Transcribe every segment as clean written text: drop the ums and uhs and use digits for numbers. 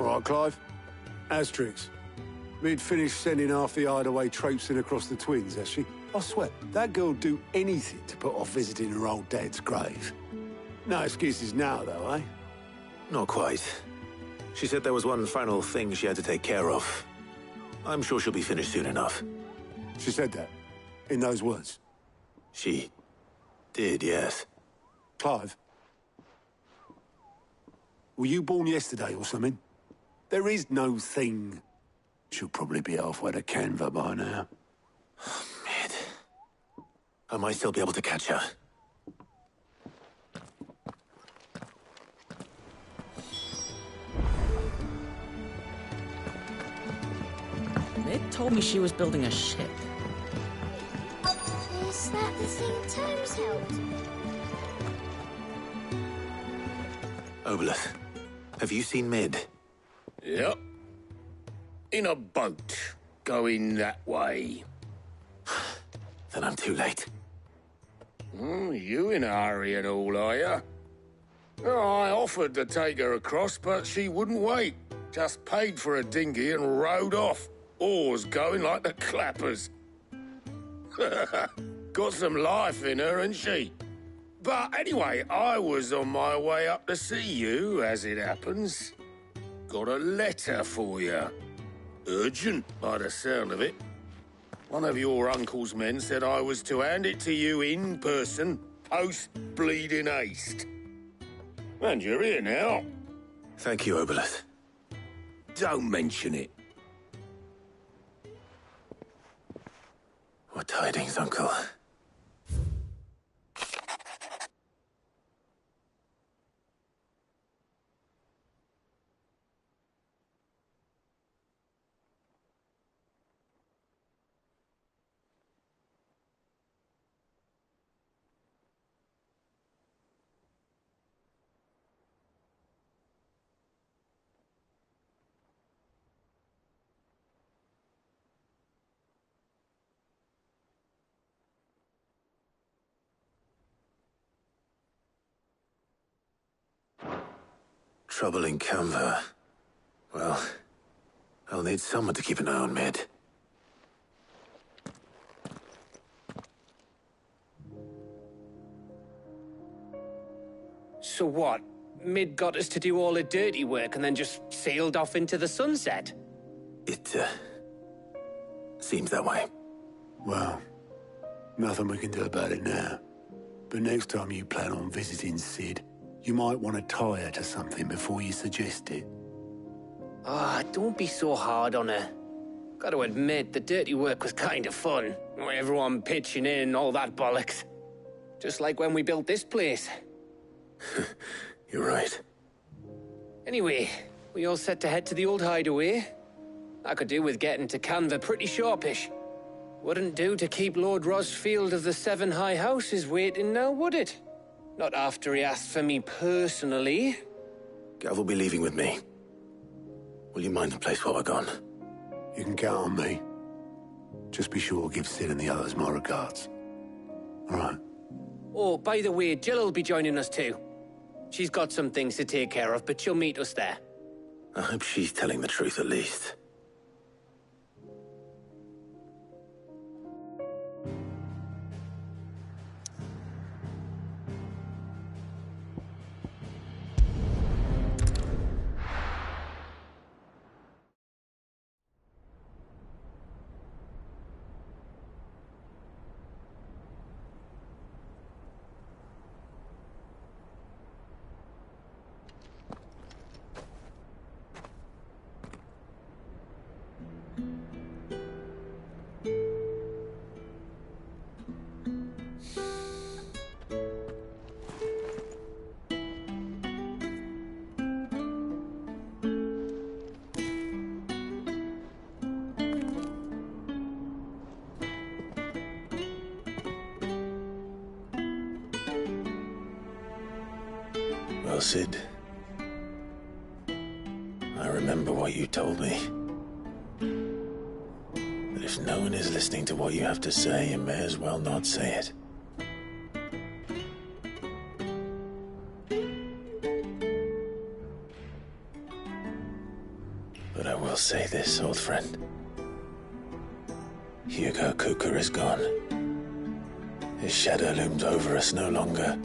All right, Clive. Asterix. Mid finished sending half the hideaway traipsing across the twins, has she? I swear, that girl'd do anything to put off visiting her old dad's grave. No excuses now, though, eh? Not quite. She said there was one final thing she had to take care of. I'm sure she'll be finished soon enough. She said that? In those words? She did, yes. Clive? Were you born yesterday or something? There is no thing. She'll probably be halfway to Canva by now. Mid. I might still be able to catch her. Mid told me she was building a ship. Is that the thing Tomes held? Obelith, have you seen Mid? Yep. In a boat, going that way. Then I'm too late. You in a hurry and all, are you? I offered to take her across, but she wouldn't wait. Just paid for a dinghy and rowed off. Oars going like the clappers. Got some life in her, ain't she? But anyway, I was on my way up to see you, as it happens. Got a letter for you. Urgent, by the sound of it. One of your uncle's men said I was to hand it to you in person, post-bleeding haste. And you're here now. Thank you, Obelith. Don't mention it. What tidings, Uncle? Trouble in Canva. Well, I'll need someone to keep an eye on Mid. So what? Mid got us to do all the dirty work and then just sailed off into the sunset? It, seems that way. Well, nothing we can do about it now. But next time you plan on visiting Sid, you might want to tie her to something before you suggest it. Ah, don't be so hard on her. Got to admit, the dirty work was kind of fun. Everyone pitching in, all that bollocks. Just like when we built this place. You're right. Anyway, we all set to head to the old hideaway. I could do with getting to Canva pretty sharpish. Wouldn't do to keep Lord Rosfield of the Seven High Houses waiting now, would it? Not after he asked for me personally. Gav will be leaving with me. Will you mind the place while we're gone? You can count on me. Just be sure to give Sid and the others my regards. All right. Oh, by the way, Jill will be joining us too. She's got some things to take care of, but she'll meet us there. I hope she's telling the truth at least. Well, Sid, I remember what you told me. But if no one is listening to what you have to say, you may as well not say it. say this, old friend. Hugo Kuka is gone. His shadow looms over us no longer.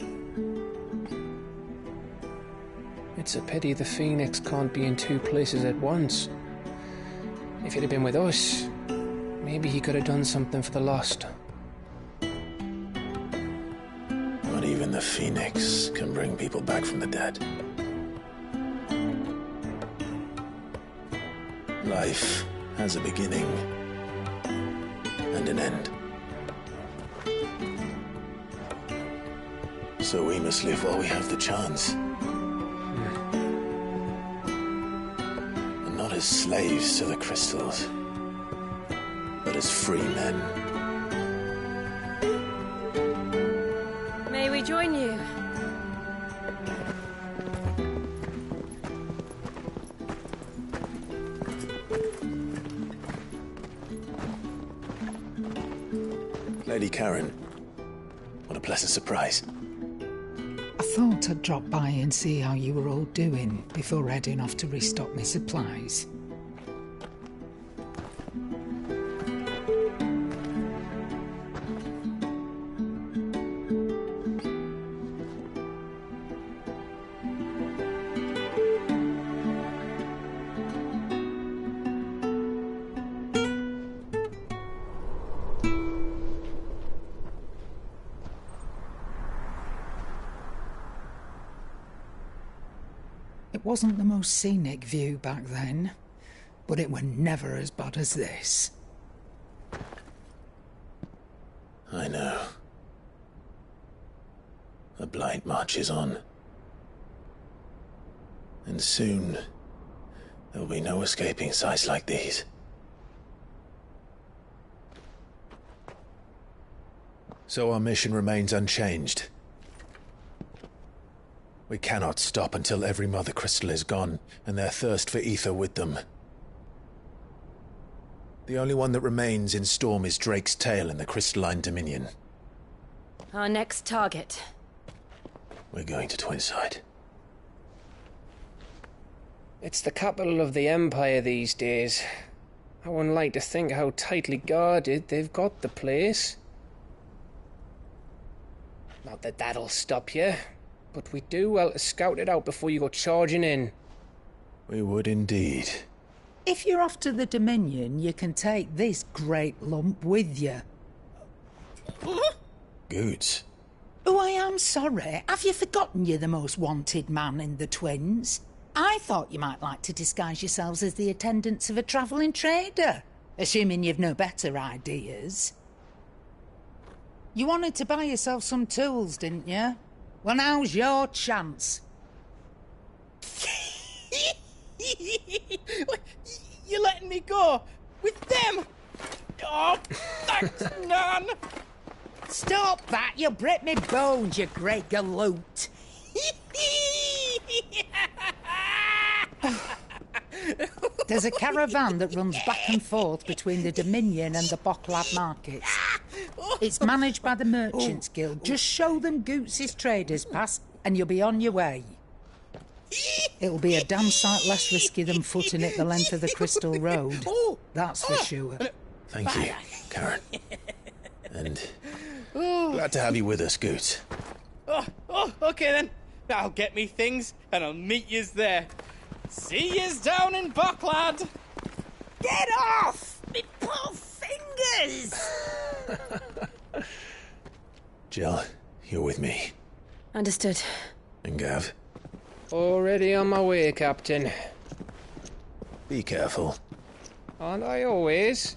It's a pity the Phoenix can't be in two places at once. If he'd have been with us, maybe he could have done something for the lost. Not even the Phoenix can bring people back from the dead. Life has a beginning and an end. So we must live while we have the chance. And not as slaves to the crystals, but as free men. May we join you? Lady Karen, what a pleasant surprise. I thought I'd drop by and see how you were all doing before heading off to restock my supplies. It wasn't the most scenic view back then, but it were never as bad as this. I know. The blight marches on. And soon, there'll be no escaping sights like these. So our mission remains unchanged. We cannot stop until every Mother Crystal is gone, and their thirst for ether with them. The only one that remains in Storm is Drake's Tail in the Crystalline Dominion. Our next target. We're going to Twinside. It's the capital of the Empire these days. I wouldn't like to think how tightly guarded they've got the place. Not that that'll stop you, but we do well to scout it out before you go charging in. We would indeed. If you're off to the Dominion, you can take this great lump with you. Goods. Oh, I am sorry. Have you forgotten you're the most wanted man in the Twins? I thought you might like to disguise yourselves as the attendants of a travelling trader, assuming you've no better ideas. You wanted to buy yourself some tools, didn't you? Well, now's your chance. You're letting me go? With them? Oh, thanks, Nan! Stop that! You'll break me bones, you great galoot! There's a caravan that runs back and forth between the Dominion and the Bocklad markets. It's managed by the Merchants Guild. Just show them Goots' traders pass and you'll be on your way. It'll be a damn sight less risky than footing it the length of the Crystal Road. That's for sure. Thank you, Karen. And glad to have you with us, Goots. Okay then. I'll get me things and I'll meet yous there. See yous down in Bocklad! Get off! Me poor fingers! Jill, you're with me. Understood. And Gav, Already on my way, Captain. be careful. Aren't I always?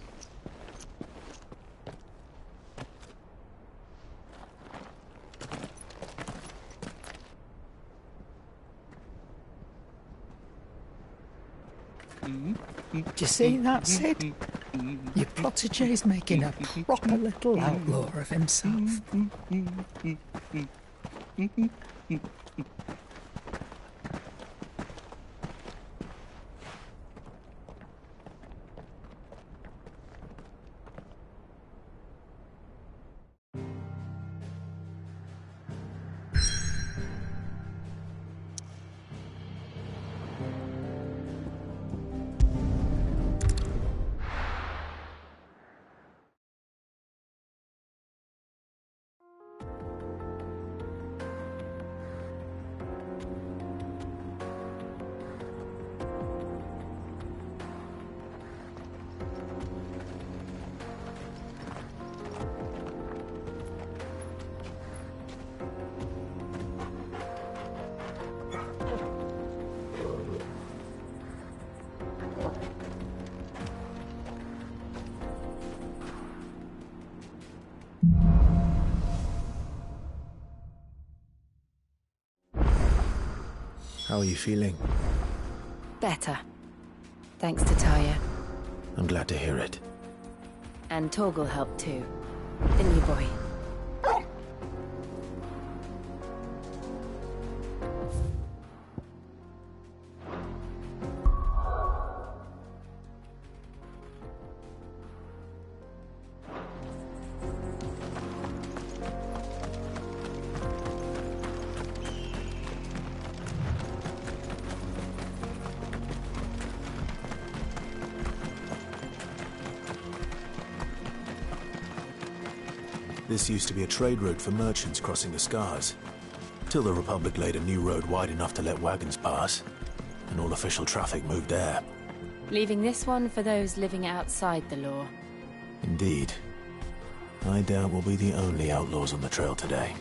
Do you see that, Sid? Your protégé's making a proper little outlaw of himself. How are you feeling? Better. Thanks to Taya. I'm glad to hear it. And Torgal helped too. Didn't you, boy? This used to be a trade route for merchants crossing the Scars. Till the Republic laid a new road wide enough to let wagons pass, and all official traffic moved there. Leaving this one for those living outside the law. Indeed. I doubt we'll be the only outlaws on the trail today.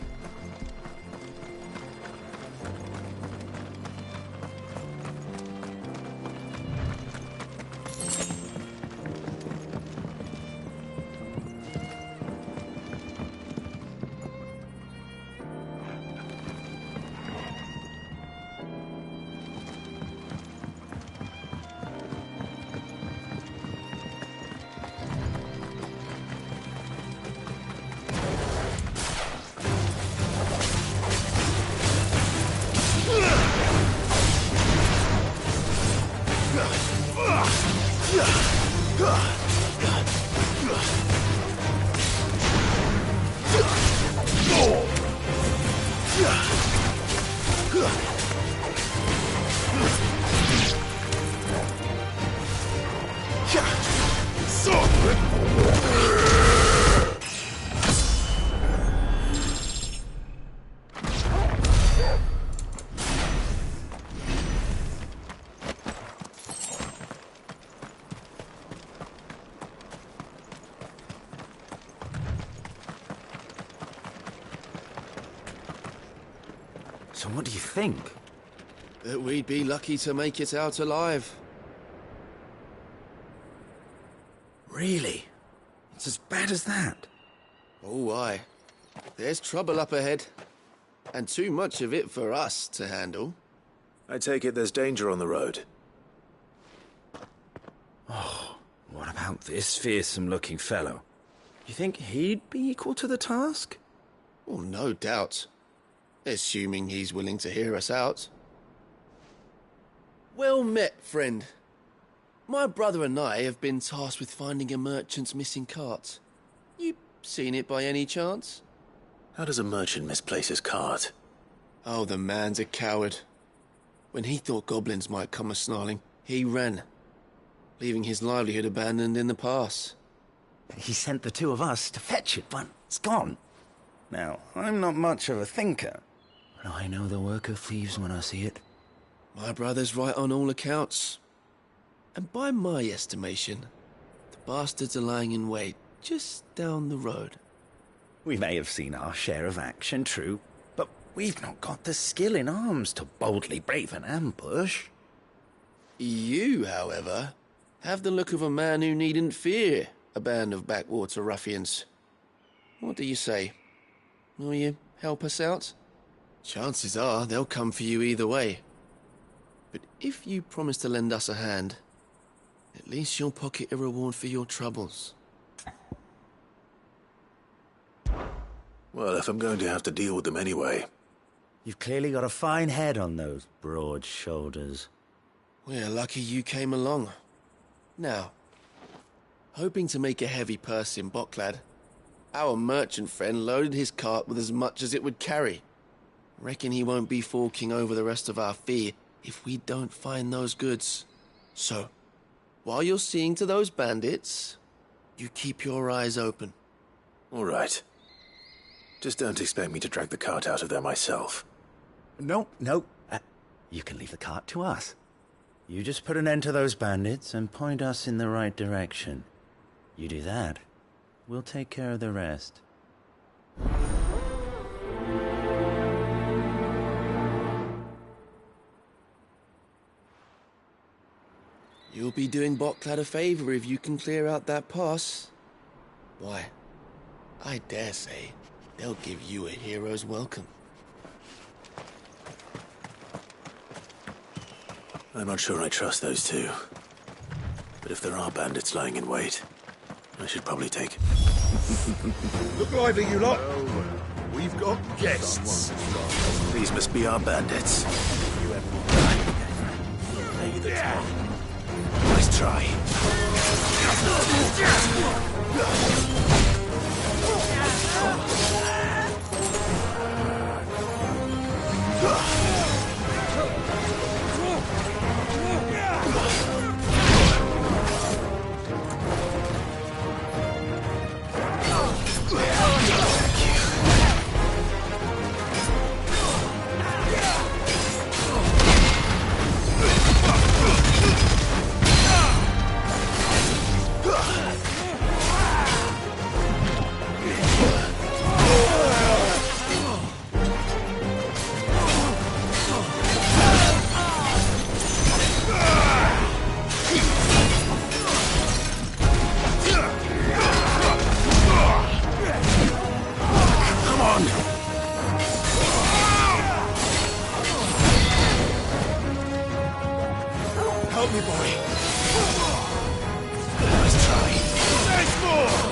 So what do you think? That we'd be lucky to make it out alive. Really? It's as bad as that? Oh, aye. There's trouble up ahead. And too much of it for us to handle. I take it there's danger on the road. Oh, what about this fearsome-looking fellow? You think he'd be equal to the task? Well, no doubt. Assuming he's willing to hear us out. Well met, friend. My brother and I have been tasked with finding a merchant's missing cart. You seen it by any chance? How does a merchant misplace his cart? Oh, the man's a coward. When he thought goblins might come a-snarling, he ran, leaving his livelihood abandoned in the pass. He sent the two of us to fetch it, but it's gone. Now, I'm not much of a thinker, but I know the work of thieves when I see it. My brother's right on all accounts. And by my estimation, the bastards are lying in wait just down the road. We may have seen our share of action, true, but we've not got the skill in arms to boldly brave an ambush. You, however, have the look of a man who needn't fear a band of backwater ruffians. What do you say? Will you help us out? Chances are they'll come for you either way. But if you promise to lend us a hand, at least you'll pocket a reward for your troubles. Well, if I'm going to have to deal with them anyway. You've clearly got a fine head on those broad shoulders. We're lucky you came along. Now, hoping to make a heavy purse in Boklad, our merchant friend loaded his cart with as much as it would carry. Reckon he won't be forking over the rest of our fee if we don't find those goods. So, while you're seeing to those bandits, you keep your eyes open. All right. Just don't expect me to drag the cart out of there myself. No. You can leave the cart to us. You just put an end to those bandits and point us in the right direction. You do that, we'll take care of the rest. You'll be doing Boklad a favor if you can clear out that pass. Why, I dare say they'll give you a hero's welcome. I'm not sure I trust those two. But if there are bandits lying in wait, I should probably take... Look lively, you lot. We've got guests. These must be our bandits. Nice try. Help me, boy. Nice try. There's more!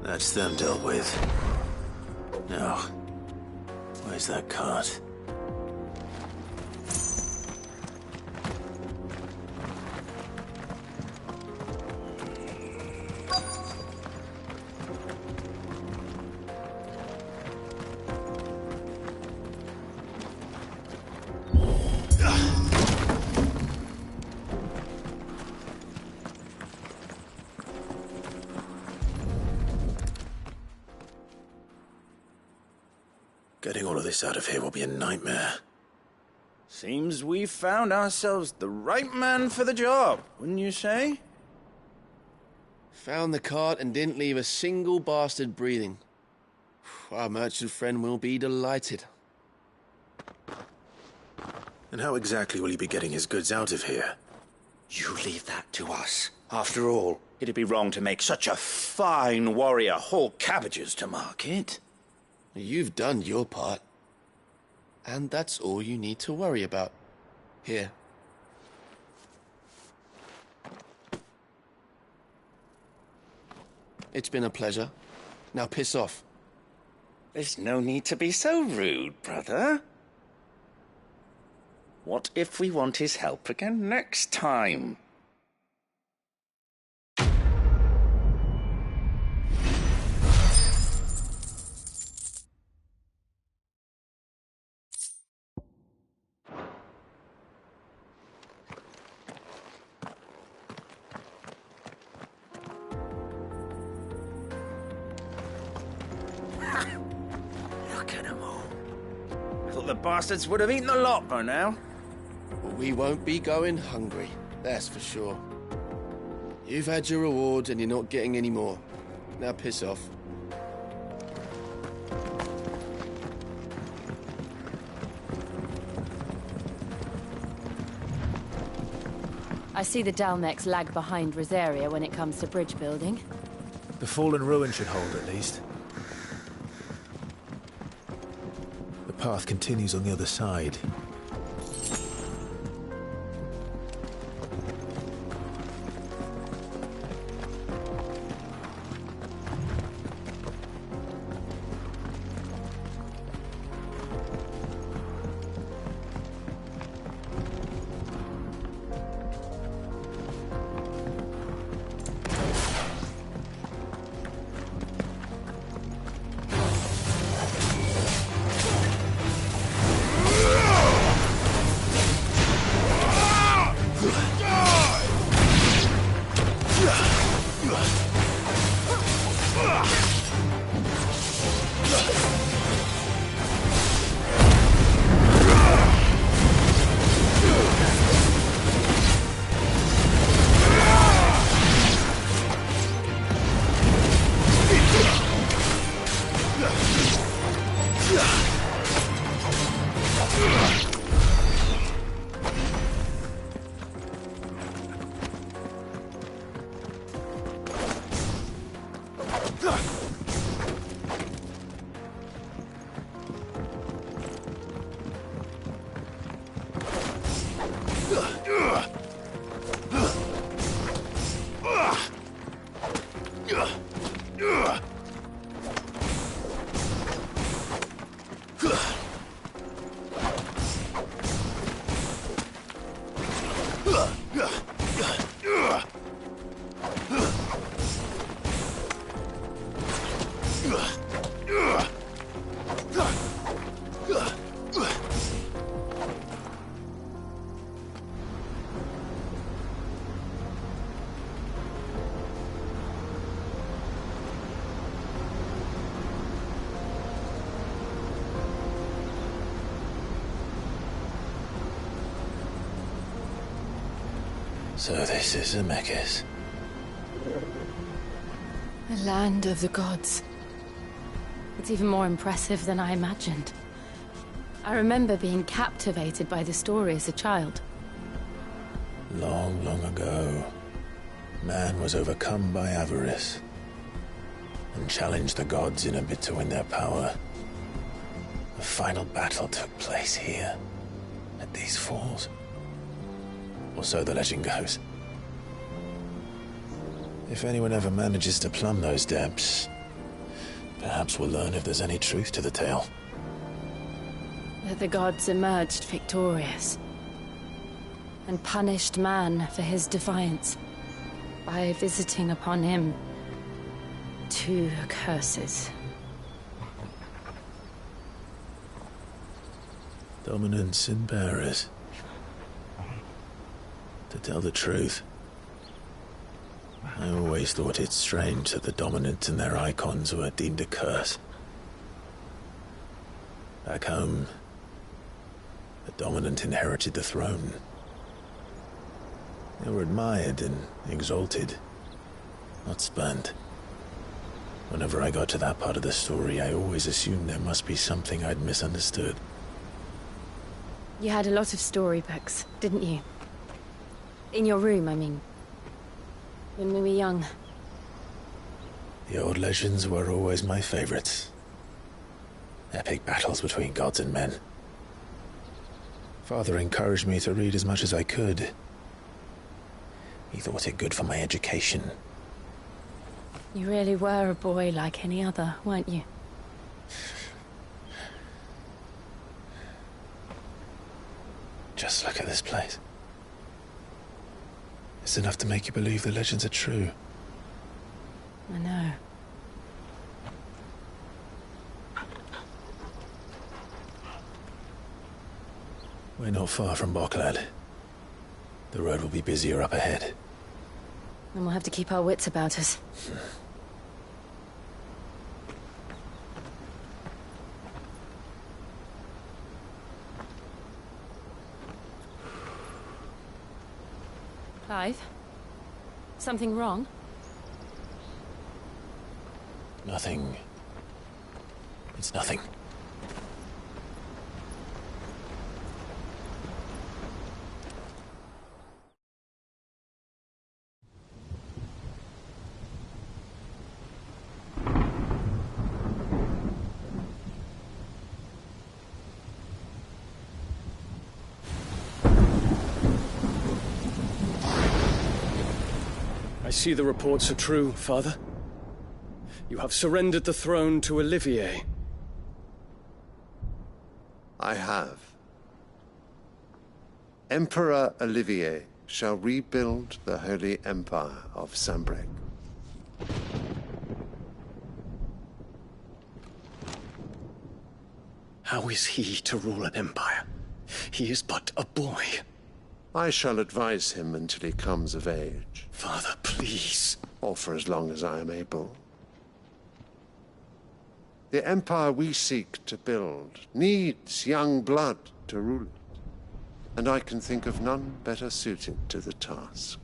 That's them dealt with. Now, where's that cart? Getting all of this out of here will be a nightmare. Seems we've found ourselves the right man for the job, wouldn't you say? Found the cart and didn't leave a single bastard breathing. Our merchant friend will be delighted. And how exactly will he be getting his goods out of here? You leave that to us. After all, it'd be wrong to make such a fine warrior haul cabbages to market. You've done your part. And that's all you need to worry about. Here. It's been a pleasure. Now piss off. There's no need to be so rude, brother. What if we want his help again next time? Look at them all. I thought the bastards would have eaten the lot by now. Well, we won't be going hungry, that's for sure. You've had your rewards and you're not getting any more. Now piss off. I see the Dalmex lag behind Rosaria when it comes to bridge building. The fallen ruin should hold, at least. path continues on the other side. So this is Zemeckis. The land of the gods. It's even more impressive than I imagined. I remember being captivated by the story as a child. Long, long ago, man was overcome by avarice and challenged the gods in a bid to win their power. The final battle took place here, at these falls. Or so the legend goes. If anyone ever manages to plumb those depths, perhaps we'll learn if there's any truth to the tale. That the gods emerged victorious and punished man for his defiance by visiting upon him 2 curses. Dominance and bearers. To tell the truth, I always thought it strange that the dominant and their icons were deemed a curse. Back home, the dominant inherited the throne. They were admired and exalted, not spurned. Whenever I got to that part of the story, I always assumed there must be something I'd misunderstood. You had a lot of storybooks, didn't you? In your room, I mean. When we were young. The old legends were always my favorites. Epic battles between gods and men. Father encouraged me to read as much as I could. He thought it good for my education. You really were a boy like any other, weren't you? Just look at this place. It's enough to make you believe the legends are true. I know. We're not far from Boklad. The road will be busier up ahead. And we'll have to keep our wits about us. Clive? Something wrong? Nothing. It's nothing. see the reports are true, Father. You have surrendered the throne to Olivier. I have. Emperor Olivier shall rebuild the Holy Empire of Sambrec. How is he to rule an empire? He is but a boy. I shall advise him until he comes of age. Father, please. Or for as long as I am able. The empire we seek to build needs young blood to rule it, and I can think of none better suited to the task.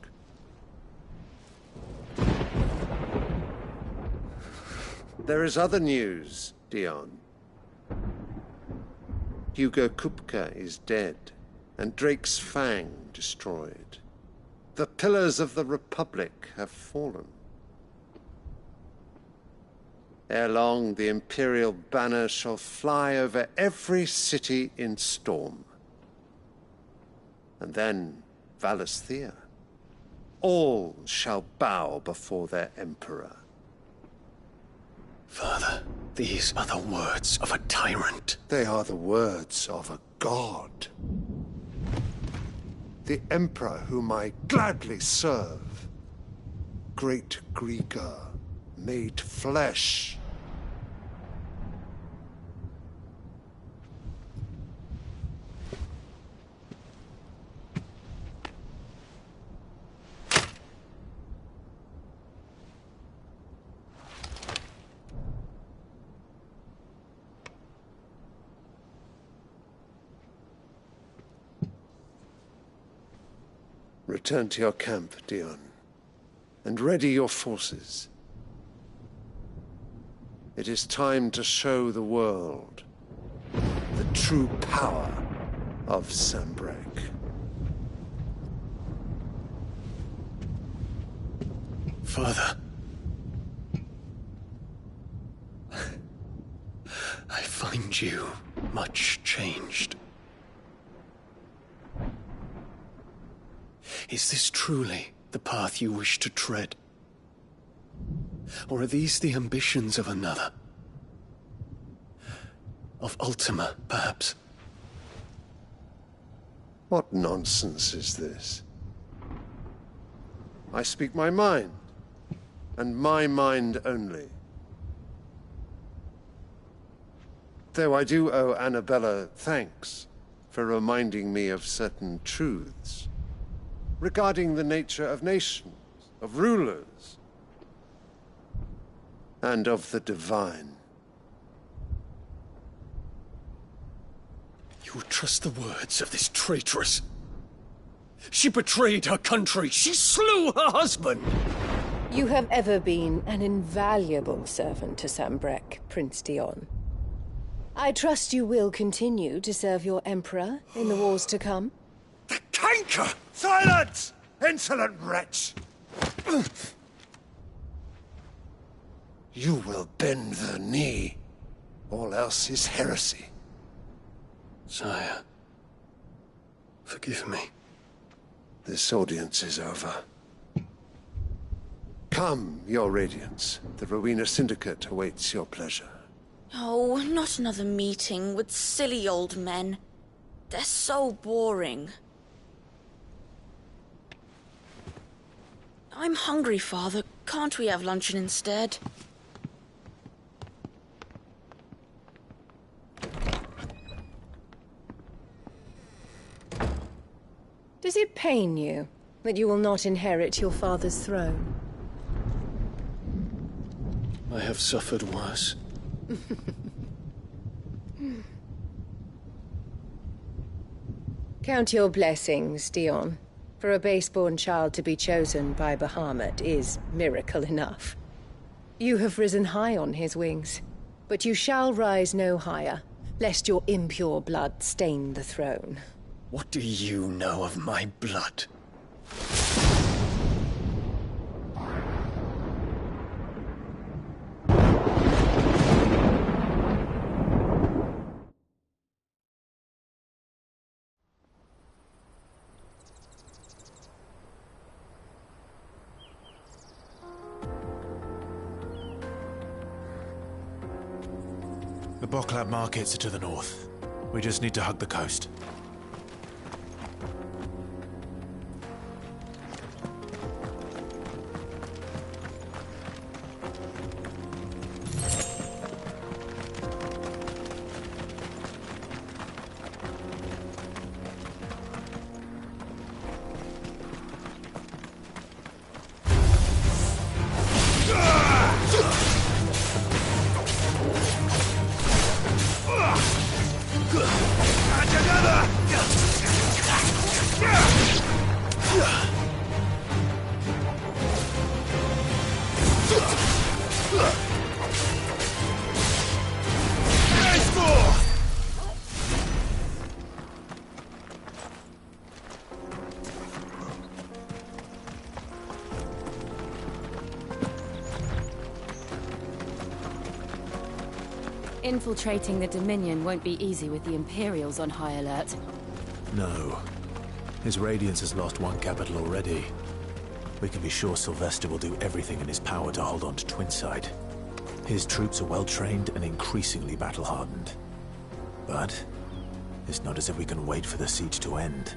There is other news, Dion. Hugo Kupka is dead, and Drake's Fang destroyed. The pillars of the Republic have fallen. Ere long, the Imperial banner shall fly over every city in Storm. And then, Valisthea. All shall bow before their Emperor. Father, these are the words of a tyrant. They are the words of a god. The Emperor whom I gladly serve. Great Greeker, made flesh. Return to your camp, Dion, and ready your forces. It is time to show the world the true power of Sambrec. Father. I find you much changed. Is this truly the path you wish to tread? Or are these the ambitions of another? Of Ultima, perhaps? What nonsense is this? I speak my mind, and my mind only. Though I do owe Annabella thanks for reminding me of certain truths regarding the nature of nations, of rulers, and of the divine. You would trust the words of this traitress? She betrayed her country. She slew her husband. You have ever been an invaluable servant to Sambrec, Prince Dion. I trust you will continue to serve your Emperor in the wars to come. The canker! Silence! Insolent wretch! You will bend the knee. All else is heresy. Sire, forgive me. This audience is over. Come, your Radiance. The Rowena Syndicate awaits your pleasure. Oh, not another meeting with silly old men. They're so boring. I'm hungry, Father. Can't we have luncheon instead? Does it pain you that you will not inherit your father's throne? I have suffered worse. Count your blessings, Dion. For a base-born child to be chosen by Bahamut is miracle enough. You have risen high on his wings, but you shall rise no higher, lest your impure blood stain the throne. What do you know of my blood? The Boklab markets are to the north. We just need to hug the coast. Infiltrating the Dominion won't be easy with the Imperials on high alert. No. His Radiance has lost one capital already. We can be sure Sylvester will do everything in his power to hold on to Twinside. His troops are well-trained and increasingly battle-hardened. But it's not as if we can wait for the siege to end.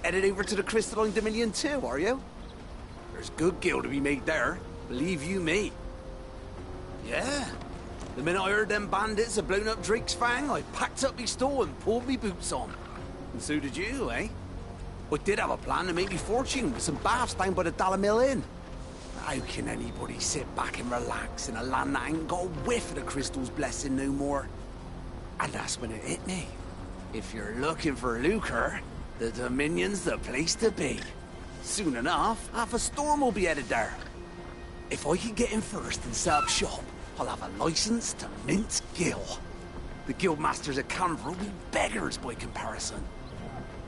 Headed over to the Crystalline Dominion too, are you? There's good gil to be made there, believe you me. Yeah. The minute I heard them bandits had blown up Drake's Fang, I packed up me store and pulled me boots on. And so did you, eh? I did have a plan to make me fortune with some baths down by the Dalamil Inn. How can anybody sit back and relax in a land that ain't got a whiff of the crystal's blessing no more? And that's when it hit me. If you're looking for lucre, the Dominion's the place to be. Soon enough, half a storm will be headed there. If I can get in first and set up shop, I'll have a license to mince gil. The guildmasters at Canberra will be beggars by comparison.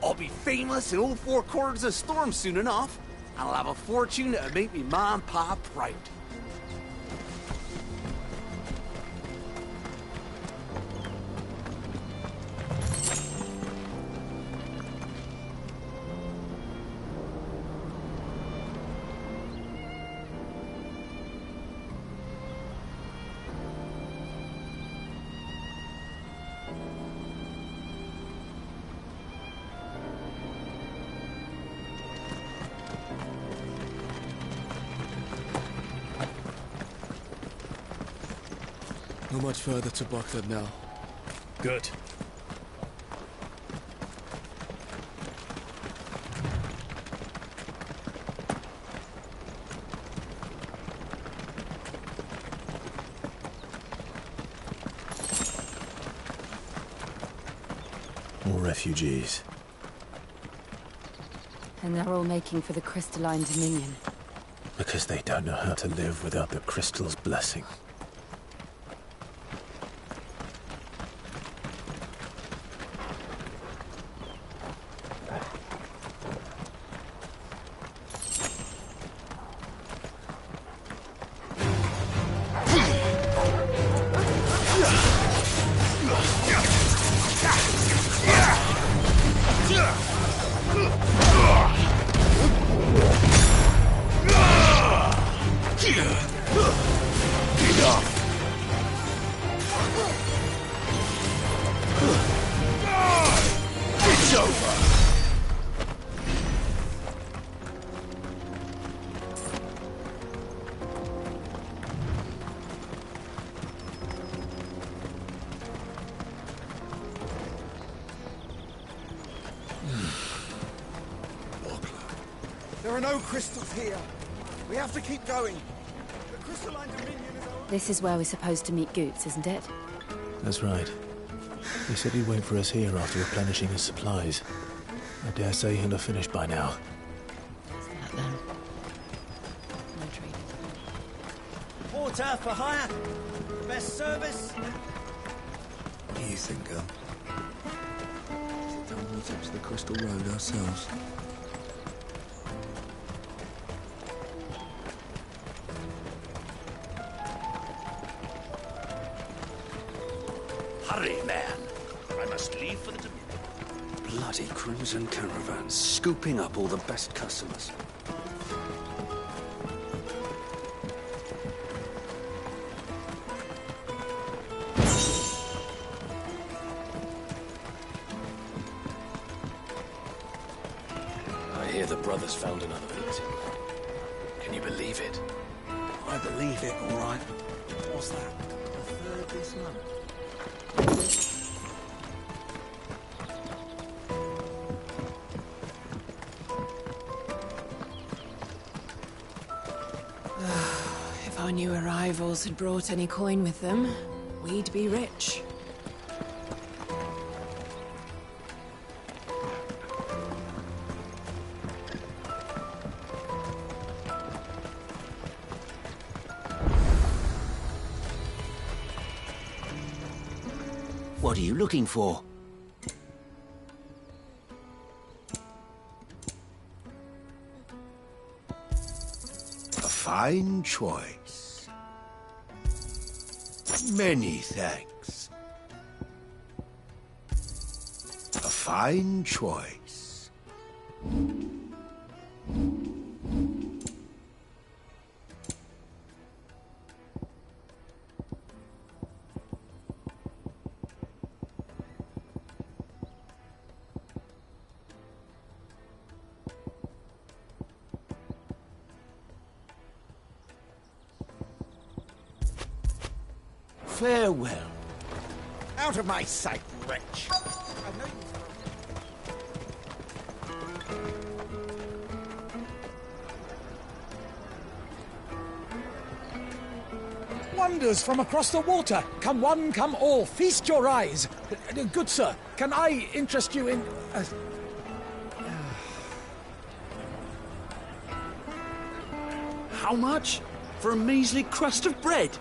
I'll be famous in all four corners of Storm soon enough, and I'll have a fortune that'll make me ma and pa proud. Not much further to Boklab now. Good. refugees. And they're all making for the crystalline dominion. Because they don't know how to live without the crystal's blessing. There are no crystals here. We have to keep going. The crystalline dominion is our... This is where we're supposed to meet Goots, isn't it? That's right. He said he'd wait for us here after replenishing his supplies. I dare say he'll have finished by now. What's that then? No trade. Porter for hire. The best service. What do you think, girl? Is it time we touch the Crystal Road ourselves? Hurry, man. I must leave for the Dominion. Bloody crimson caravans, scooping up all the best customers. I hear the brothers found another victim. Can you believe it? I believe it, all right. What's that? The third this month? If our new arrivals had brought any coin with them, we'd be rich. What are you looking for? A fine choice. Many thanks. A fine choice. Farewell. Out of my sight, wretch. Wonders from across the water. Come one, come all. Feast your eyes. Good sir, can I interest you in... How much? For a measly crust of bread?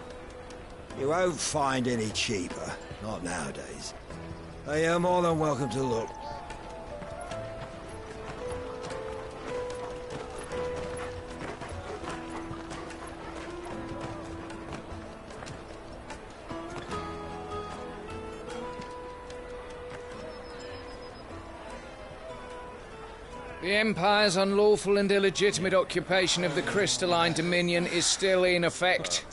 You won't find any cheaper. Not nowadays. You're more than welcome to look. The Empire's unlawful and illegitimate occupation of the Crystalline Dominion is still in effect.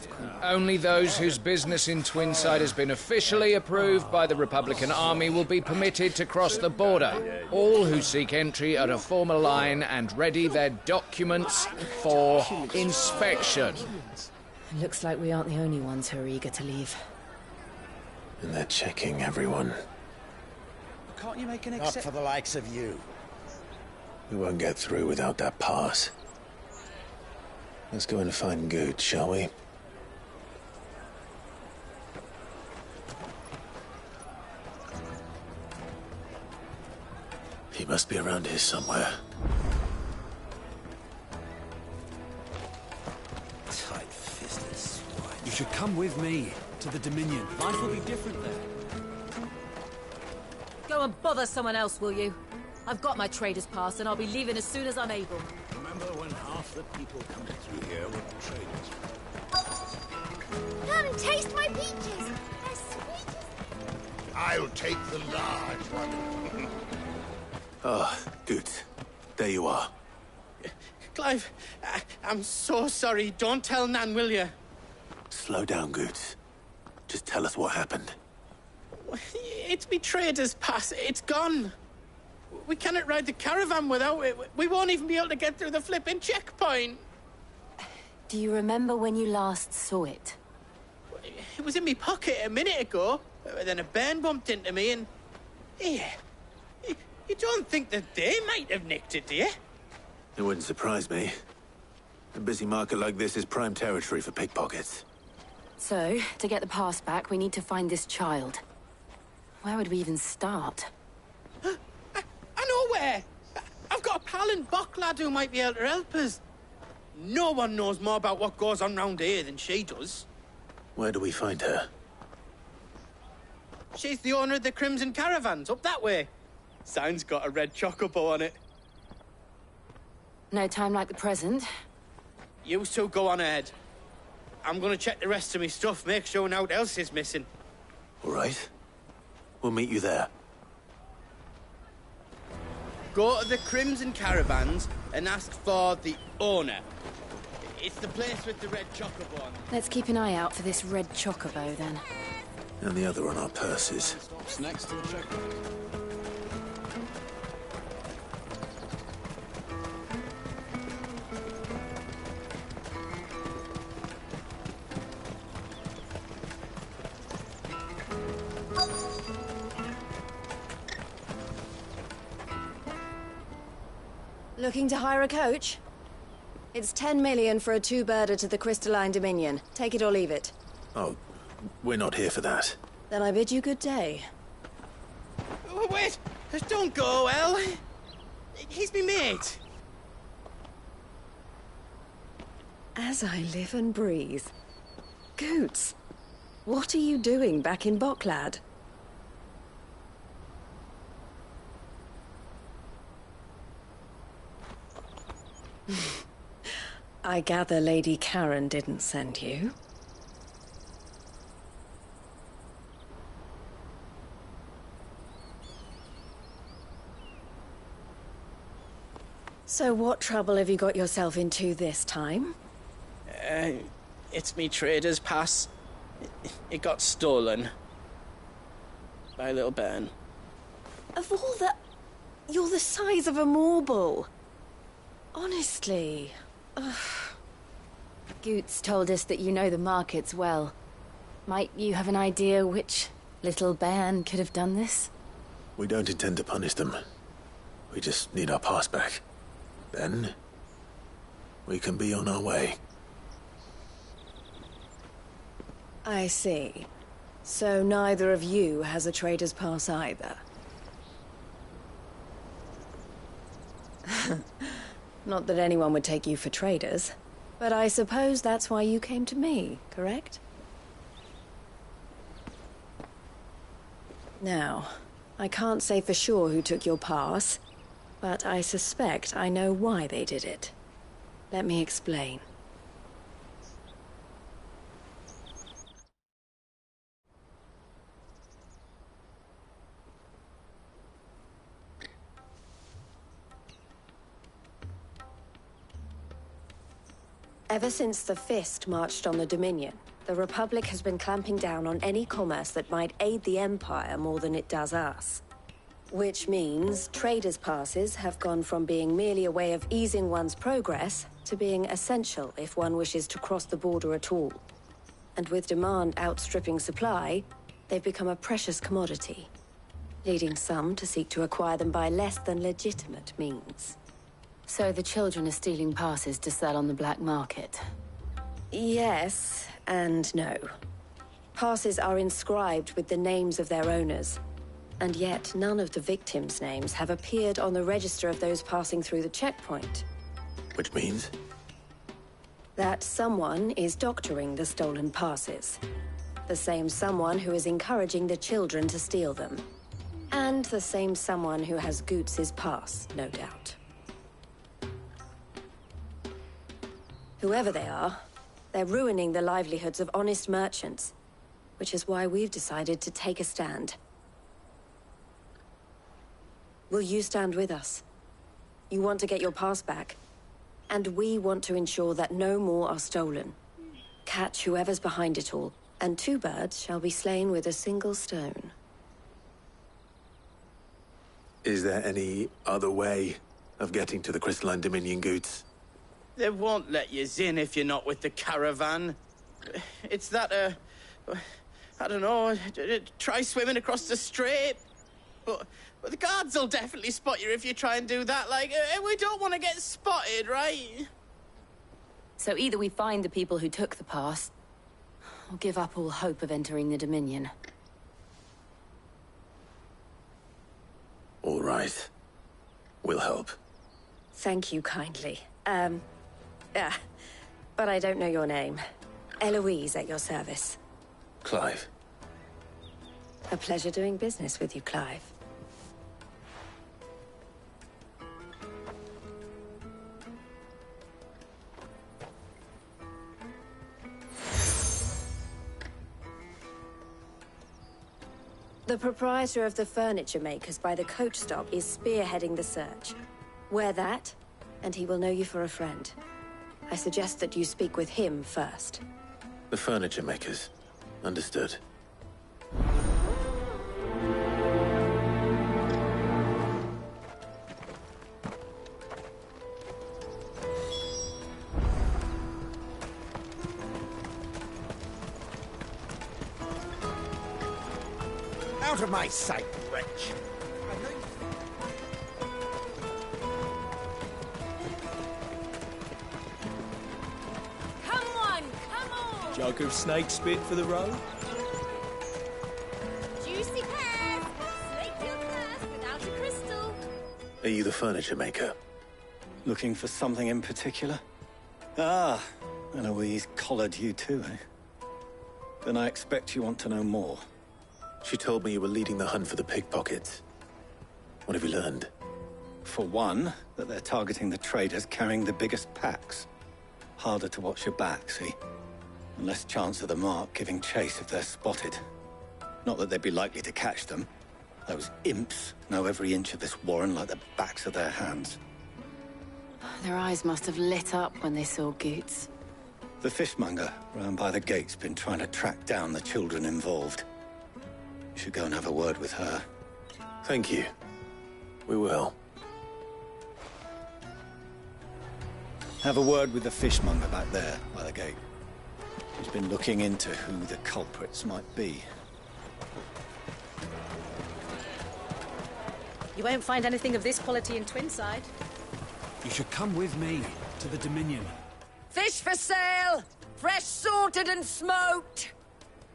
Only those whose business in Twinside has been officially approved by the Republican Army will be permitted to cross the border. All who seek entry are to form a line and ready their documents for inspection. It looks like we aren't the only ones who are eager to leave. And they're checking everyone. Can't you make an Not for the likes of you. We won't get through without that pass. Let's go and find Goot, shall we? He must be around here somewhere. Tight-fisted swine. You should come with me to the Dominion. Life will be different there. Go and bother someone else, will you? I've got my trader's pass and I'll be leaving as soon as I'm able. Remember when half the people coming through here were traders? Come, taste my peaches. They're sweet as... I'll take the large one. Ah, good. There you are. Clive, I'm so sorry. Don't tell Nan, will you? Slow down, Goots. Just tell us what happened. It's me trader's pass. It's gone. We cannot ride the caravan without it. We won't even be able to get through the flipping checkpoint. Do you remember when you last saw it? It was in my pocket a minute ago. Then a band bumped into me and... Yeah. You don't think that they might have nicked it, do you? It wouldn't surprise me. A busy market like this is prime territory for pickpockets. So, to get the pass back, we need to find this child. Where would we even start? I know where! I've got a pal in Bocklad who might be able to help us. No one knows more about what goes on round here than she does. Where do we find her? She's the owner of the Crimson Caravans, up that way. Sign's got a red chocobo on it. No time like the present. You two go on ahead. I'm gonna check the rest of my stuff, make sure nothing else is missing. All right. We'll meet you there. Go to the Crimson Caravans and ask for the owner. It's the place with the red chocobo on it. Let's keep an eye out for this red chocobo, then. And the other on our purses. Stops next to the checkpoint. Looking to hire a coach? It's 10 million for a two-birder to the Crystalline Dominion. Take it or leave it. Oh, we're not here for that. Then I bid you good day. Oh, wait! Don't go, El. He's me mate. As I live and breathe. Goots, what are you doing back in Bocklad? I gather Lady Karen didn't send you. So what trouble have you got yourself into this time? It's me trader's pass. It got stolen. By a little bairn. Of all the... You're the size of a marble. Honestly. Ugh. Goots told us that you know the markets well. Might you have an idea which little bairn could have done this? We don't intend to punish them. We just need our pass back. Then, we can be on our way. I see. So neither of you has a trader's pass either. Not that anyone would take you for traders, but I suppose that's why you came to me, correct? Now, I can't say for sure who took your pass, but I suspect I know why they did it. Let me explain. Ever since the Fist marched on the Dominion, the Republic has been clamping down on any commerce that might aid the Empire more than it does us. Which means traders' passes have gone from being merely a way of easing one's progress to being essential if one wishes to cross the border at all. And with demand outstripping supply, they've become a precious commodity, leading some to seek to acquire them by less than legitimate means. So the children are stealing passes to sell on the black market? Yes, and no. Passes are inscribed with the names of their owners, And yet, none of the victims' names have appeared on the register of those passing through the checkpoint. Which means? That someone is doctoring the stolen passes. The same someone who is encouraging the children to steal them. And the same someone who has Goots's pass, no doubt. Whoever they are, they're ruining the livelihoods of honest merchants, which is why we've decided to take a stand. Will you stand with us? You want to get your pass back, and we want to ensure that no more are stolen. Catch whoever's behind it all, and 2 birds shall be slain with a single stone. Is there any other way of getting to the Crystalline Dominion, Goots? They won't let you in if you're not with the caravan. It's that, I don't know, try swimming across the strait. But the guards will definitely spot you if you try and do that. Like, we don't want to get spotted, right? So either we find the people who took the pass, or give up all hope of entering the Dominion. All right. We'll help. Thank you kindly. But I don't know your name. Eloise at your service. Clive. A pleasure doing business with you, Clive. The proprietor of the furniture makers by the coach stop is spearheading the search. Wear that, and he will know you for a friend. I suggest that you speak with him first. The furniture makers. Understood. Out of my sight, wretch! Come on! Jug of snake spit for the road? Juicy pears! Snake-tailed pears without a crystal. Are you the furniture maker? Looking for something in particular? Ah, Eloise collared you too, eh? Then I expect you want to know more. She told me you were leading the hunt for the pickpockets. What have you learned? For one, that they're targeting the traders carrying the biggest packs. Harder to watch your back, see? And less chance of the mark giving chase if they're spotted. Not that they'd be likely to catch them. Those imps know every inch of this warren like the backs of their hands. Their eyes must have lit up when they saw Goots. The fishmonger round by the gate's been trying to track down the children involved. You should go and have a word with her. Thank you. We will. Have a word with the fishmonger back there by the gate. He's been looking into who the culprits might be. You won't find anything of this quality in Twinside. You should come with me to the Dominion. Fish for sale! Fresh sorted and smoked!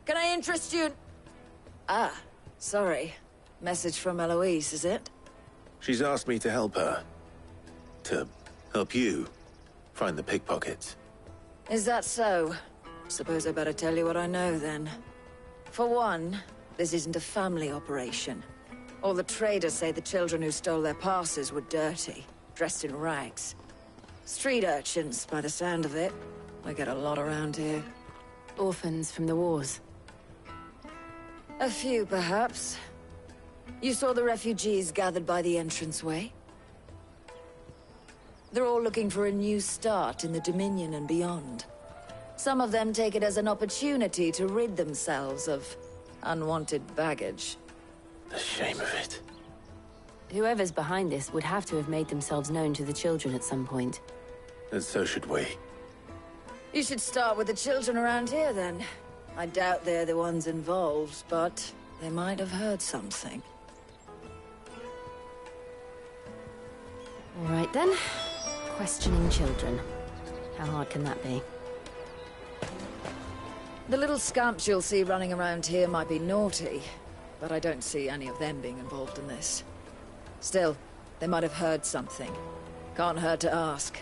Can I interest you? Ah, sorry. Message from Eloise, is it? She's asked me to help her. To help you find the pickpockets. Is that so? Suppose I better tell you what I know, then. For one, this isn't a family operation. All the traders say the children who stole their passes were dirty, dressed in rags. Street urchins, by the sound of it. I get a lot around here. Orphans from the wars. A few, perhaps. You saw the refugees gathered by the entranceway? They're all looking for a new start in the Dominion and beyond. Some of them take it as an opportunity to rid themselves of unwanted baggage. The shame of it. Whoever's behind this would have to have made themselves known to the children at some point. And so should we. You should start with the children around here, then. I doubt they're the ones involved, but they might have heard something. All right, then. Questioning children. How hard can that be? The little scamps you'll see running around here might be naughty, but I don't see any of them being involved in this. Still, they might have heard something. Can't hurt to ask.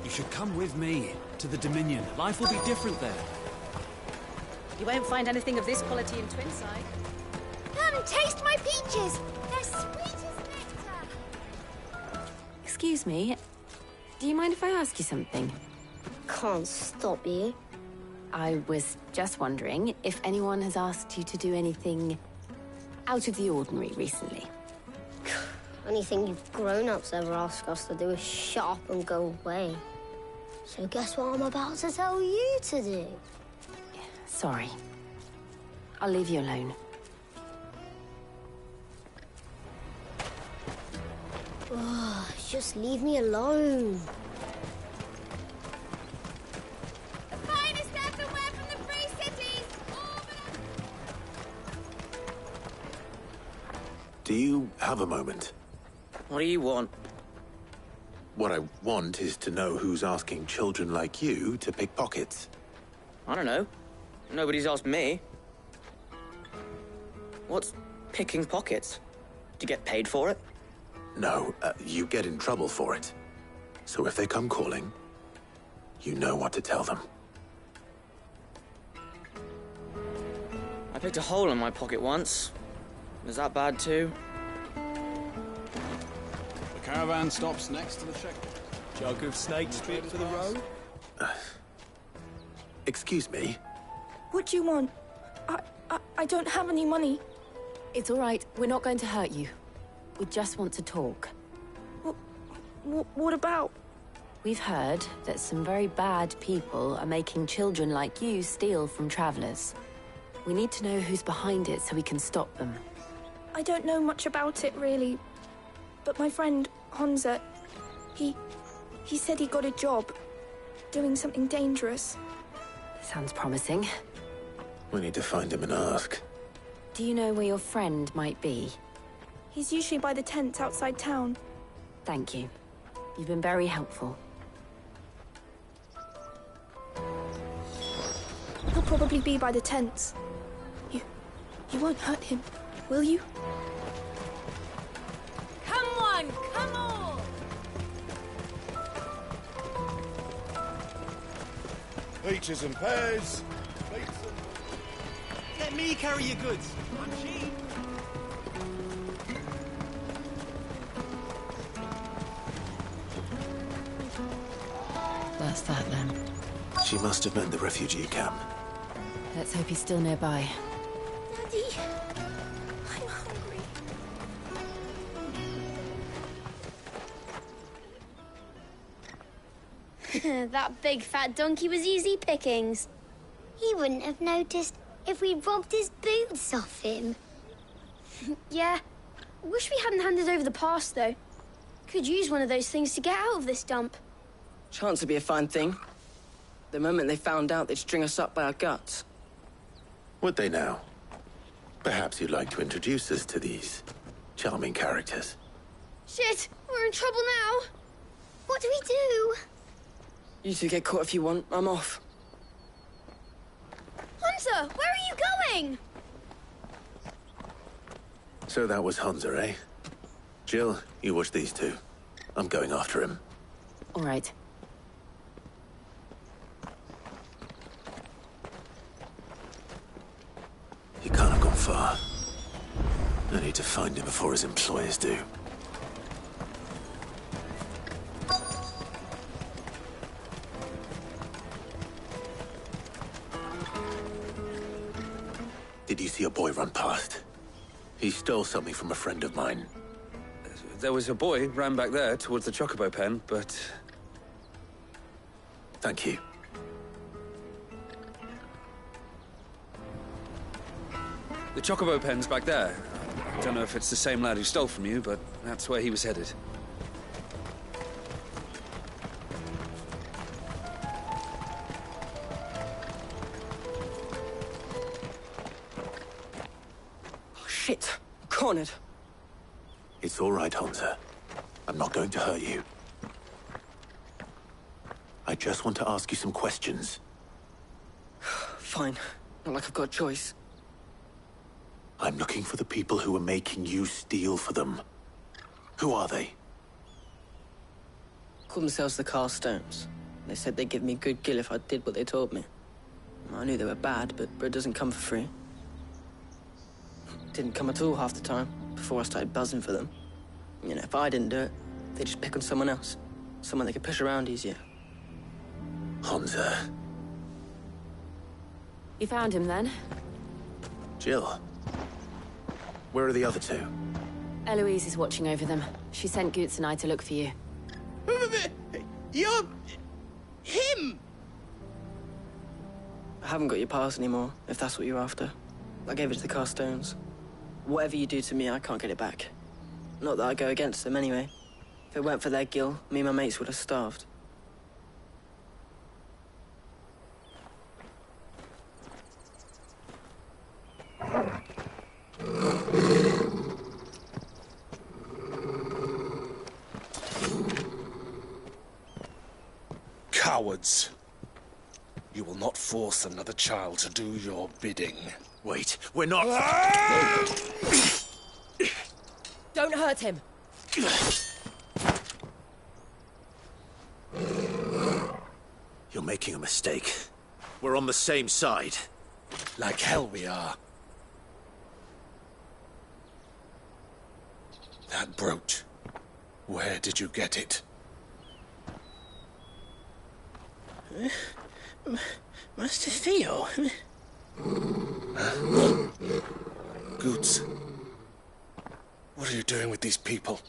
You should come with me to the Dominion. Life will be different there. You won't find anything of this quality in Twinside. Come, taste my peaches! They're sweet as nectar! Excuse me, do you mind if I ask you something? Can't stop you. I was just wondering if anyone has asked you to do anything out of the ordinary recently. Anything you grown-ups ever ask us to do is shut up and go away. So guess what I'm about to tell you to do? Sorry. I'll leave you alone. Oh, just leave me alone. The finest everywhere from the free cities! Do you have a moment? What do you want? What I want is to know who's asking children like you to pick pockets. I don't know. Nobody's asked me. What's picking pockets? Do you get paid for it? No, you get in trouble for it. So if they come calling, you know what to tell them. I picked a hole in my pocket once. Was that bad too? The caravan stops next to the check. Jug of snake spit for the road. Excuse me? What do you want? I don't have any money. It's all right. We're not going to hurt you. We just want to talk. What about? We've heard that some very bad people are making children like you steal from travelers. We need to know who's behind it so we can stop them. I don't know much about it, really. But my friend, Honza, he said he got a job doing something dangerous. Sounds promising. We need to find him and ask. Do you know where your friend might be? He's usually by the tents outside town. Thank you. You've been very helpful. He'll probably be by the tents. You won't hurt him, will you? Come on, come on! Peaches and pears. Let me carry your goods. I'm cheap. That's that then. She must have meant the refugee camp. Let's hope he's still nearby. Daddy, I'm hungry. That big fat donkey was easy pickings. He wouldn't have noticed if we robbed his boots off him. Yeah. Wish we hadn't handed over the pass, though. Could use one of those things to get out of this dump. Chance would be a fine thing. The moment they found out, they'd string us up by our guts. Would they now? Perhaps you'd like to introduce us to these charming characters. Shit! We're in trouble now! What do we do? You two get caught if you want. I'm off. Hunter, where are you going? So that was Hunter, eh? Jill, you watch these two. I'm going after him. All right. He can't have gone far. I need to find him before his employers do. Did you see a boy run past? He stole something from a friend of mine. There was a boy ran back there towards the Chocobo pen, but... Thank you. The Chocobo pen's back there. I don't know if it's the same lad who stole from you, but that's where he was headed. Oh, shit. I'm cornered. It's all right, Hunter. I'm not going to hurt you. I just want to ask you some questions. Fine. Not like I've got a choice. I'm looking for the people who were making you steal for them. Who are they? Call themselves the Carstones. They said they'd give me good gil if I did what they told me. I knew they were bad, but bread doesn't come for free. Didn't come at all half the time, before I started buzzing for them. You know, if I didn't do it, they'd just pick on someone else. Someone they could push around easier. Honza. You found him then? Jill. Where are the other two? Eloise is watching over them. She sent Goots and I to look for you. You're... him! I haven't got your pass anymore, if that's what you're after. I gave it to the Carstones. Whatever you do to me, I can't get it back. Not that I go against them anyway. If it weren't for their gil, me and my mates would have starved. Cowards. You will not force another child to do your bidding. Wait, we're not... Don't hurt him! You're making a mistake. We're on the same side. Like hell we are. That brooch. Where did you get it? Master Theo? Goots. What are you doing with these people?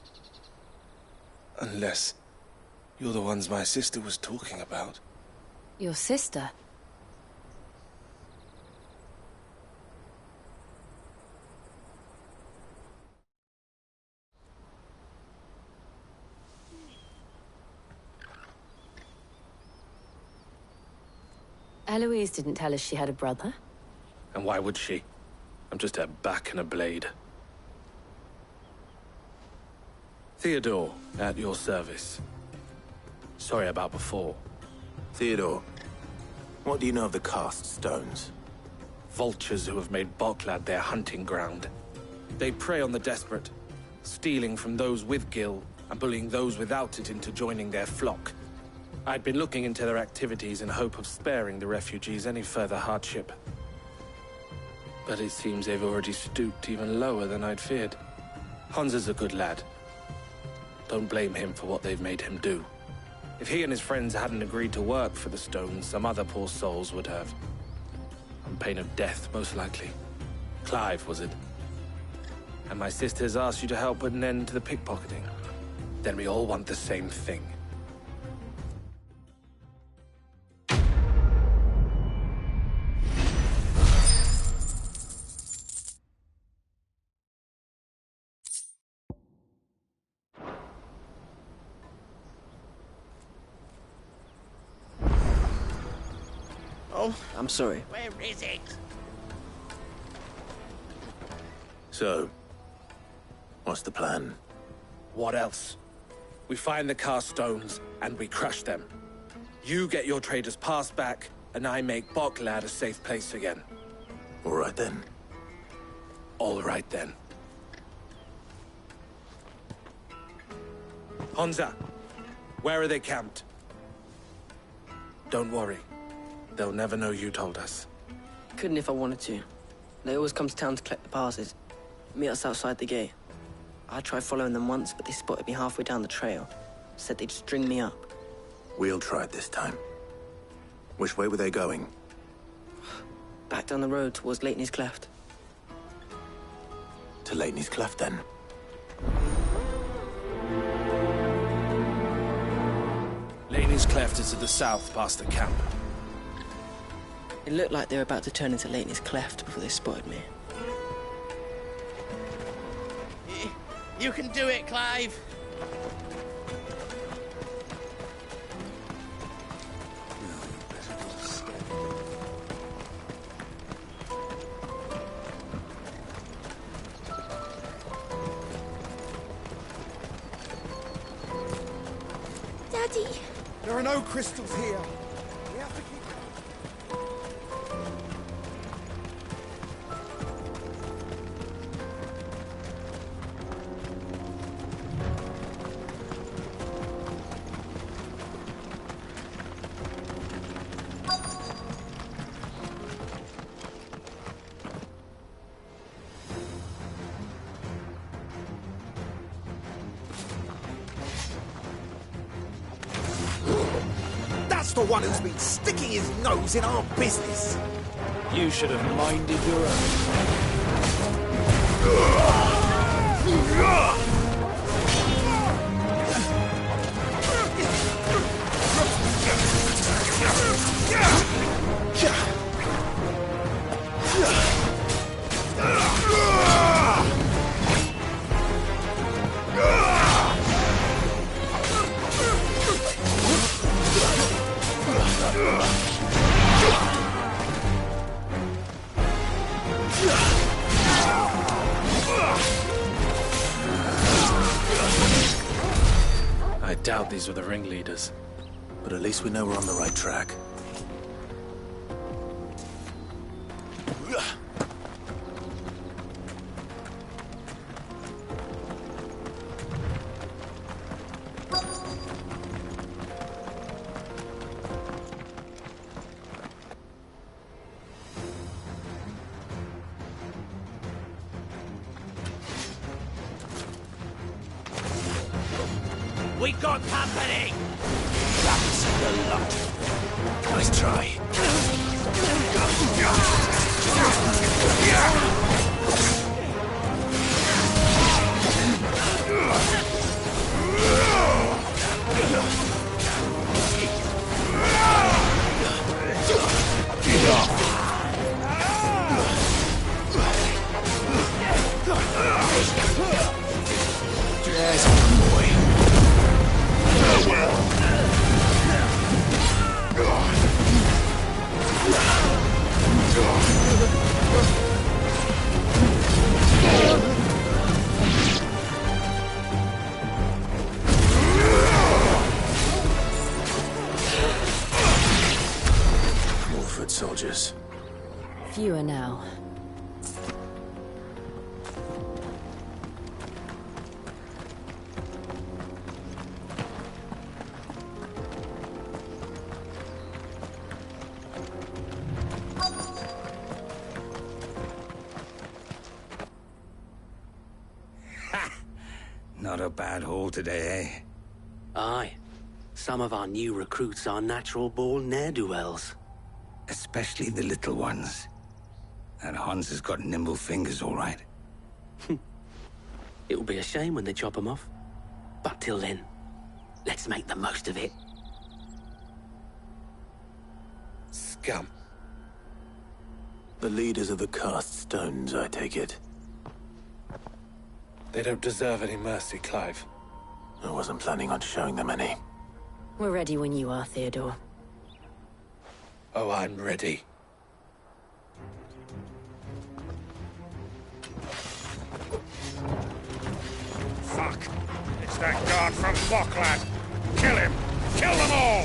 Unless you're the ones my sister was talking about. Your sister? Eloise didn't tell us she had a brother. And why would she? I'm just her back and a blade. Theodore, at your service. Sorry about before. Theodore, what do you know of the Cast Stones? Vultures who have made Boklad their hunting ground. They prey on the desperate, stealing from those with gil and bullying those without it into joining their flock. I'd been looking into their activities in hope of sparing the refugees any further hardship. But it seems they've already stooped even lower than I'd feared. Honza's a good lad. Don't blame him for what they've made him do. If he and his friends hadn't agreed to work for the Stones, some other poor souls would have. On pain of death, most likely. Clive, was it? And my sisters asked you to help put an end to the pickpocketing. Then we all want the same thing. Oh, I'm sorry. Where is it? So, what's the plan? What else? We find the Carstones, and we crush them. You get your trader's pass back, and I make Boklad a safe place again. All right then. All right then. Honza, where are they camped? Don't worry. They'll never know you told us. Couldn't if I wanted to. They always come to town to collect the passes. Meet us outside the gate. I tried following them once, but they spotted me halfway down the trail. Said they'd string me up. We'll try it this time. Which way were they going? Back down the road towards Lateney's Cleft. To Lateney's Cleft, then. Lateney's Cleft is to the south, past the camp. It looked like they were about to turn into Lateney's Cleft before they spotted me. You can do it, Clive! Daddy! There are no crystals here. We have to keep... the one who's been sticking his nose in our business. You should have minded your I doubt these were the ringleaders. But at least we know we're on the right track. We got company! That's a lot. Nice try. Yes, boy. More foot soldiers. Fewer now. Not a bad haul today, eh? Aye. Some of our new recruits are natural-born ne'er-do-wells. Especially the little ones. That Hans has got nimble fingers, all right. It'll be a shame when they chop them off. But till then, let's make the most of it. Scum. The leaders of the cast stones, I take it. They don't deserve any mercy, Clive. I wasn't planning on showing them any. We're ready when you are, Theodore. Oh, I'm ready. Fuck! It's that guard from Bocklad! Kill him! Kill them all!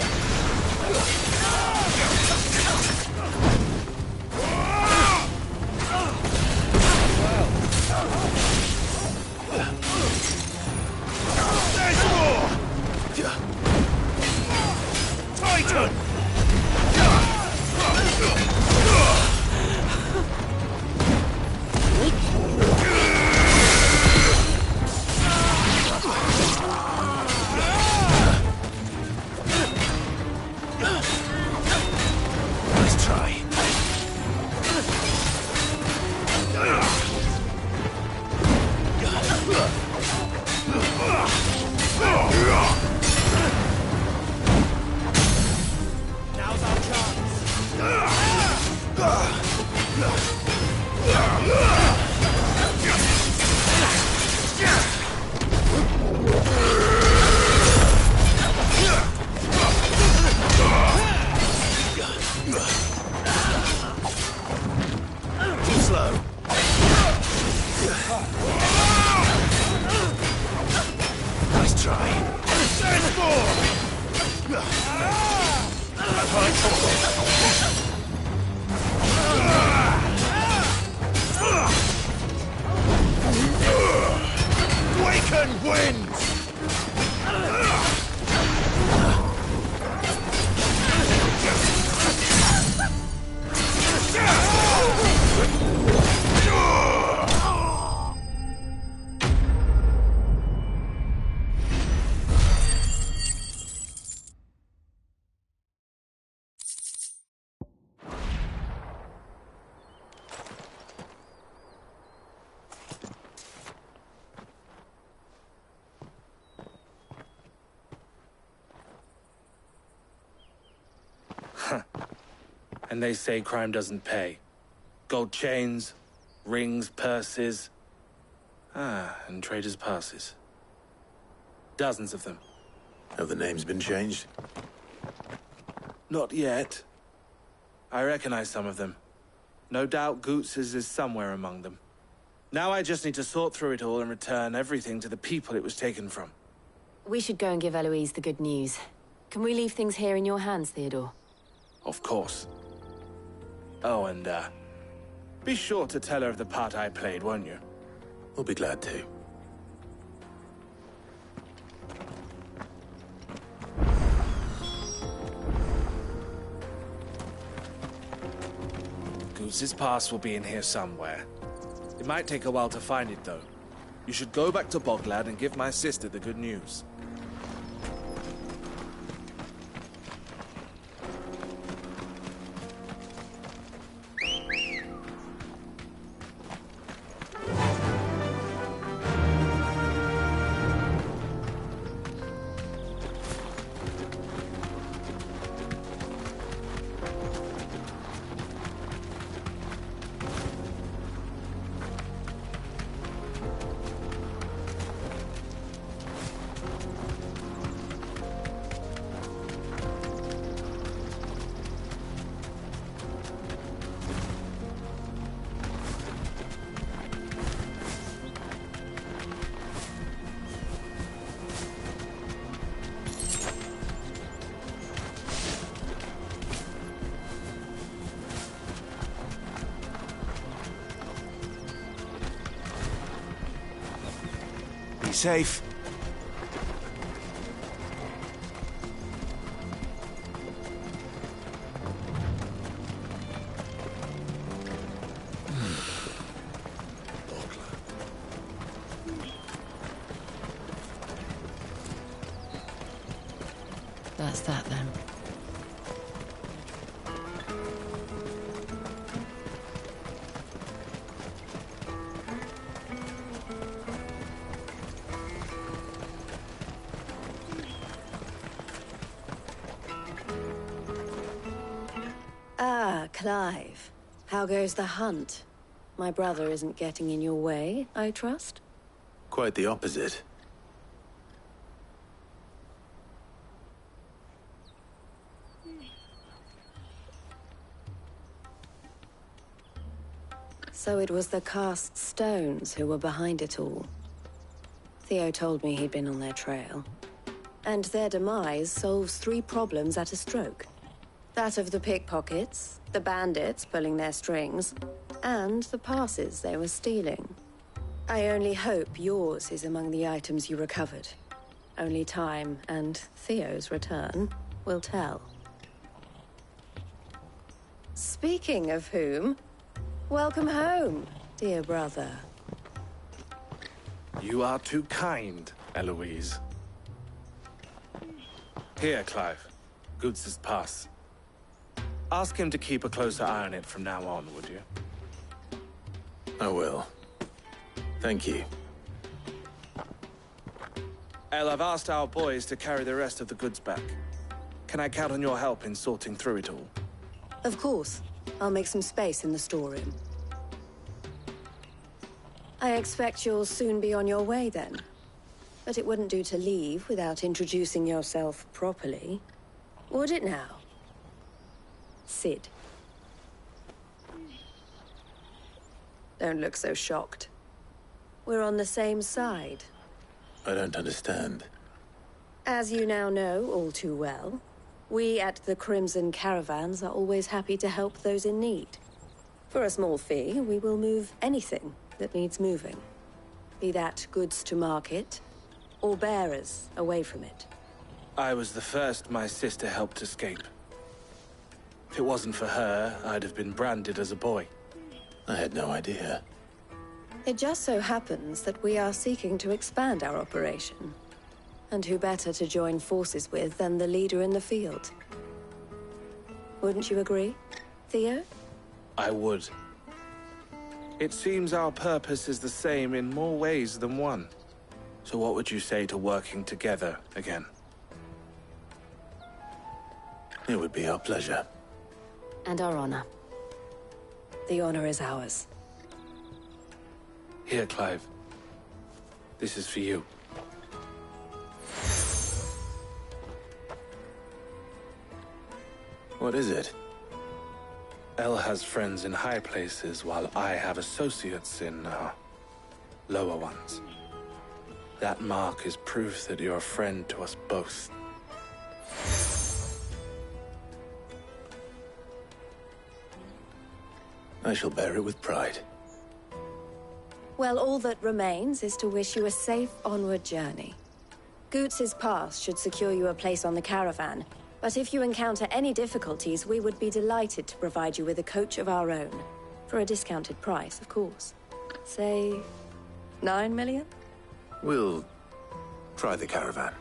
There's more! Titan! Nice try. And they say crime doesn't pay. Gold chains, rings, purses. And traders' passes. Dozens of them. Have the names been changed? Not yet. I recognize some of them. No doubt Goots's is somewhere among them. Now I just need to sort through it all and return everything to the people it was taken from. We should go and give Eloise the good news. Can we leave things here in your hands, Theodore? Of course. Oh, and, be sure to tell her of the part I played, won't you? We'll be glad to. Goots's pass will be in here somewhere. It might take a while to find it, though. You should go back to Boglad and give my sister the good news. Be safe. That's that then. Clive. How goes the hunt? My brother isn't getting in your way, I trust? Quite the opposite. So it was the cast stones who were behind it all. Theo told me he'd been on their trail. And their demise solves 3 problems at a stroke. That of the pickpockets, the bandits pulling their strings, and the passes they were stealing. I only hope yours is among the items you recovered. Only time and Theo's return will tell. Speaking of whom, welcome home, dear brother. You are too kind, Eloise. Here, Clive. Goots's pass. Ask him to keep a closer eye on it from now on, would you? I will. Thank you. El, I've asked our boys to carry the rest of the goods back. Can I count on your help in sorting through it all? Of course. I'll make some space in the storeroom. I expect you'll soon be on your way then. But it wouldn't do to leave without introducing yourself properly. Would it now? Sid. Don't look so shocked. We're on the same side. I don't understand. As you now know all too well, we at the Crimson Caravans are always happy to help those in need. For a small fee, we will move anything that needs moving. Be that goods to market, or bearers away from it. I was the first my sister helped escape. If it wasn't for her, I'd have been branded as a boy. I had no idea. It just so happens that we are seeking to expand our operation. And who better to join forces with than the leader in the field? Wouldn't you agree, Theo? I would. It seems our purpose is the same in more ways than one. So what would you say to working together again? It would be our pleasure. And our honor. The honor is ours. Here, Clive. This is for you. What is it? Elle has friends in high places, while I have associates in, lower ones. That mark is proof that you're a friend to us both. I shall bear it with pride. Well, all that remains is to wish you a safe onward journey. Goots's pass should secure you a place on the caravan, but if you encounter any difficulties, we would be delighted to provide you with a coach of our own. For a discounted price, of course. Say, 9 million? We'll try the caravan.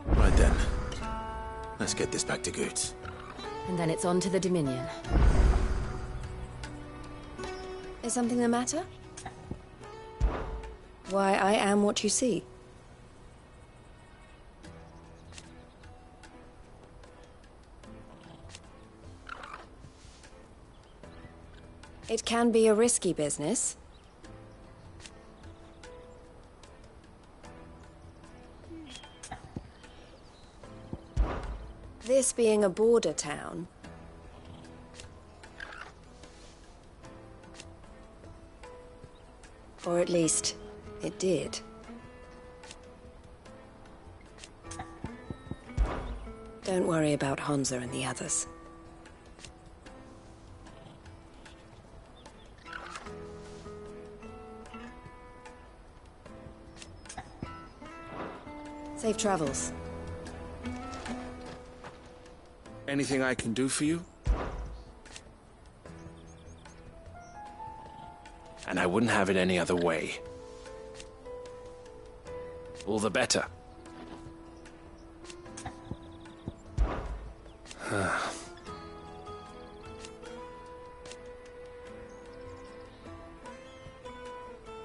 Right then. Let's get this back to Goots. And then it's on to the Dominion. Is something the matter? Why, I am what you see. It can be a risky business. This being a border town, or at least, it did. Don't worry about Honza and the others. Safe travels. Anything I can do for you? And I wouldn't have it any other way. All the better.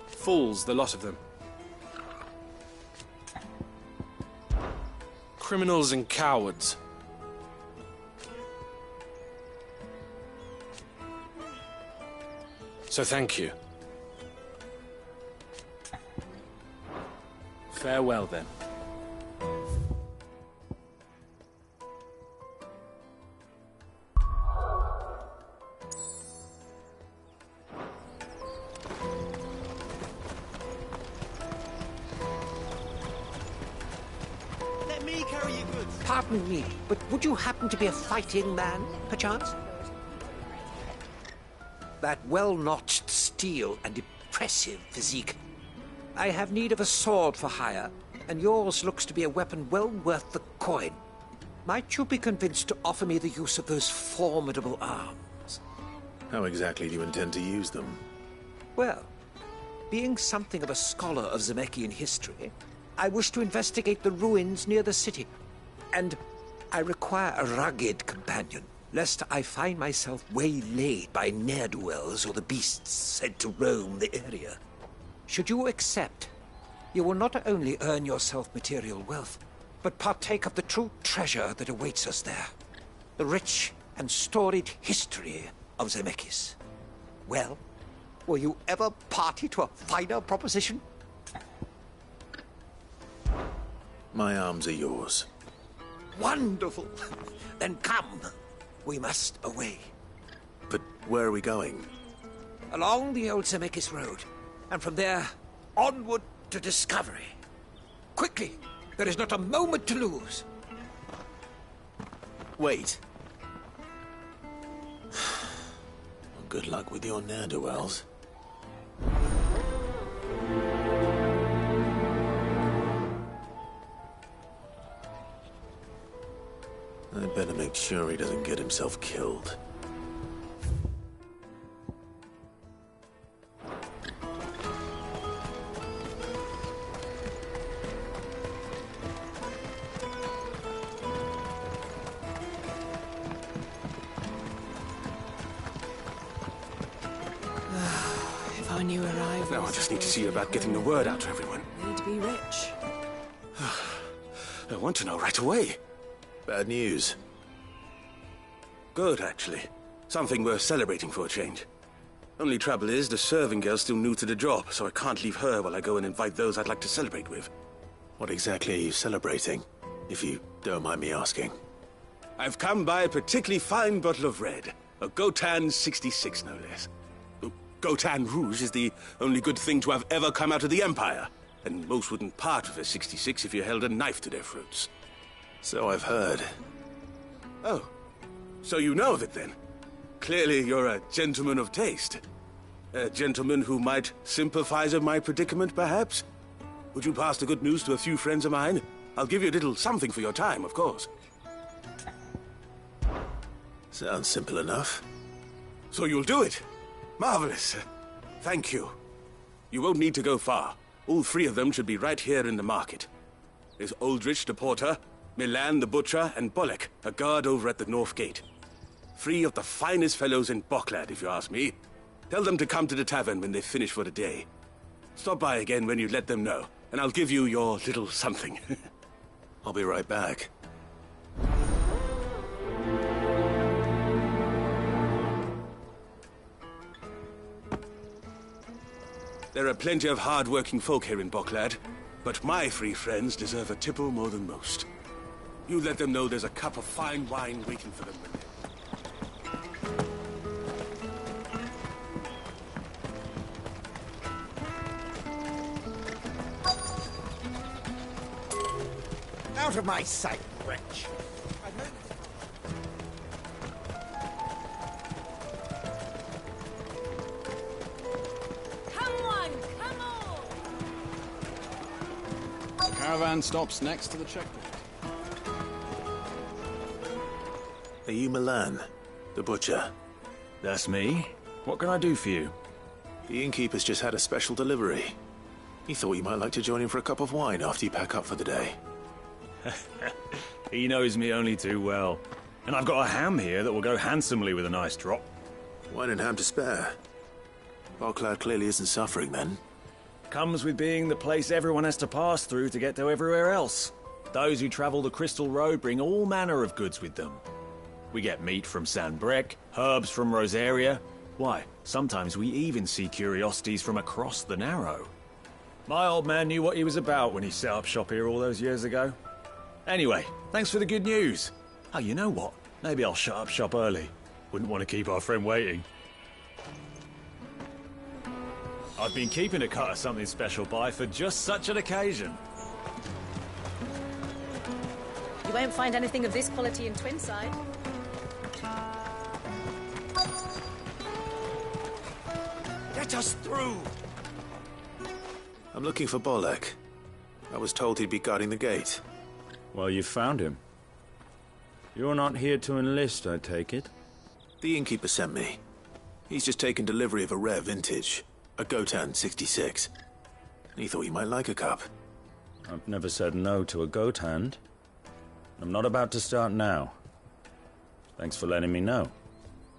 Fools, the lot of them. Criminals and cowards. So thank you. Farewell, then. Let me carry your goods. Pardon me, but would you happen to be a fighting man, perchance? That well-notched steel and impressive physique. I have need of a sword for hire, and yours looks to be a weapon well worth the coin. Might you be convinced to offer me the use of those formidable arms? How exactly do you intend to use them? Well, being something of a scholar of Zemeckis history, I wish to investigate the ruins near the city, and I require a rugged companion, lest I find myself waylaid by ne'er-do-wells or the beasts said to roam the area. Should you accept, you will not only earn yourself material wealth, but partake of the true treasure that awaits us there. The rich and storied history of Zemeckis. Well, were you ever party to a finer proposition? My arms are yours. Wonderful! Then come. We must away. But where are we going? Along the old Zemeckis Road, and from there, onward to discovery. Quickly! There is not a moment to lose. Wait. Well, good luck with your ne'er-do-wells. I better make sure he doesn't get himself killed. I just need to see about getting the word out to everyone. Need to be rich. I want to know right away. Bad news. Good, actually. Something worth celebrating for a change. Only trouble is, the serving girl's still new to the job, so I can't leave her while I go and invite those I'd like to celebrate with. What exactly are you celebrating, if you don't mind me asking? I've come by a particularly fine bottle of red. A Gotan 66, no less. Gotan Rouge is the only good thing to have ever come out of the Empire, and most wouldn't part with a 66 if you held a knife to their throats. So I've heard. Oh, so you know of it then? Clearly you're a gentleman of taste. A gentleman who might sympathize with my predicament, perhaps? Would you pass the good news to a few friends of mine? I'll give you a little something for your time, of course. Sounds simple enough. So you'll do it? Marvelous. Thank you. You won't need to go far. All three of them should be right here in the market. There's Aldrich the porter, Milan the butcher, and Bolek, a guard over at the north gate. Three of the finest fellows in Boklad, if you ask me. Tell them to come to the tavern when they've finished for the day. Stop by again when you let them know, and I'll give you your little something. I'll be right back. There are plenty of hard-working folk here in Boklad, but my three friends deserve a tipple more than most. You let them know there's a cup of fine wine waiting for them when they're... Out of my sight, wretch! Come on, come on! Caravan stops next to the checkpoint. Are you Milan, the butcher? That's me. What can I do for you? The innkeeper's just had a special delivery. He thought you might like to join him for a cup of wine after you pack up for the day. He knows me only too well. And I've got a ham here that will go handsomely with a nice drop. Wine and ham to spare. Boklad clearly isn't suffering, then. Comes with being the place everyone has to pass through to get to everywhere else. Those who travel the Crystal Road bring all manner of goods with them. We get meat from San Brec, herbs from Rosaria. Why, sometimes we even see curiosities from across the Narrow. My old man knew what he was about when he set up shop here all those years ago. Anyway, thanks for the good news. Oh, you know what? Maybe I'll shut up shop early. Wouldn't want to keep our friend waiting. I've been keeping a cut of something special by for just such an occasion. You won't find anything of this quality in Twinside. Let us through! I'm looking for Bolek. I was told he'd be guarding the gate. Well, you found him. You're not here to enlist, I take it? The innkeeper sent me. He's just taken delivery of a rare vintage, a Gotan 66. He thought you might like a cup. I've never said no to a goat hand. I'm not about to start now. Thanks for letting me know.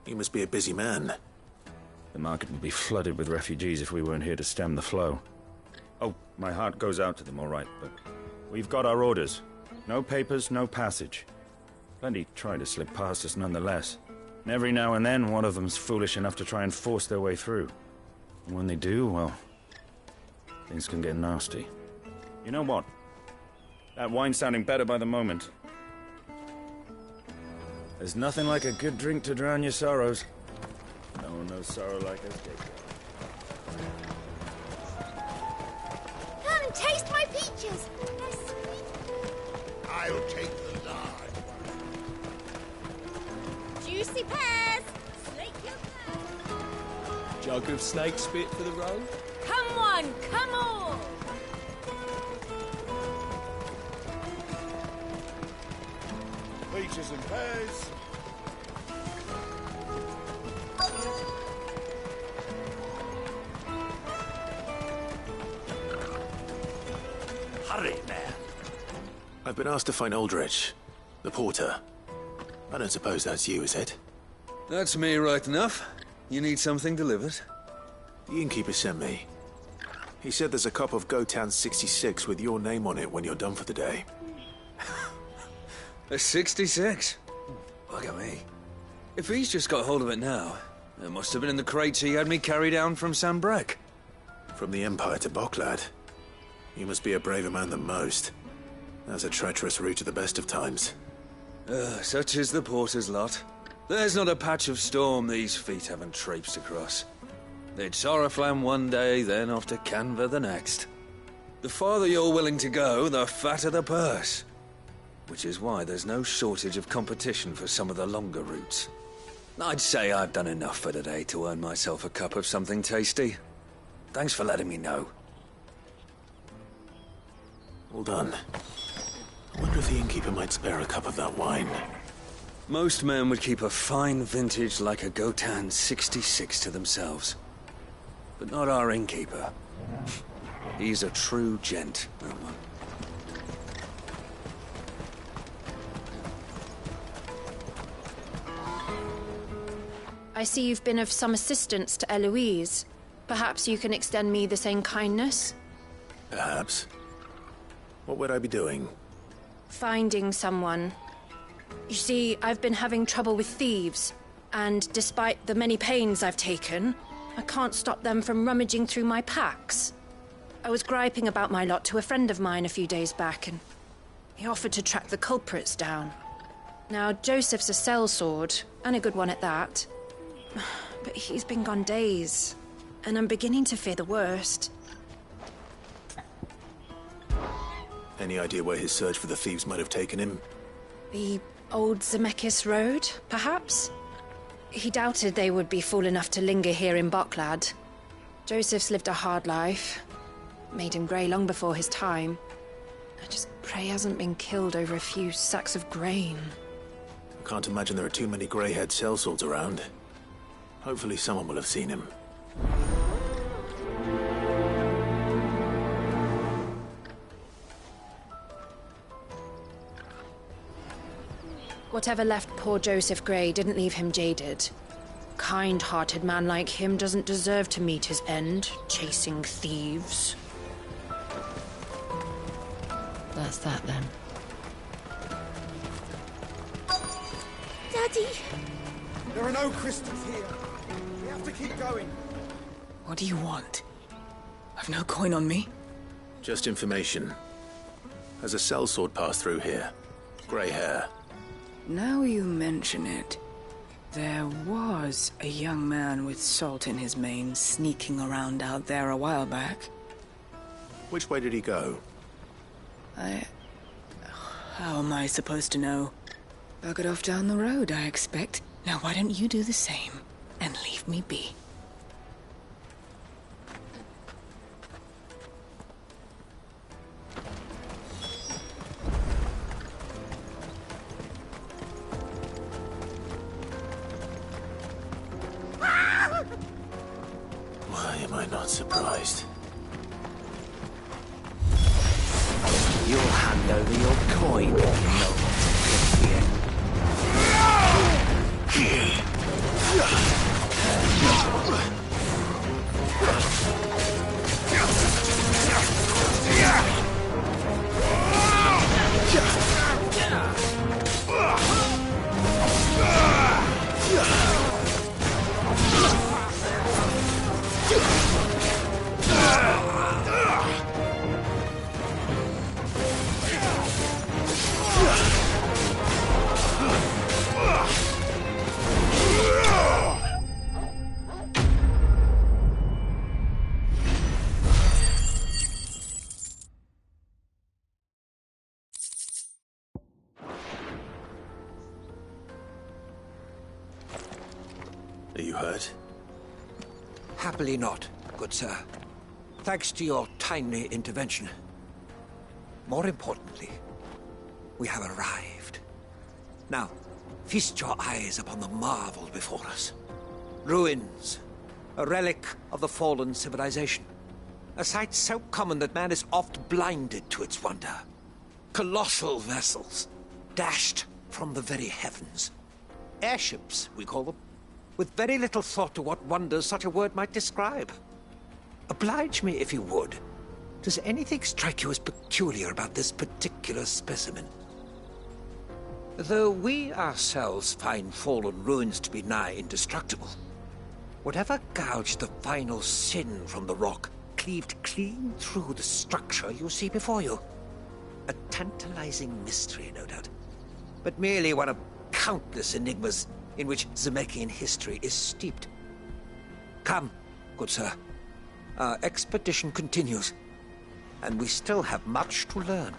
You must be a busy man. The market would be flooded with refugees if we weren't here to stem the flow. Oh, my heart goes out to them, all right, but we've got our orders. No papers, no passage. Plenty try to slip past us nonetheless. And every now and then, one of them's foolish enough to try and force their way through. And when they do, well, things can get nasty. You know what? That wine's sounding better by the moment. There's nothing like a good drink to drown your sorrows. No one knows sorrow like us, Come and taste my peaches! They're sweet. I'll take the large one. Juicy pears! Snake your thirst. Jug of snake spit for the road? Come on, come on! Peaches and pears. Hurry, man. I've been asked to find Aldrich, the porter. I don't suppose that's you, is it? That's me right enough. You need something delivered? The innkeeper sent me. He said there's a cop of Gotan 66 with your name on it when you're done for the day. A 66? Look at me. If he's just got hold of it now, it must have been in the crates he had me carry down from Sanbrek. From the Empire to Boklad. You must be a braver man than most. That's a treacherous route at the best of times. Such is the porter's lot. There's not a patch of storm these feet haven't traipsed across. It's Oriflamme one day, then off to Canva the next. The farther you're willing to go, the fatter the purse. Which is why there's no shortage of competition for some of the longer routes. I'd say I've done enough for today to earn myself a cup of something tasty. Thanks for letting me know. All done. I wonder if the innkeeper might spare a cup of that wine. Most men would keep a fine vintage like a Gotan 66 to themselves. But not our innkeeper. He's a true gent, that one. I see you've been of some assistance to Eloise. Perhaps you can extend me the same kindness? Perhaps. What would I be doing? Finding someone. You see, I've been having trouble with thieves, and despite the many pains I've taken, I can't stop them from rummaging through my packs. I was griping about my lot to a friend of mine a few days back, and he offered to track the culprits down. Now, Joseph's a sellsword, and a good one at that. But he's been gone days, and I'm beginning to fear the worst. Any idea where his search for the thieves might have taken him? The old Zemeckis Road, perhaps? He doubted they would be fool enough to linger here in Boklad. Joseph's lived a hard life. Made him grey long before his time. I just pray he hasn't been killed over a few sacks of grain. I can't imagine there are too many grey-haired sellswords around. Hopefully someone will have seen him. Whatever left poor Joseph Grey didn't leave him jaded. Kind-hearted man like him doesn't deserve to meet his end, chasing thieves. That's that, then. Daddy! There are no crystals here. We have to keep going. What do you want? I've no coin on me. Just information. Has a sellsword passed through here? Grey hair. Now you mention it, there was a young man with salt in his mane sneaking around out there a while back. Which way did he go? How am I supposed to know? Buggered off down the road, I expect. Now why don't you do the same and leave me be? Why am I not surprised? You'll hand over your coin if you know what to here. Are you hurt? Happily not, good sir. Thanks to your timely intervention. More importantly, we have arrived. Now, feast your eyes upon the marvel before us. Ruins, a relic of the fallen civilization. A sight so common that man is oft blinded to its wonder. Colossal vessels, dashed from the very heavens. Airships, we call them, with very little thought to what wonders such a word might describe. Oblige me if you would. Does anything strike you as peculiar about this particular specimen? Though we ourselves find fallen ruins to be nigh indestructible, whatever gouged the final sin from the rock cleaved clean through the structure you see before you. A tantalizing mystery, no doubt, but merely one of countless enigmas in which Zemeckis history is steeped. Come, good sir. Our expedition continues, and we still have much to learn.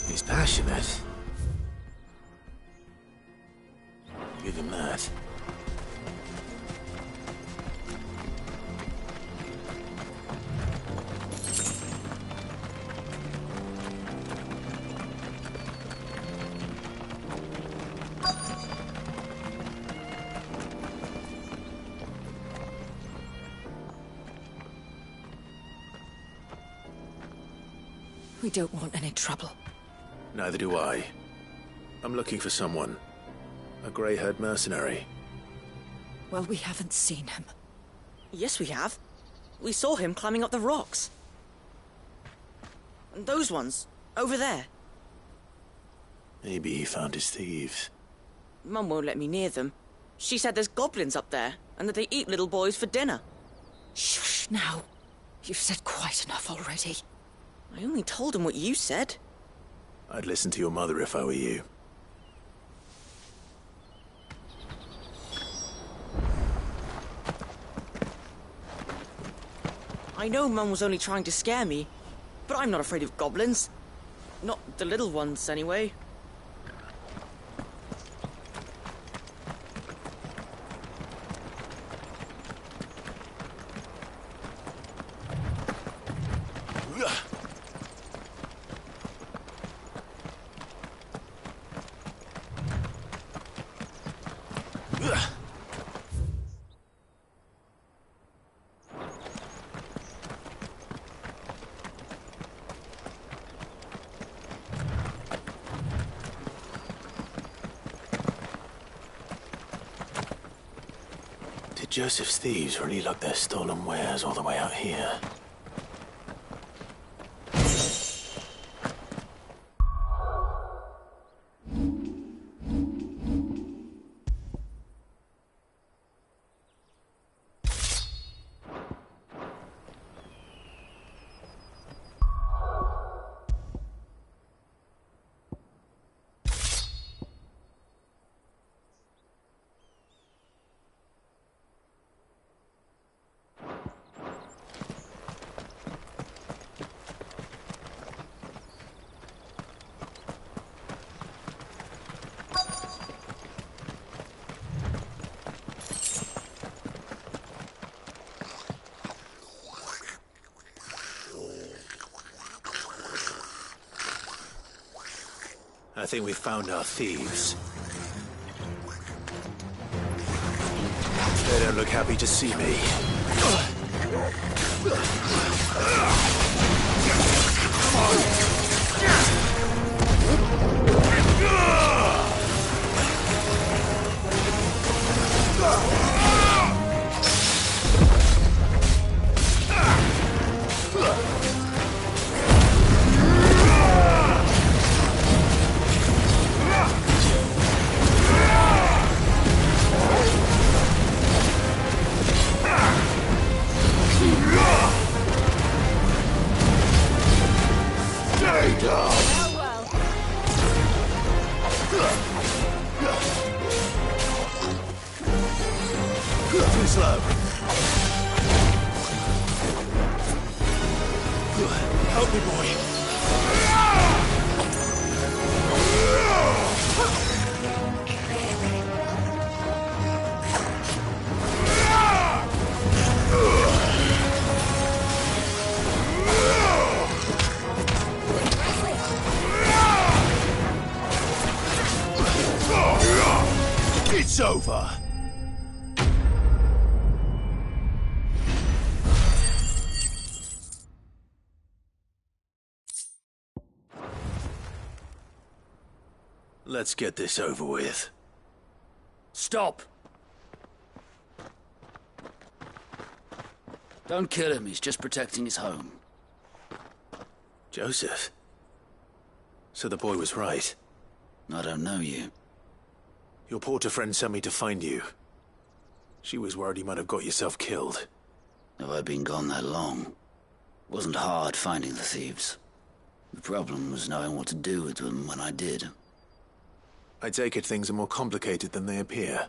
He's passionate. Give him that. We don't want any trouble. Neither do I. I'm looking for someone. A grey-haired mercenary. Well, we haven't seen him. Yes, we have. We saw him climbing up the rocks. And those ones, over there. Maybe he found his thieves. Mum won't let me near them. She said there's goblins up there, and that they eat little boys for dinner. Shush now. You've said quite enough already. I only told him what you said. I'd listen to your mother if I were you. I know Mum was only trying to scare me, but I'm not afraid of goblins. Not the little ones, anyway. Did Joseph's thieves really lug their stolen wares all the way out here? I think we've found our thieves. They don't look happy to see me. Come on! Too slow. Help me, boy. It's over. Let's get this over with. Stop! Don't kill him, he's just protecting his home. Joseph? So the boy was right. I don't know you. Your porter friend sent me to find you. She was worried you might have got yourself killed. Have I been gone that long? It wasn't hard finding the thieves. The problem was knowing what to do with them when I did. I take it things are more complicated than they appear.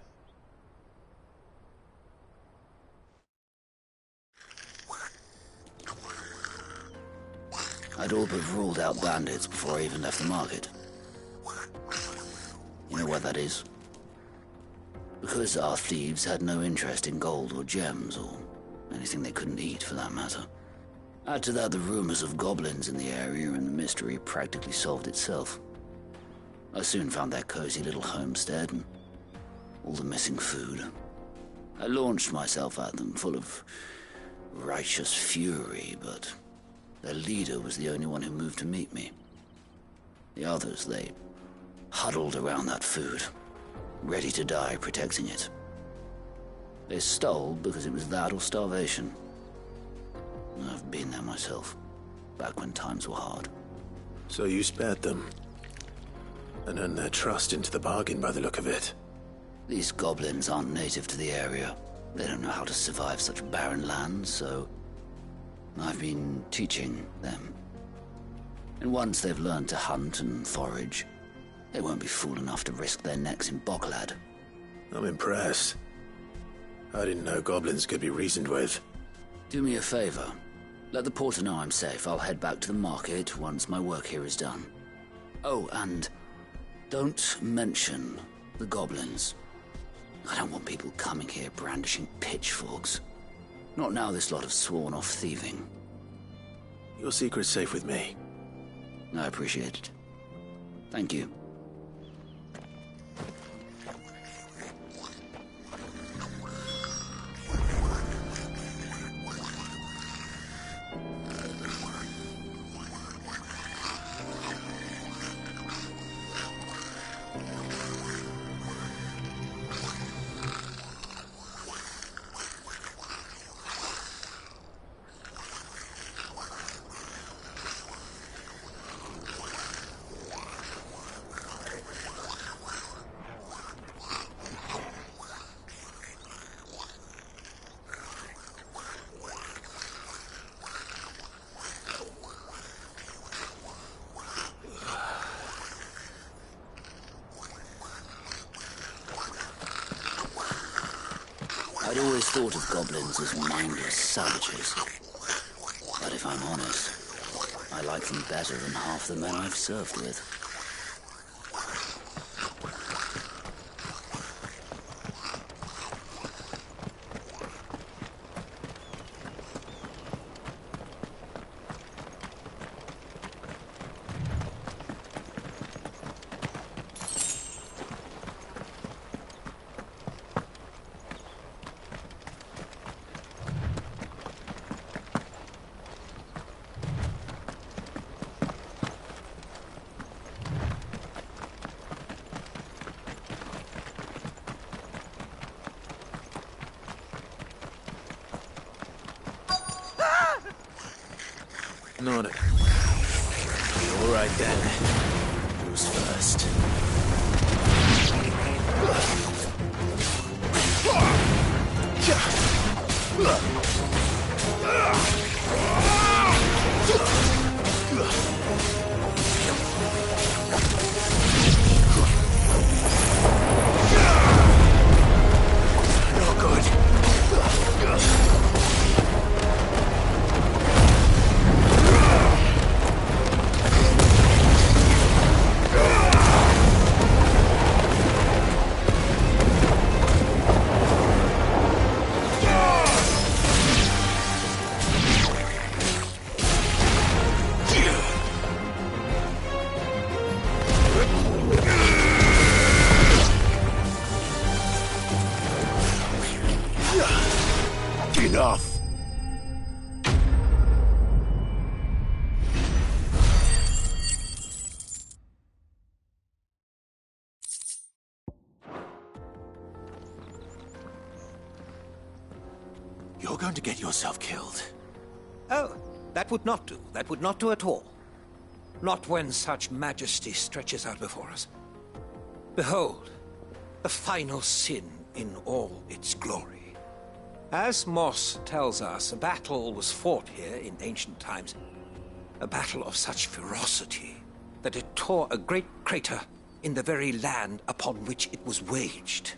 I'd all but ruled out bandits before I even left the market. You know what that is? Because our thieves had no interest in gold or gems, or anything they couldn't eat for that matter. Add to that the rumors of goblins in the area, and the mystery practically solved itself. I soon found their cozy little homestead, and all the missing food. I launched myself at them, full of righteous fury, but their leader was the only one who moved to meet me. The others, they huddled around that food, ready to die protecting it. They stole because it was that or starvation. I've been there myself, back when times were hard. So you spared them, and earned their trust into the bargain by the look of it. These goblins aren't native to the area. They don't know how to survive such barren lands, so I've been teaching them. And once they've learned to hunt and forage, they won't be fool enough to risk their necks in Boklad. I'm impressed. I didn't know goblins could be reasoned with. Do me a favor. Let the porter know I'm safe. I'll head back to the market once my work here is done. Oh, and don't mention the goblins. I don't want people coming here brandishing pitchforks. Not now this lot have sworn off thieving. Your secret's safe with me. I appreciate it. Thank you. I'd always thought of goblins as mindless savages. But if I'm honest, I like them better than half the men I've served with. Not it. All right then. Who's first? Not good. You're going to get yourself killed. Oh, that would not do. That would not do at all. Not when such majesty stretches out before us. Behold, the final sin in all its glory. As Moss tells us, a battle was fought here in ancient times. A battle of such ferocity that it tore a great crater in the very land upon which it was waged.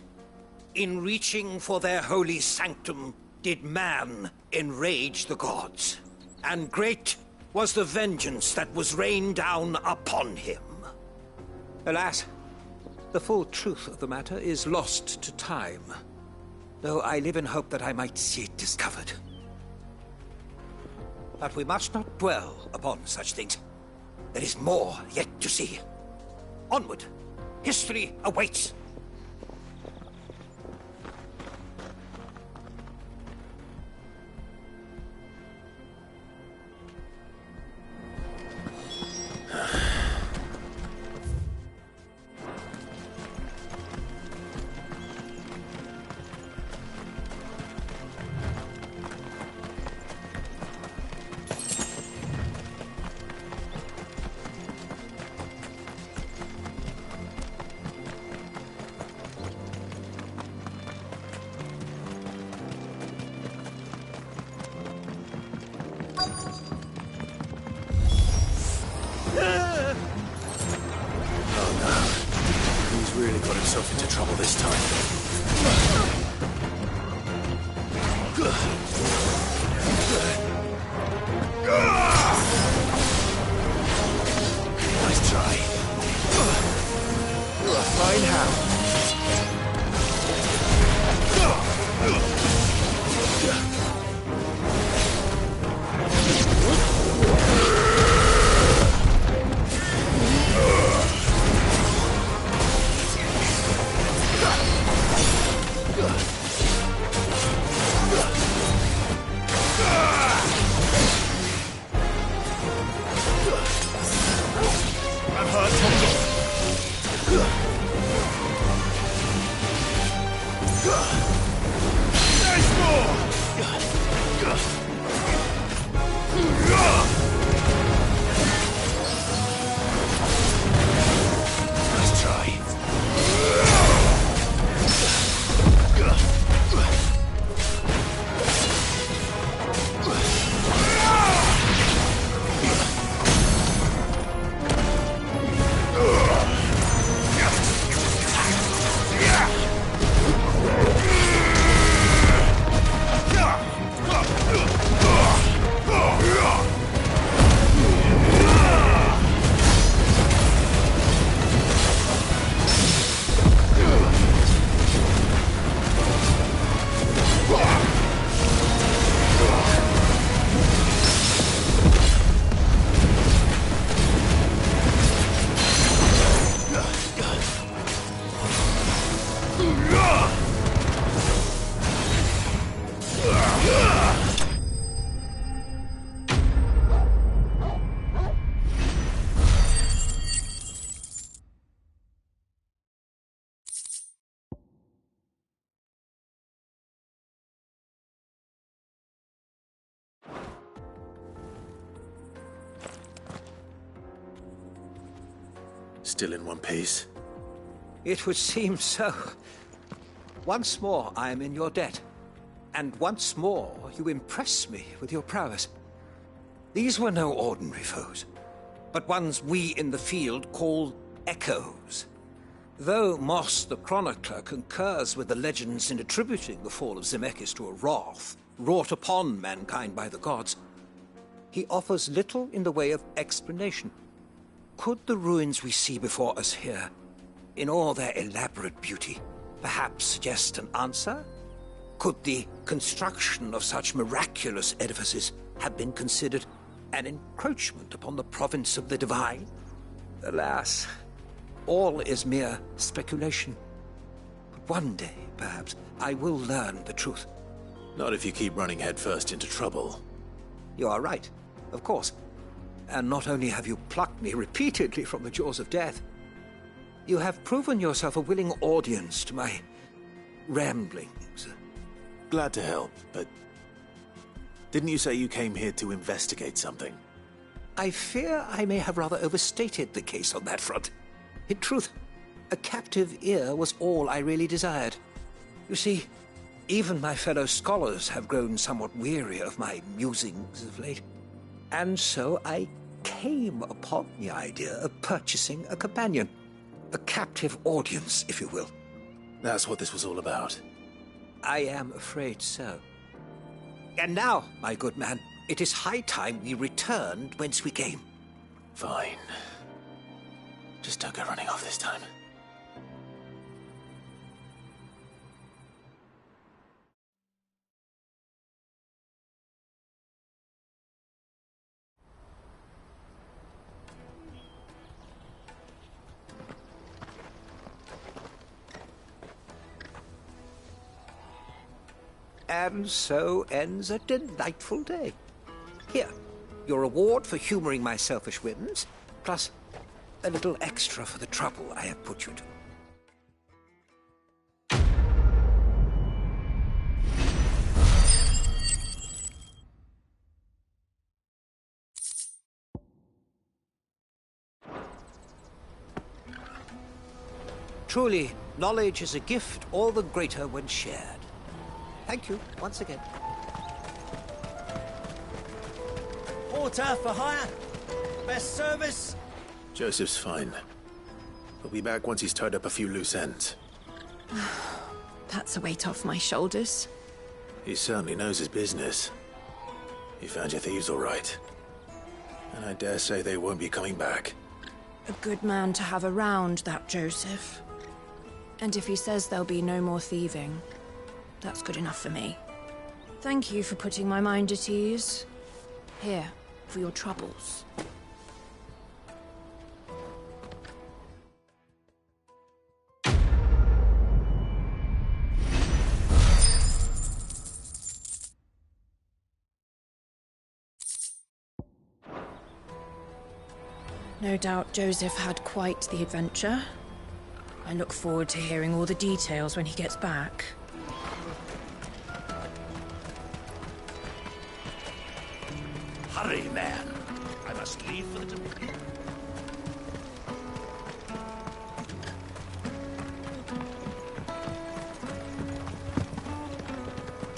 In reaching for their holy sanctum, did man enrage the gods, and great was the vengeance that was rained down upon him. Alas, the full truth of the matter is lost to time, though I live in hope that I might see it discovered. But we must not dwell upon such things. There is more yet to see. Onward! History awaits! Still in one piece? It would seem so. Once more I am in your debt. And once more you impress me with your prowess. These were no ordinary foes, but ones we in the field call echoes. Though Moss the Chronicler concurs with the legends in attributing the fall of Zemeckis to a wrath wrought upon mankind by the gods, he offers little in the way of explanation. Could the ruins we see before us here, in all their elaborate beauty, perhaps suggest an answer? Could the construction of such miraculous edifices have been considered an encroachment upon the province of the divine? Alas, all is mere speculation. But one day, perhaps, I will learn the truth. Not if you keep running headfirst into trouble. You are right, of course. And not only have you plucked me repeatedly from the jaws of death, you have proven yourself a willing audience to my ramblings. Glad to help, but Didn't you say you came here to investigate something? I fear I may have rather overstated the case on that front. In truth, a captive ear was all I really desired. You see, even my fellow scholars have grown somewhat weary of my musings of late. And so I came upon the idea of purchasing a companion. A captive audience, if you will. That's what this was all about. I am afraid so. And now, my good man, it is high time we returned whence we came. Fine. Just don't go running off this time. And so ends a delightful day. Here, your reward for humoring my selfish whims, plus a little extra for the trouble I have put you to. Truly, knowledge is a gift all the greater when shared. Thank you, once again. Porter for hire. Best service. Joseph's fine. He'll be back once he's tied up a few loose ends. That's a weight off my shoulders. He certainly knows his business. You found your thieves all right. And I dare say they won't be coming back. A good man to have around, that Joseph. And if he says there'll be no more thieving, that's good enough for me. Thank you for putting my mind at ease. Here, for your troubles. No doubt Joseph had quite the adventure. I look forward to hearing all the details when he gets back. Hurry, man. I must leave for the Dominion.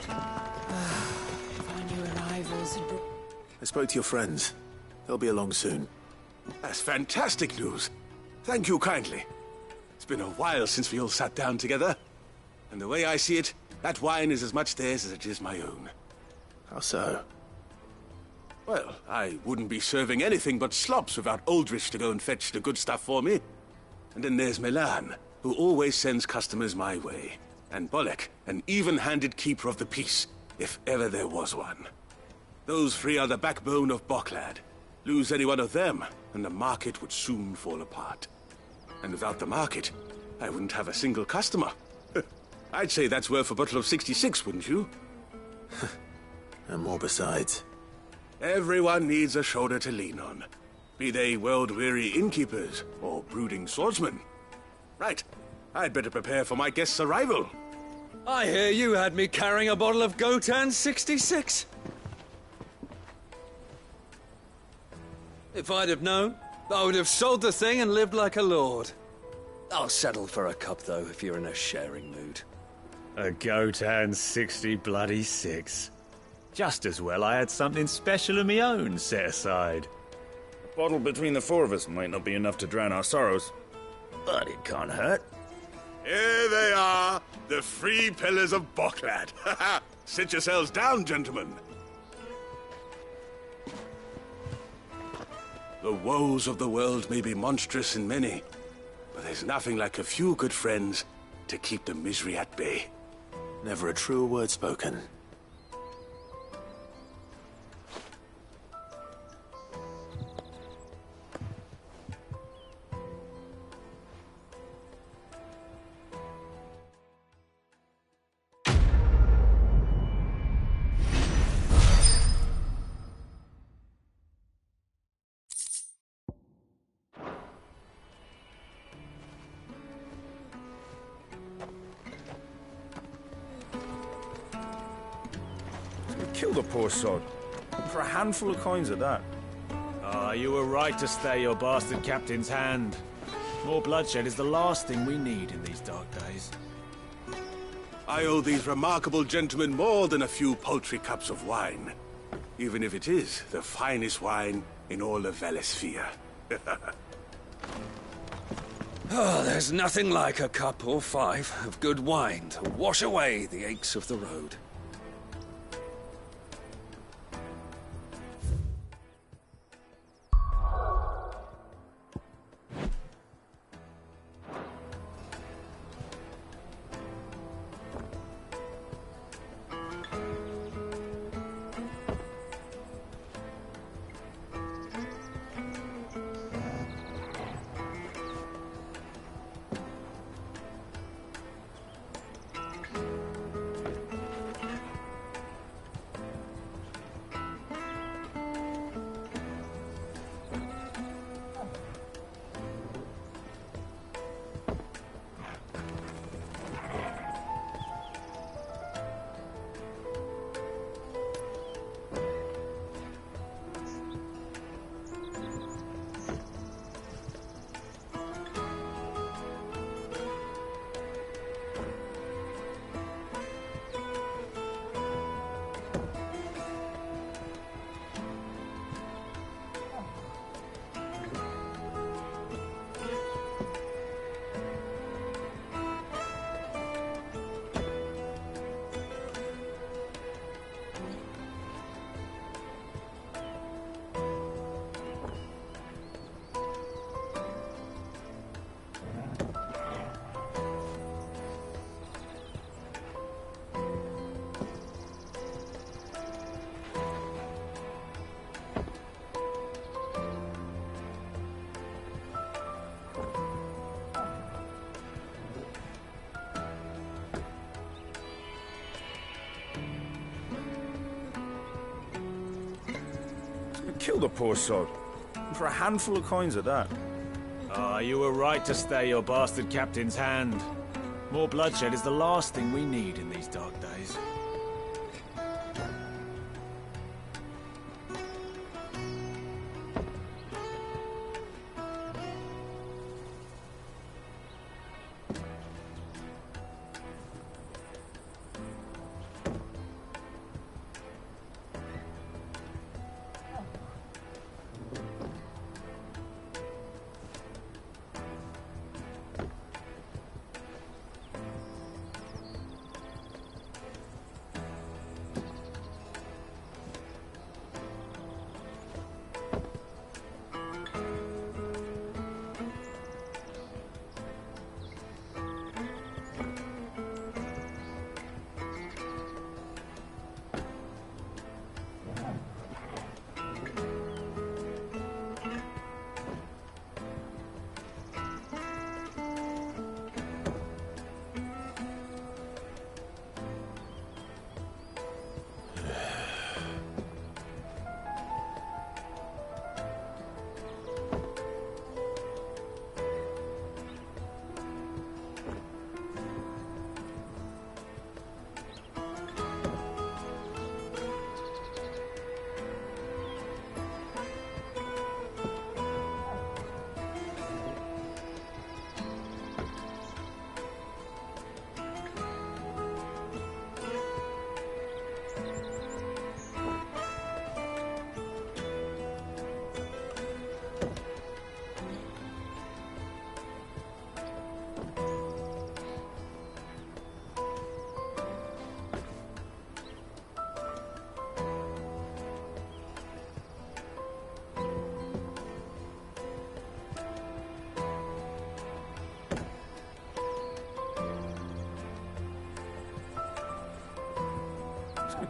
Our new arrivals had brought... I spoke to your friends. They'll be along soon. That's fantastic news. Thank you kindly. It's been a while since we all sat down together. And the way I see it, that wine is as much theirs as it is my own. How so? Well, I wouldn't be serving anything but slops without Aldrich to go and fetch the good stuff for me. And then there's Milan, who always sends customers my way. And Bolek, an even-handed keeper of the peace, if ever there was one. Those three are the backbone of Boklad. Lose any one of them, and the market would soon fall apart. And without the market, I wouldn't have a single customer. I'd say that's worth a bottle of 66, wouldn't you? And more besides. Everyone needs a shoulder to lean on. Be they world-weary innkeepers or brooding swordsmen. Right, I'd better prepare for my guest's arrival. I hear you had me carrying a bottle of Gotan 66. If I'd have known, I would have sold the thing and lived like a lord. I'll settle for a cup, though, if you're in a sharing mood. A Gotan 60 bloody 6. Just as well I had something special of my own set aside. A bottle between the four of us might not be enough to drown our sorrows, but it can't hurt. Here they are, the three pillars of Boklad. Sit yourselves down, gentlemen. The woes of the world may be monstrous in many, but there's nothing like a few good friends to keep the misery at bay. Never a truer word spoken. Kill the poor sod. For a handful of coins at that. Ah, you were right to stay your bastard captain's hand. More bloodshed is the last thing we need in these dark days. I owe these remarkable gentlemen more than a few paltry cups of wine. Even if it is the finest wine in all of Valisphere. Oh, there's nothing like a cup or 5 of good wine to wash away the aches of the road. Kill the poor sod. For a handful of coins at that. Ah, you were right to stay your bastard captain's hand. More bloodshed is the last thing we need in these dark days.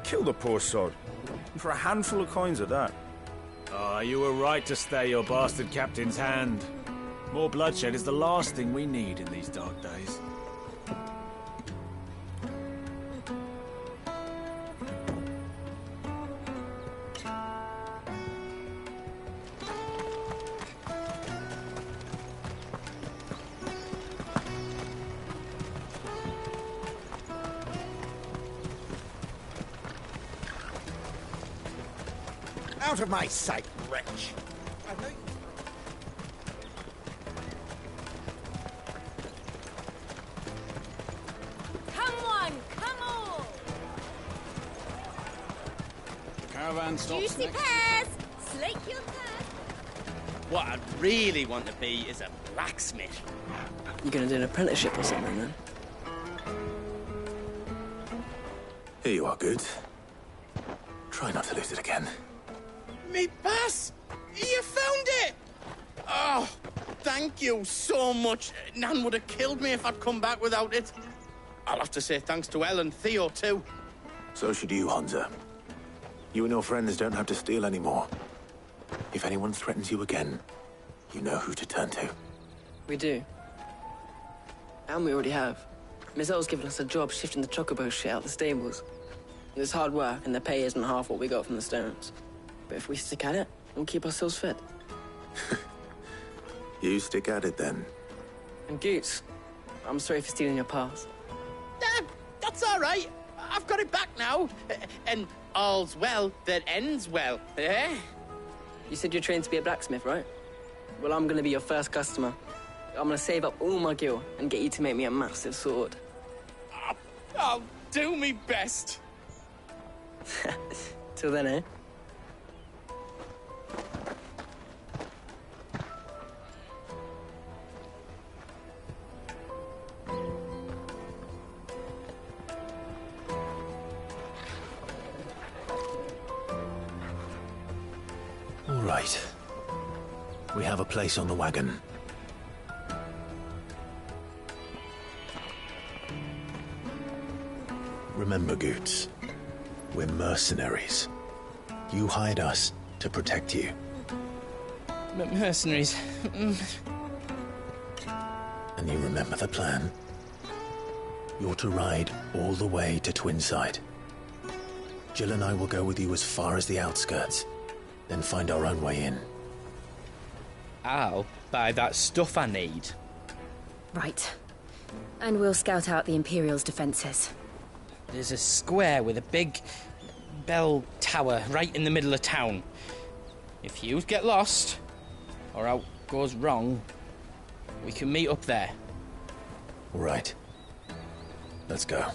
Kill the poor sod. For a handful of coins at that. Ah, you were right to stay your bastard captain's hand. More bloodshed is the last thing we need in these dark days. out of my sight, wretch! Come on, come on! Caravan stops Juicy next. pears! Slake your thirst! What I'd really want to be is a blacksmith. You're gonna do an apprenticeship or something, then? Here you are, Goods. Try not to lose it again. Me pass! You found it! Oh, thank you so much. Nan would have killed me if I'd come back without it. I'll have to say thanks to Elle and Theo, too. So should you, Hansa. You and your friends don't have to steal anymore. If anyone threatens you again, you know who to turn to. We do. And we already have. Miss Elle's given us a job shifting the chocobo shit out the stables. It's hard work, and the pay isn't half what we got from the stones. But if we stick at it, we'll keep ourselves fed. You stick at it, then. And Goots, I'm sorry for stealing your pass. That's all right. I've got it back now. And all's well that ends well, eh? You said you're trained to be a blacksmith, right? Well, I'm gonna be your first customer. I'm gonna save up all my gil and get you to make me a massive sword. I'll do me best. Till then, eh? All right. We have a place on the wagon. Remember, Goots, we're mercenaries. You hired us to protect you. But mercenaries... And you remember the plan? You're to ride all the way to Twinside. Jill and I will go with you as far as the outskirts, then find our own way in. I'll buy that stuff I need. Right. And we'll scout out the Imperial's defences. There's a square with a big bell tower right in the middle of town. If you get lost, or out goes wrong, we can meet up there. All right. Let's go.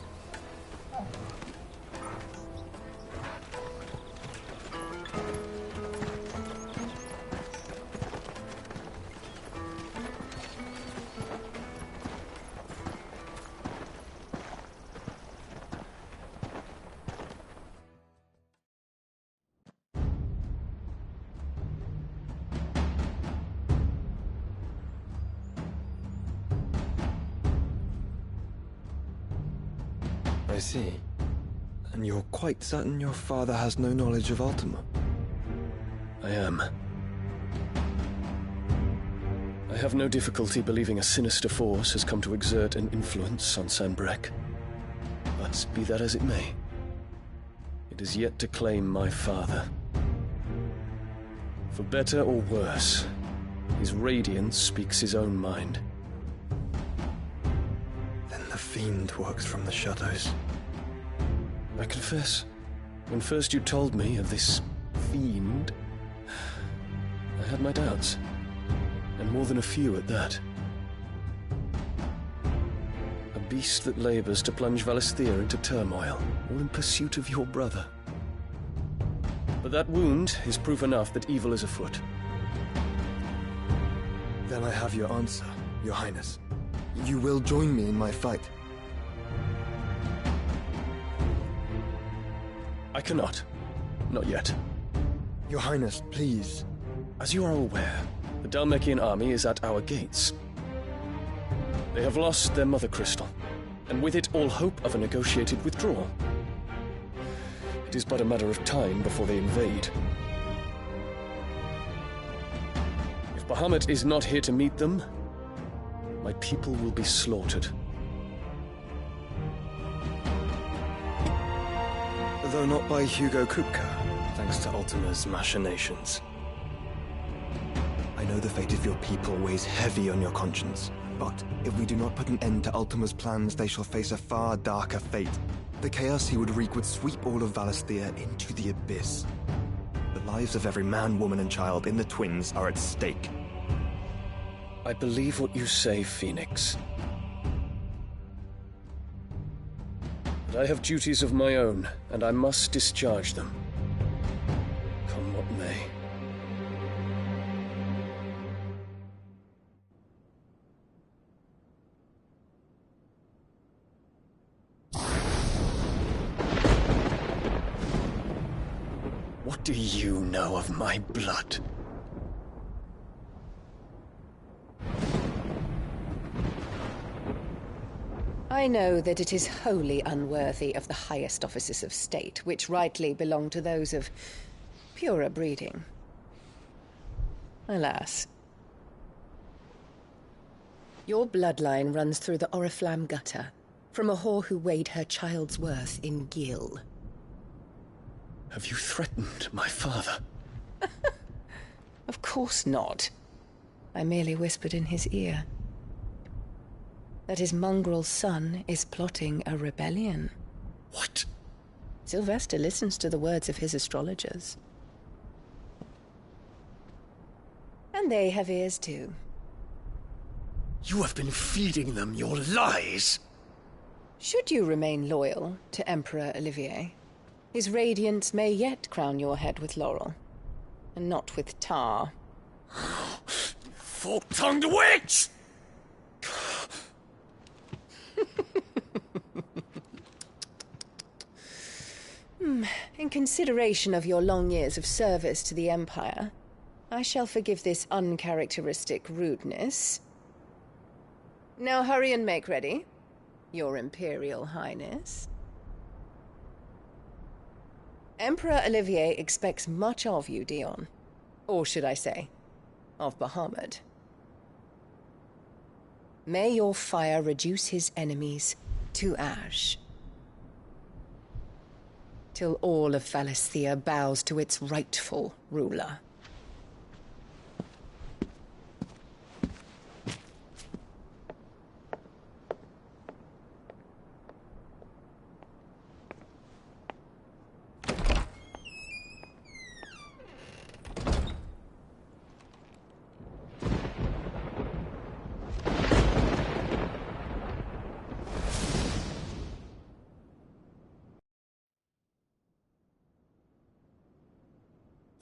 I see. And you're quite certain your father has no knowledge of Ultima? I am. I have no difficulty believing a sinister force has come to exert an influence on Sanbreque. But be that as it may, it is yet to claim my father. For better or worse, his radiance speaks his own mind. Then the fiend works from the shadows. I confess, when first you told me of this fiend, I had my doubts, and more than a few at that. A beast that labors to plunge Valisthea into turmoil, all in pursuit of your brother. But that wound is proof enough that evil is afoot. Then I have your answer, Your Highness. You will join me in my fight. I cannot. Not yet. Your Highness, please. As you are aware, the Dhalmekian army is at our gates. They have lost their mother crystal, and with it all hope of a negotiated withdrawal. It is but a matter of time before they invade. If Bahamut is not here to meet them, my people will be slaughtered. Though not by Hugo Kupka, thanks to Ultima's machinations. I know the fate of your people weighs heavy on your conscience, but if we do not put an end to Ultima's plans, they shall face a far darker fate. The chaos he would wreak would sweep all of Valisthea into the abyss. The lives of every man, woman, and child in the Twins are at stake. I believe what you say, Phoenix. But I have duties of my own, and I must discharge them. Come what may. What do you know of my blood? I know that it is wholly unworthy of the highest offices of state, which rightly belong to those of purer breeding. Alas. Your bloodline runs through the Oriflamme gutter, from a whore who weighed her child's worth in gil. Have you threatened my father? Of course not. I merely whispered in his ear that his mongrel son is plotting a rebellion. What? Sylvester listens to the words of his astrologers. And they have ears too. You have been feeding them your lies! Should you remain loyal to Emperor Olivier, his radiance may yet crown your head with laurel, and not with tar. Fork-tongued witch! In consideration of your long years of service to the Empire, I shall forgive this uncharacteristic rudeness. Now hurry and make ready, Your Imperial Highness. Emperor Olivier expects much of you, Dion. Or should I say, of Bahamut. May your fire reduce his enemies to ash, till all of Valisthea bows to its rightful ruler.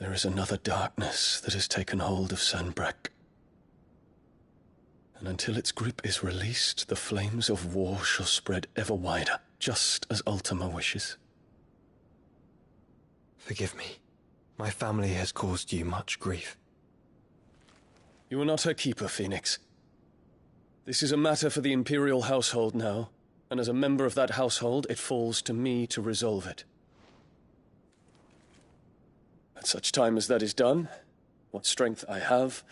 There is another darkness that has taken hold of Sanbreque. And until its grip is released, the flames of war shall spread ever wider, just as Ultima wishes. Forgive me. My family has caused you much grief. You are not her keeper, Phoenix. This is a matter for the Imperial household now, and as a member of that household, it falls to me to resolve it. At such time as that is done, what strength I have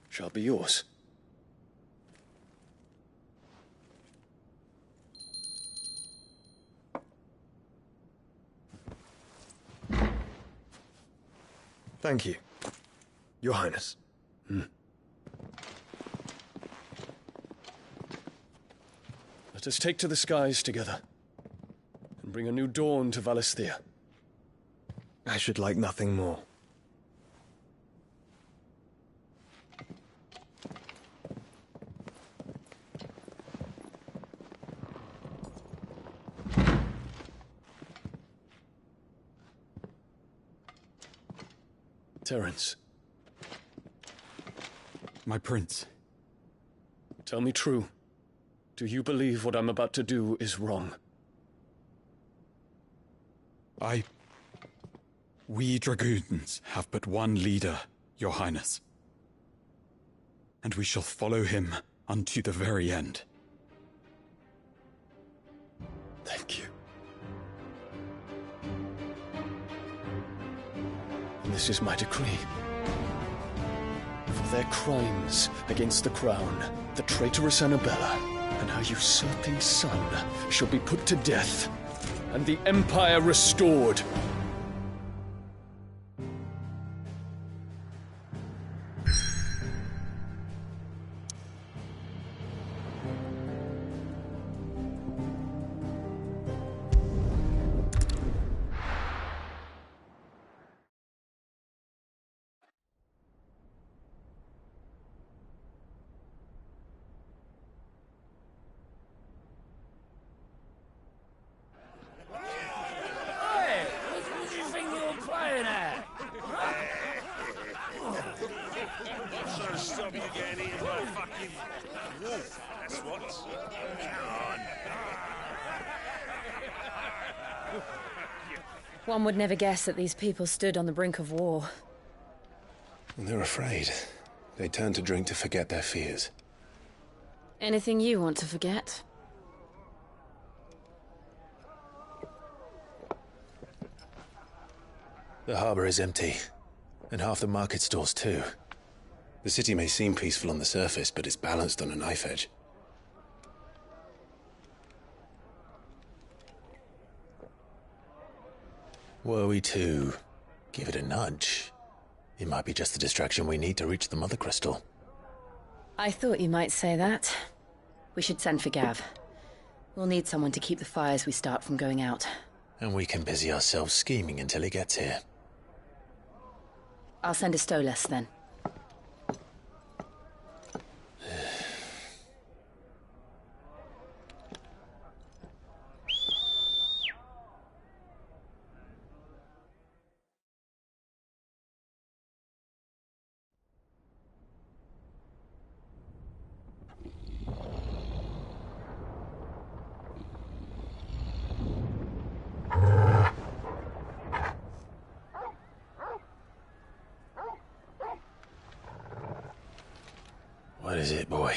shall be yours. Thank you, Your Highness. Let us take to the skies together, and bring a new dawn to Valisthea. I should like nothing more. Terence. My prince. Tell me true. Do you believe what I'm about to do is wrong? We dragoons have but one leader, Your Highness. And we shall follow him unto the very end. Thank you. And this is my decree. For their crimes against the crown, the traitorous Annabella and her usurping son shall be put to death, and the Empire restored. stop you getting eaten by fucking wolf, that's what. Come on. One would never guess that these people stood on the brink of war. They're afraid. They turn to drink to forget their fears. Anything you want to forget? The harbor is empty, and half the market stalls too. The city may seem peaceful on the surface, but it's balanced on a knife edge. Were we to give it a nudge, it might be just the distraction we need to reach the Mother Crystal. I thought you might say that. We should send for Gav. We'll need someone to keep the fires we start from going out. And we can busy ourselves scheming until he gets here. I'll send a Stolas then. What is it, boy?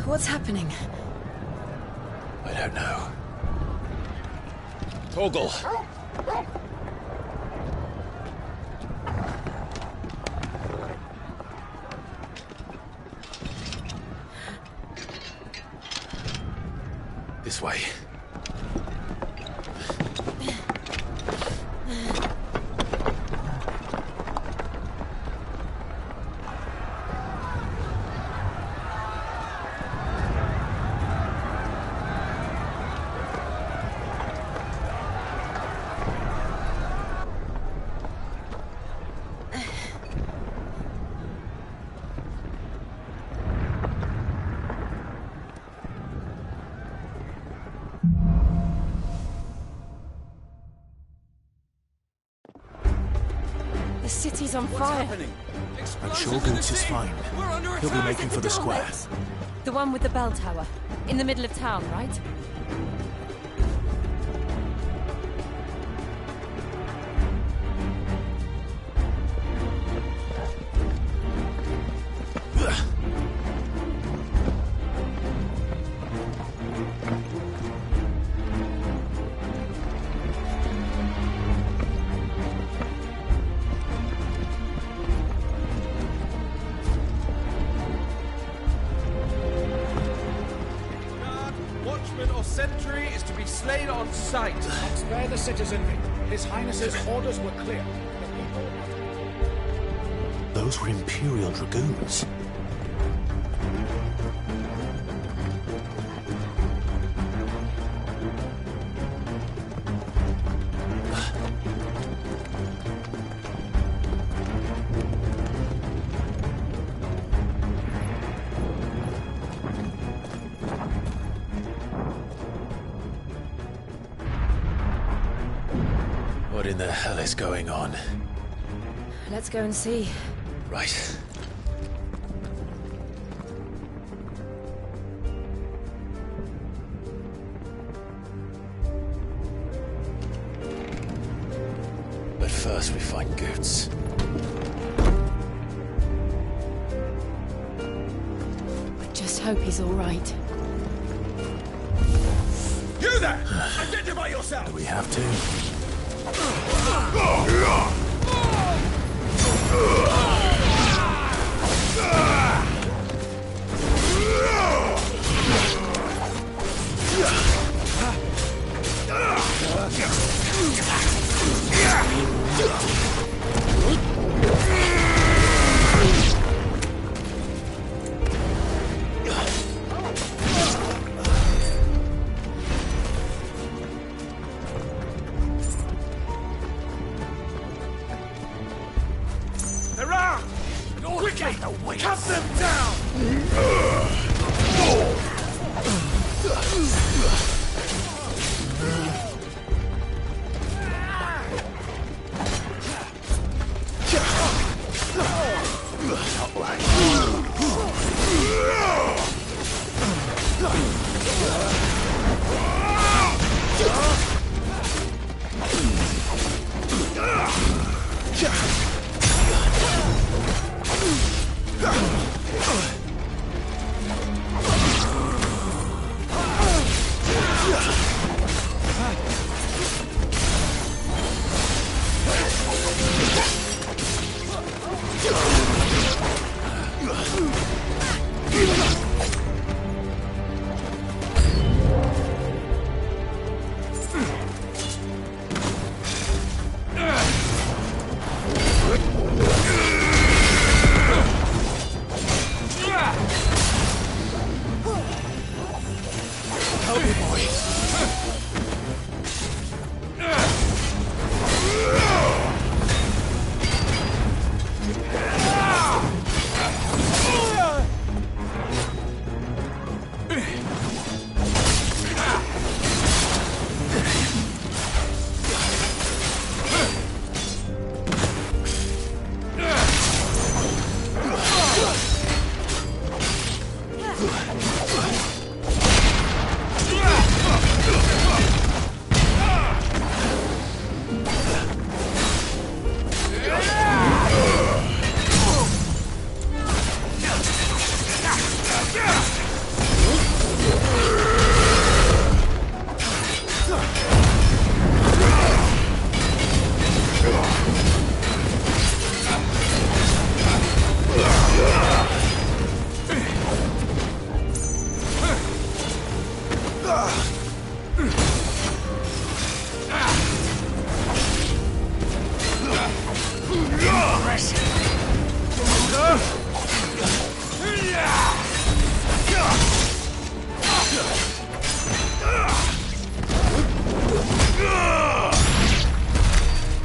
What's happening? I don't know. Torgal! This way. The city's on fire. I'm sure Goots is fine. He'll be making for the square. The one with the bell tower. In the middle of town, right? Sentry is to be slain on sight. Spare the citizenry. His Highness's orders were clear. Those were Imperial Dragoons. What in the hell is going on? Let's go and see. Right. But first we find Goots. I just hope he's all right. You there! Identify yourself! Do we have to? Cut them down!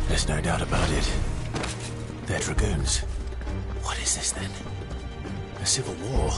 There's no doubt about it. They're dragoons. What is this then? A civil war?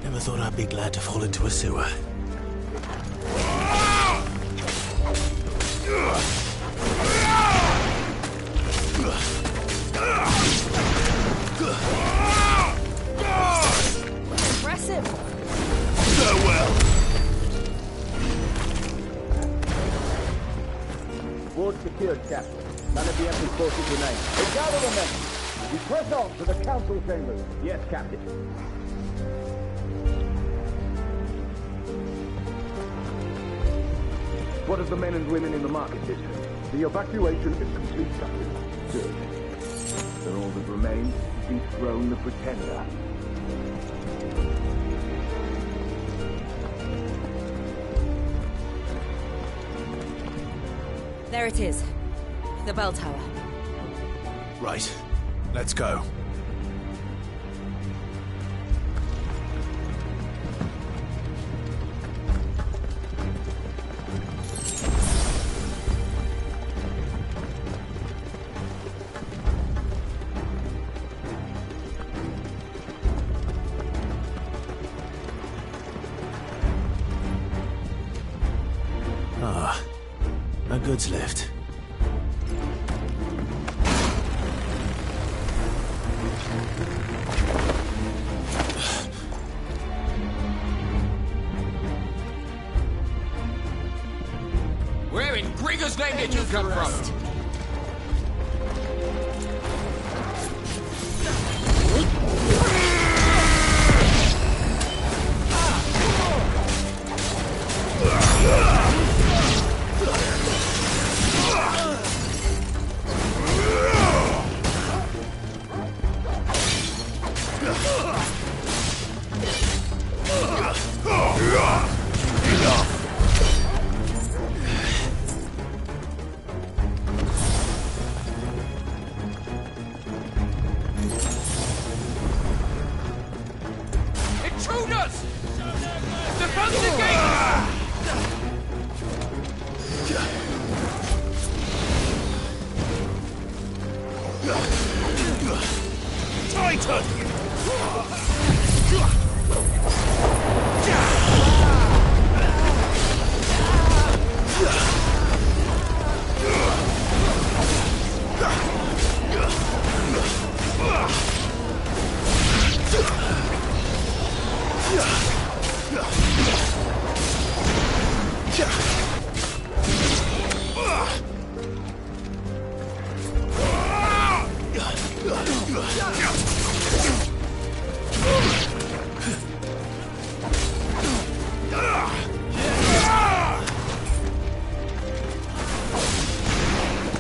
Never thought I'd be glad to fall into a sewer. Impressive. Farewell. Ward secured, Captain. None of the enemy forces remain. We gather the men. We press on to the council chambers. Yes, Captain. What of the men and women in the market district? The evacuation is complete, Captain. Good. Then all that remains is to dethrone the Pretender. There it is. The bell tower. Right. Let's go. Ah, a goods lift. Where in Grigger's name did you come from? Intruders! Defend the gate! Titan!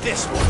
This one.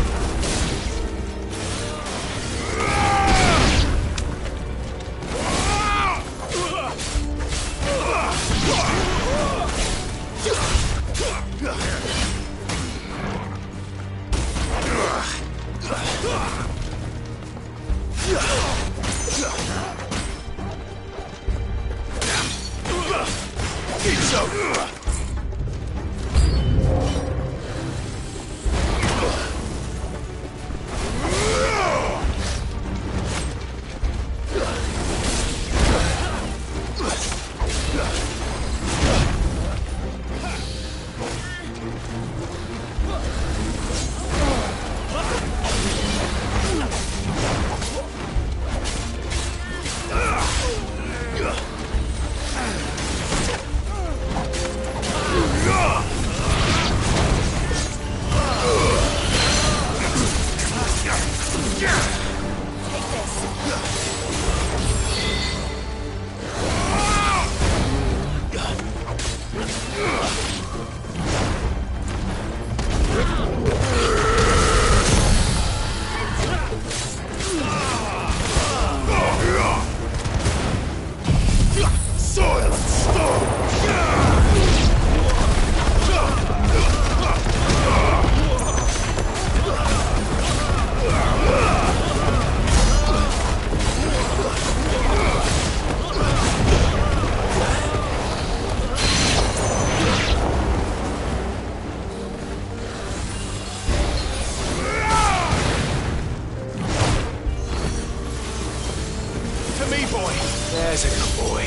There's a good boy.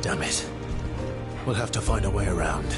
Damn it. We'll have to find a way around.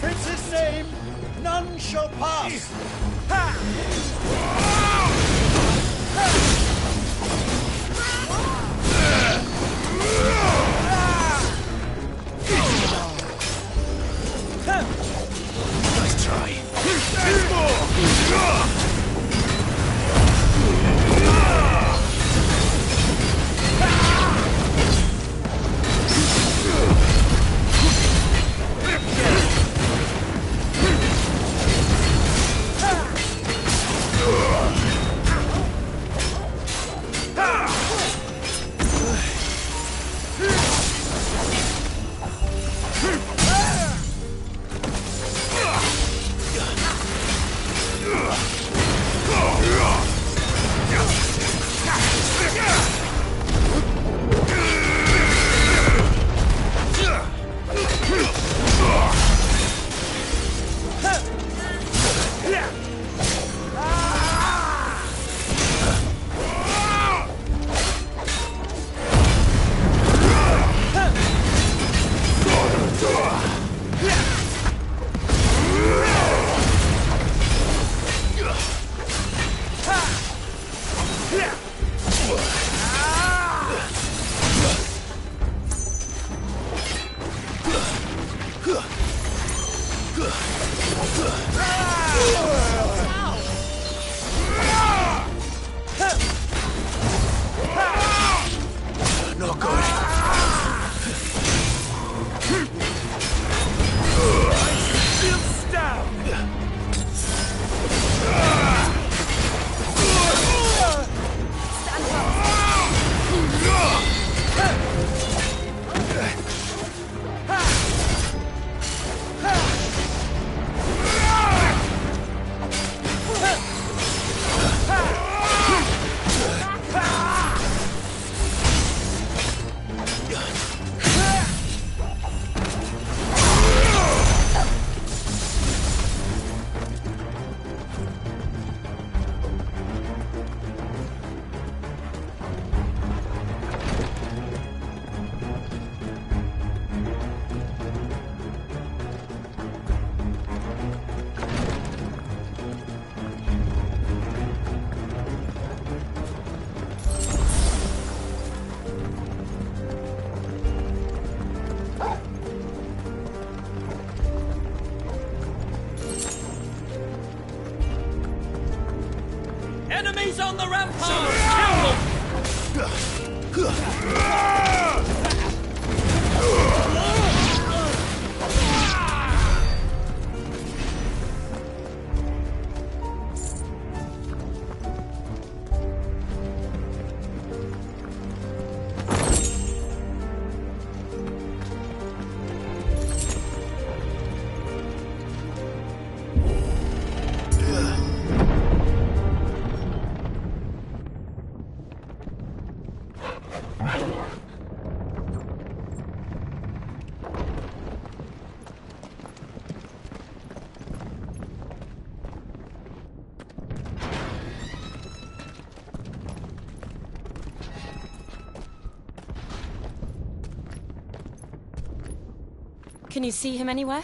prince's name, none shall pass. Nice try. Not good. Feel stabbed. Enemies on the rampart! Kill them! Can you see him anywhere?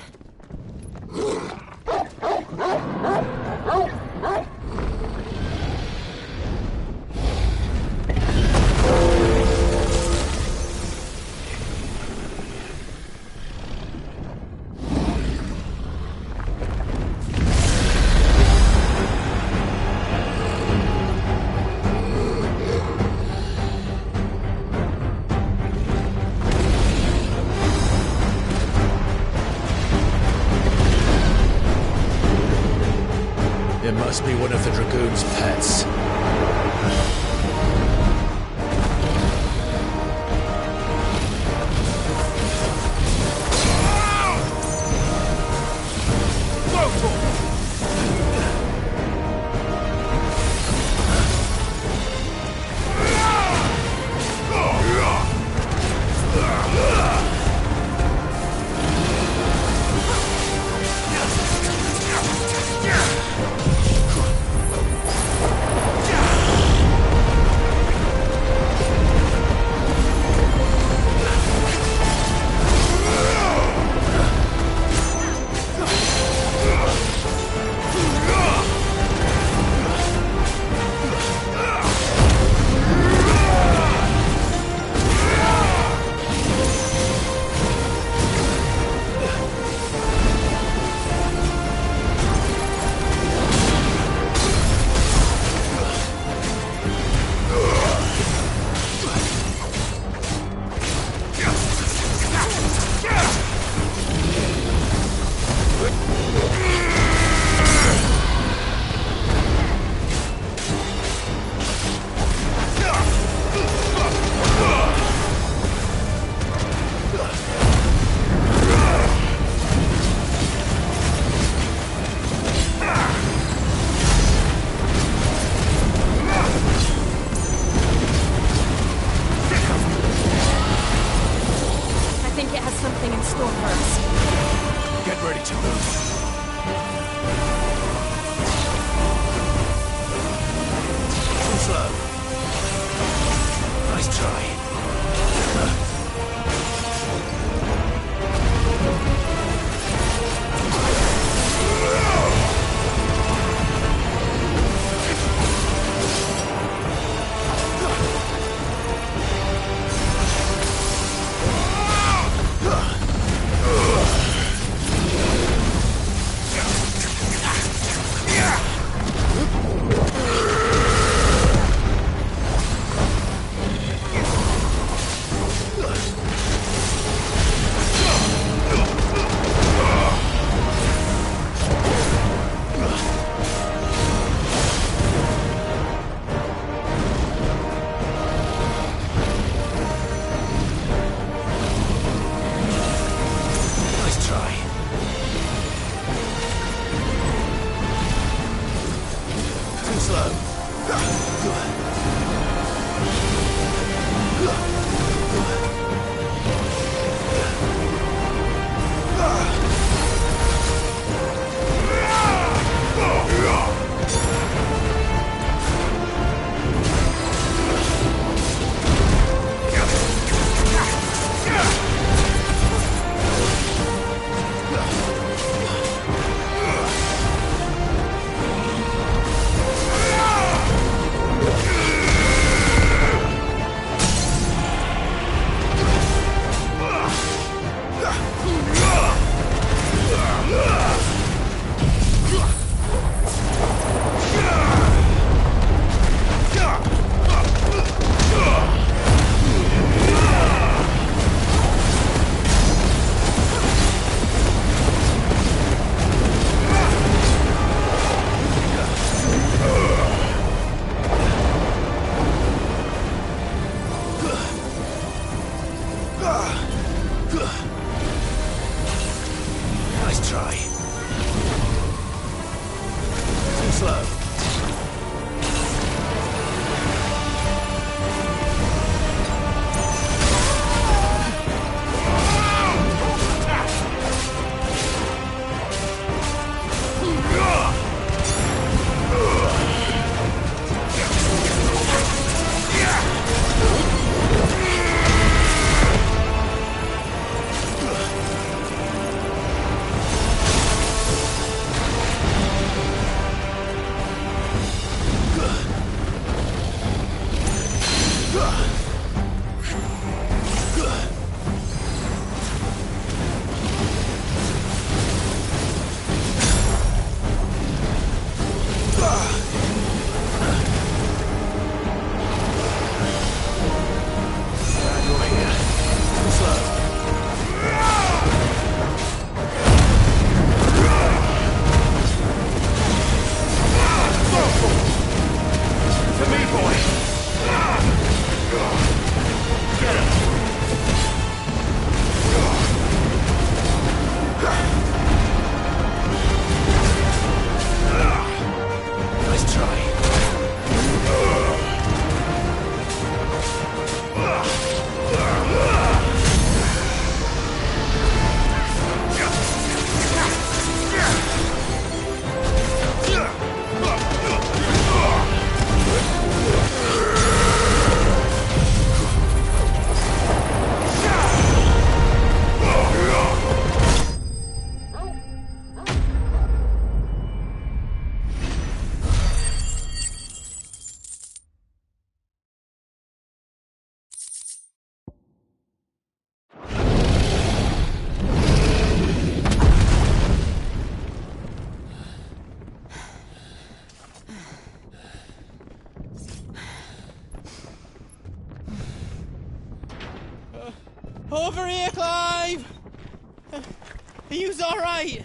It must be one of the Dragoon's pets. store for us. Get ready to move. Too slow. Nice try. Over here, Clive! Are you alright?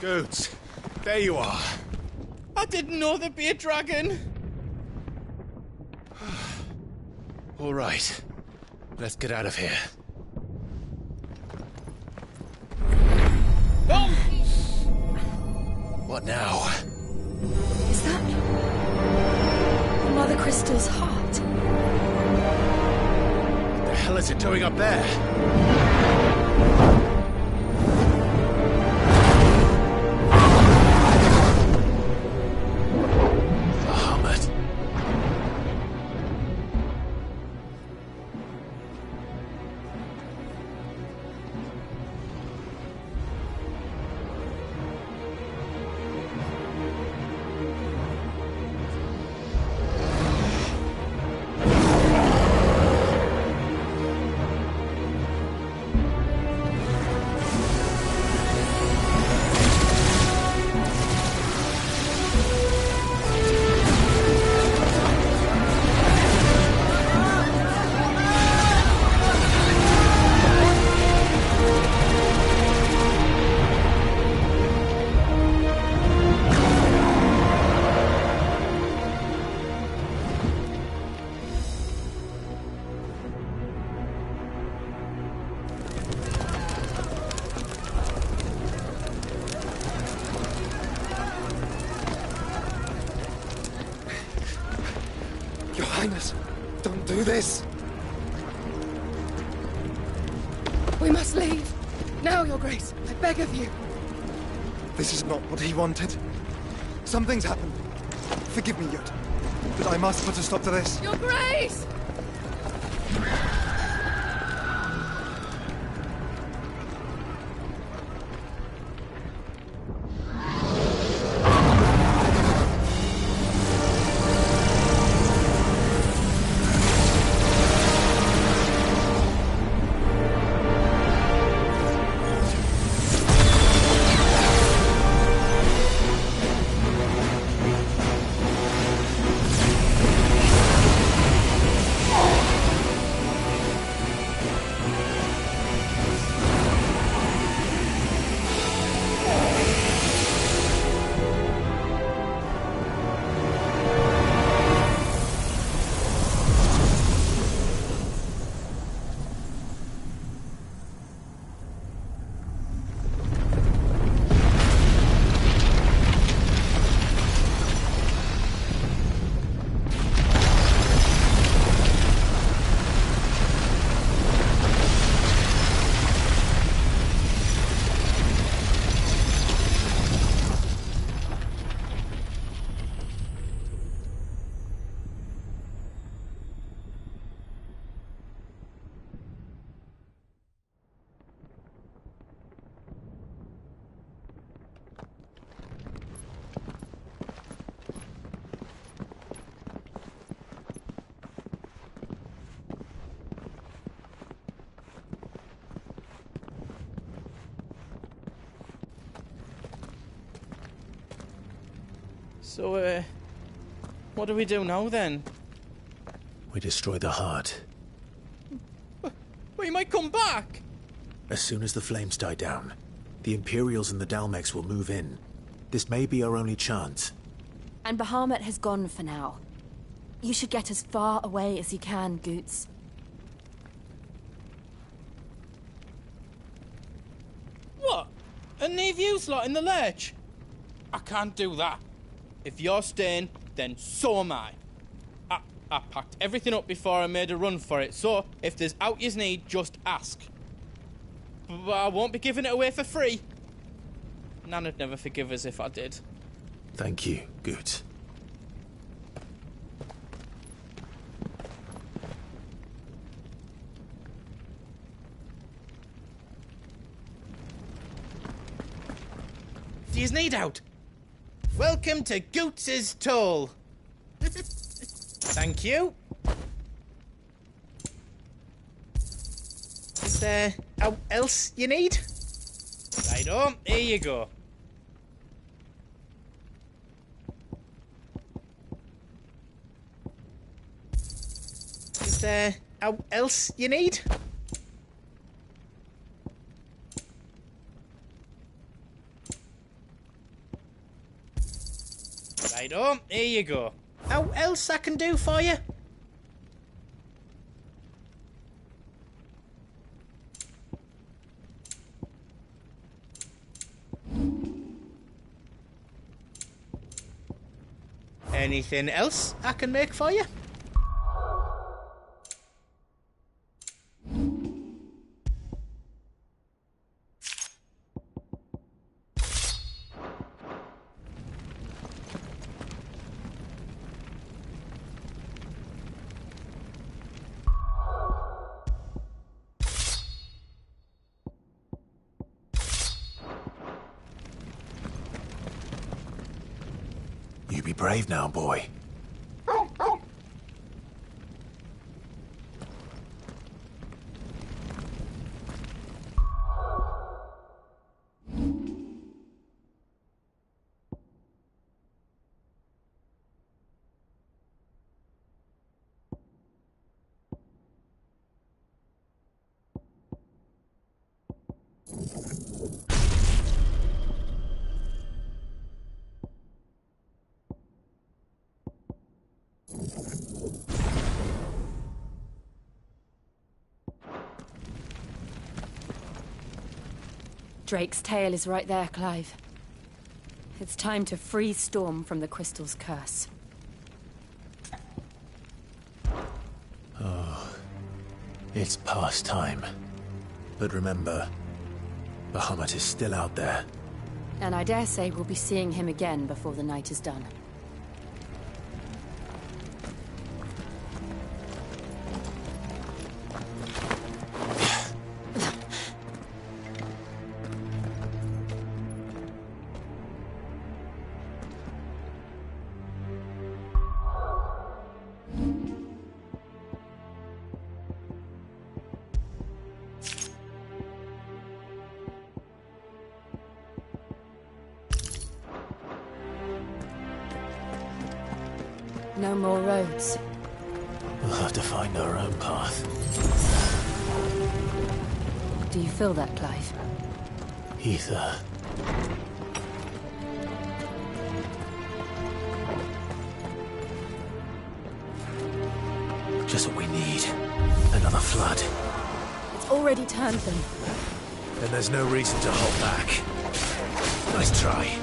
Goods, there you are. I didn't know there'd be a dragon. All right, let's get out of here. Oh! What now? Is that Mother Crystal's heart? What the hell is it doing up there? Your Highness, don't do this! We must leave. Now, Your Grace, I beg of you. This is not what he wanted. Something's happened. Forgive me, Yod, but I must put a stop to this. Your Grace! So, what do we do now, then? We destroy the heart. But he might come back! As soon as the flames die down, the Imperials and the Dalmex will move in. This may be our only chance. And Bahamut has gone for now. You should get as far away as you can, Goots. What? And leave you lot in the lurch? I can't do that. If you're staying, then so am I. I packed everything up before I made a run for it, so if there's out you need, just ask. But I won't be giving it away for free. Nan'd never forgive us if I did. Thank you, Goots. Do you need out? Welcome to Goots's Toll. Thank you. Is there out else you need? Righto, here you go. Is there out else you need? Righto, here you go. How else I can do for you? Anything else I can make for you? You be brave now, boy. Drake's tail is right there, Clive. It's time to free Storm from the Crystal's curse. Oh, it's past time. But remember, Bahamut is still out there. And I dare say we'll be seeing him again before the night is done. No more roads. We'll have to find our own path. Do you feel that, Clive? Ether. Just what we need. Another flood. It's already turned them. Then there's no reason to hold back. Nice try.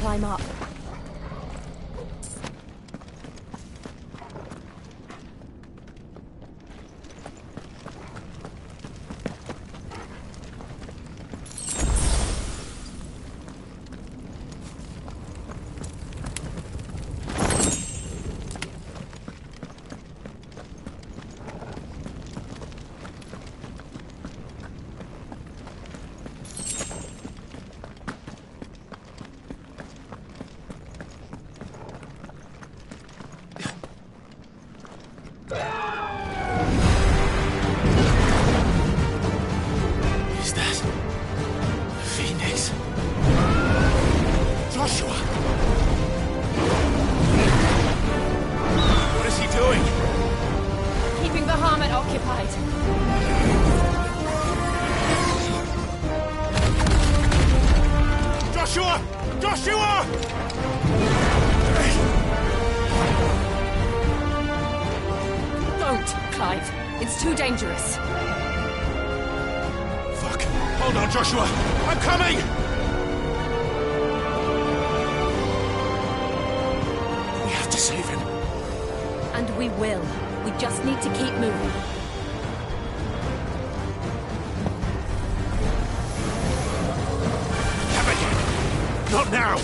climb up. Is that Phoenix? Joshua! What is he doing? Keeping the Bahamut occupied. Joshua! Joshua! Don't, Clive. It's too dangerous. Fuck. Hold on, Joshua. I'm coming! We have to save him. And we will. We just need to keep moving. Have again. Not now.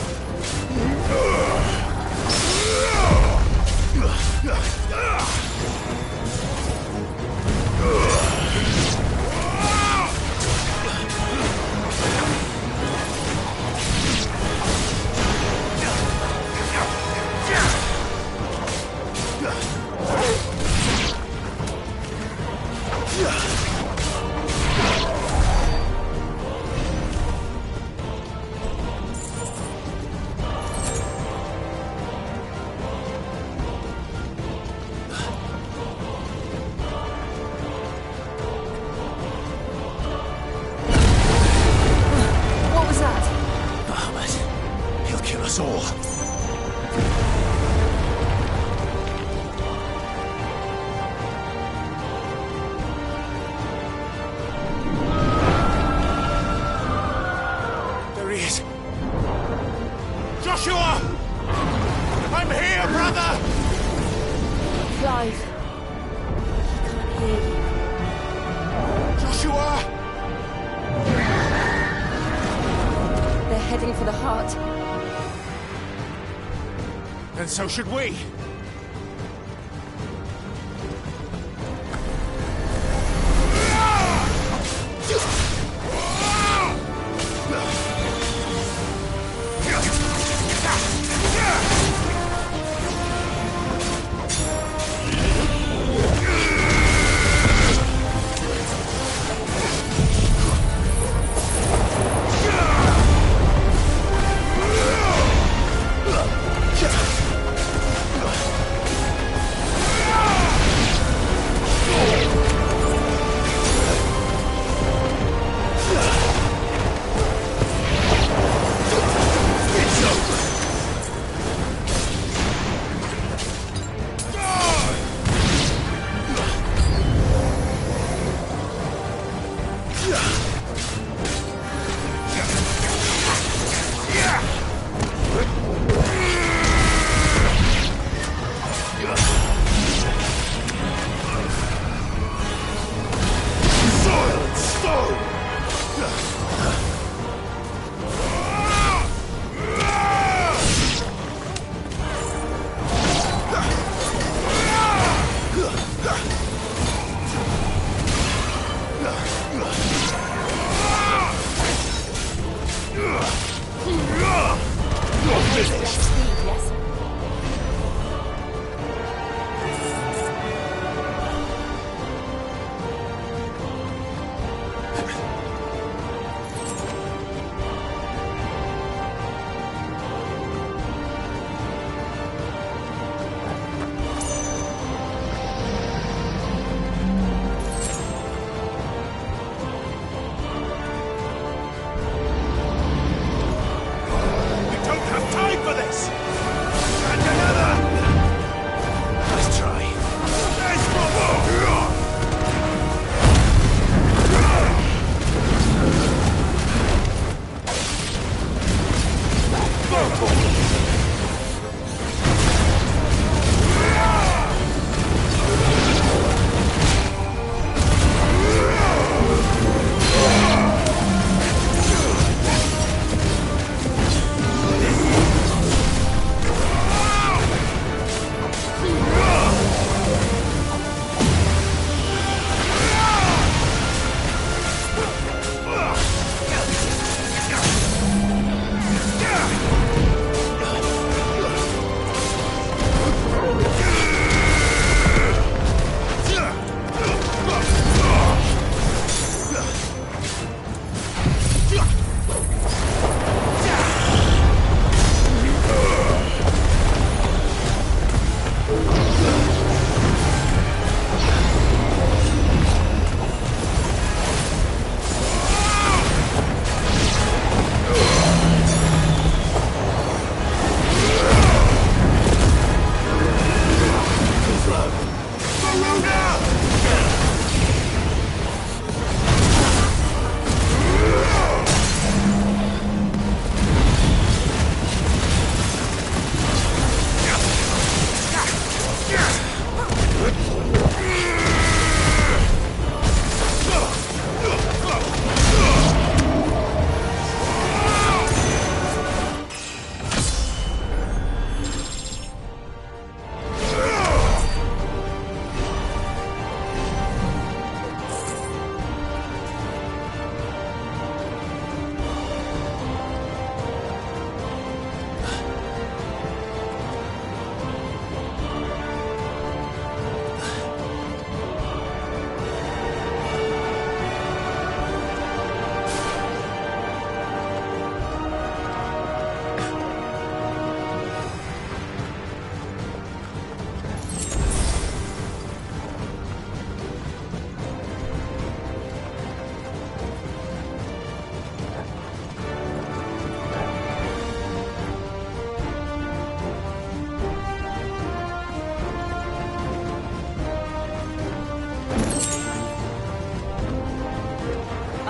What was that? Bahamut. He'll kill us all. There he is. Joshua! I'm here, brother! Clive. He can't hear you. Joshua! They're heading for the heart. And so should we.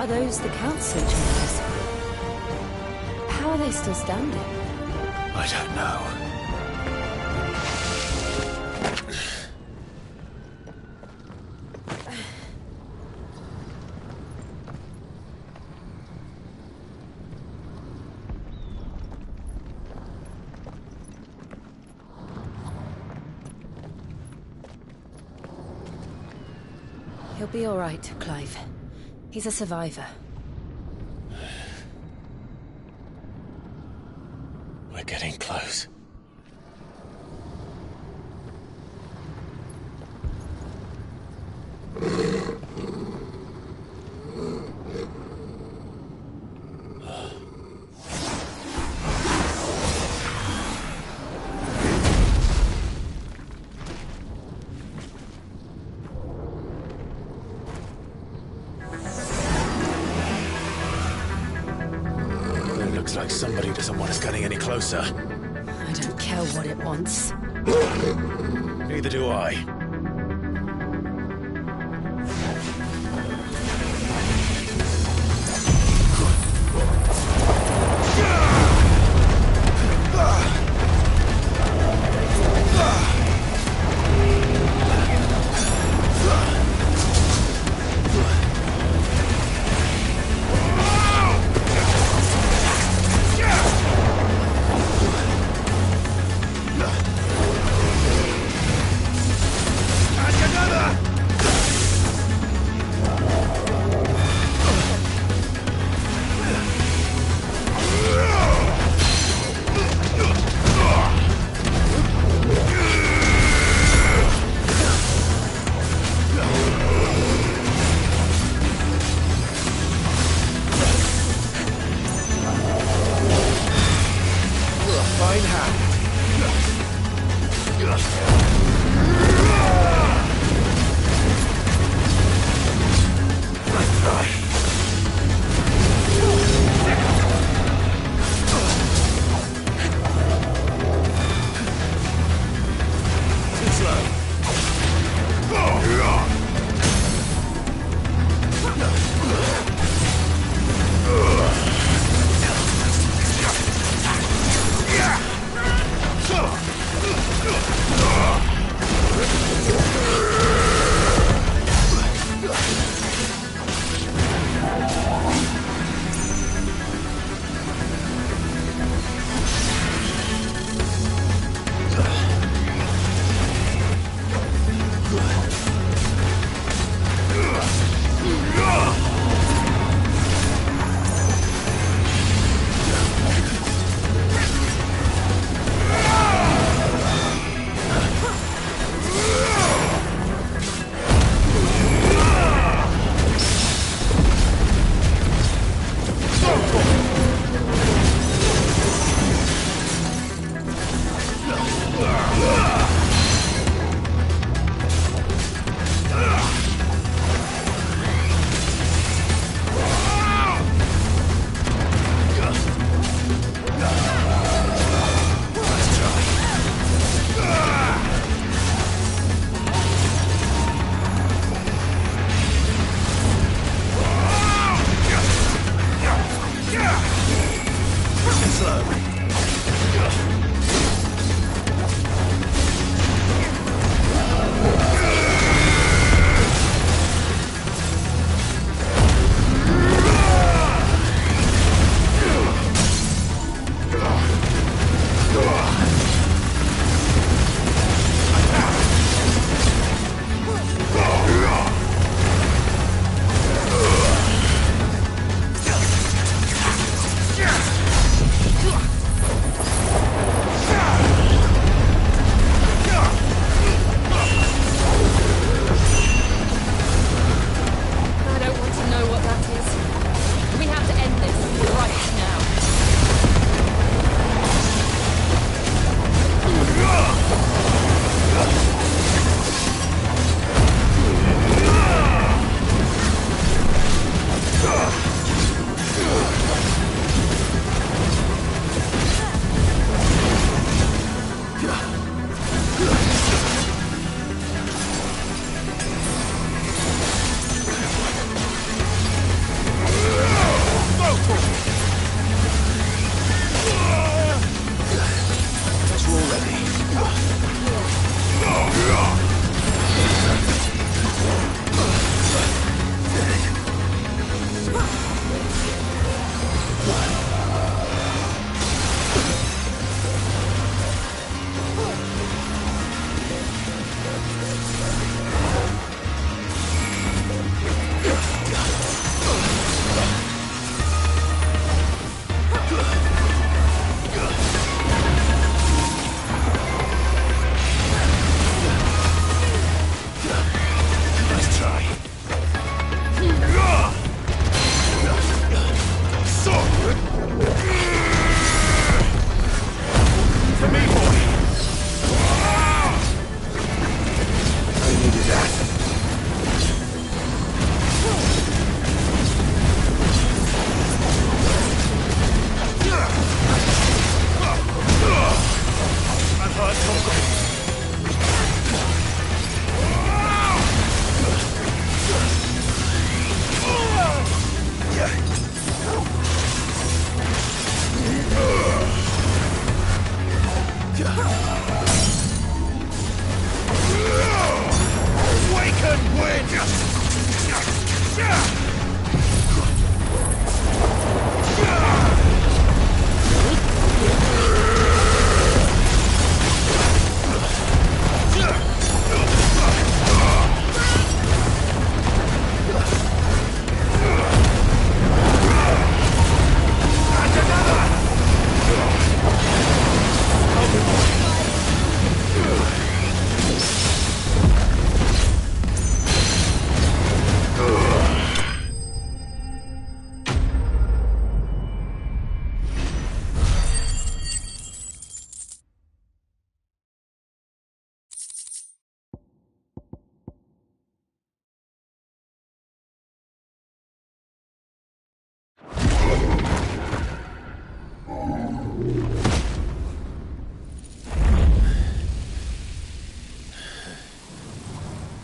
Are those the council chambers? How are they still standing? I don't know. He'll be all right, Clive. He's a survivor. We're getting close. Looks like somebody doesn't want us getting any closer. I don't care what it wants. Neither do I.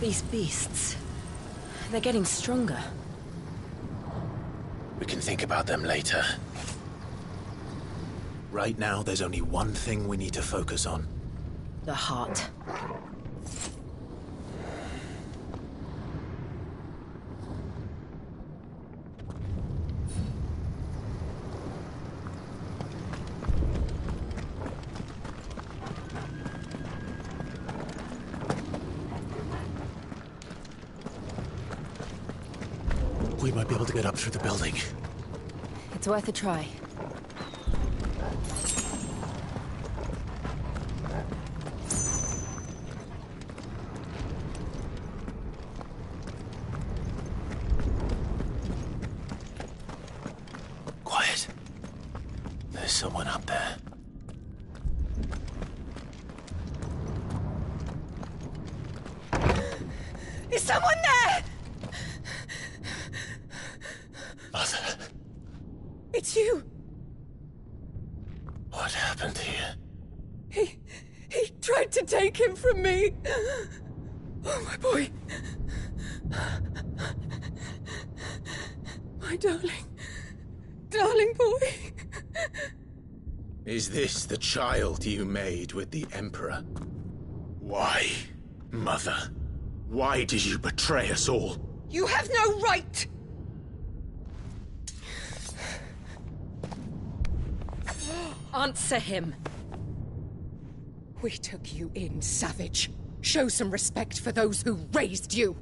These beasts... they're getting stronger. We can think about them later. Right now, there's only one thing we need to focus on. The heart. We might be able to get up through the building. It's worth a try. Quiet. There's someone up there. Is someone there? Mother. It's you. What happened here? He tried to take him from me. Oh, my boy. My darling boy. Is this the child you made with the Emperor? Why, Mother? Why did you betray us all? You have no right! Answer him. We took you in, savage. Show some respect for those who raised you.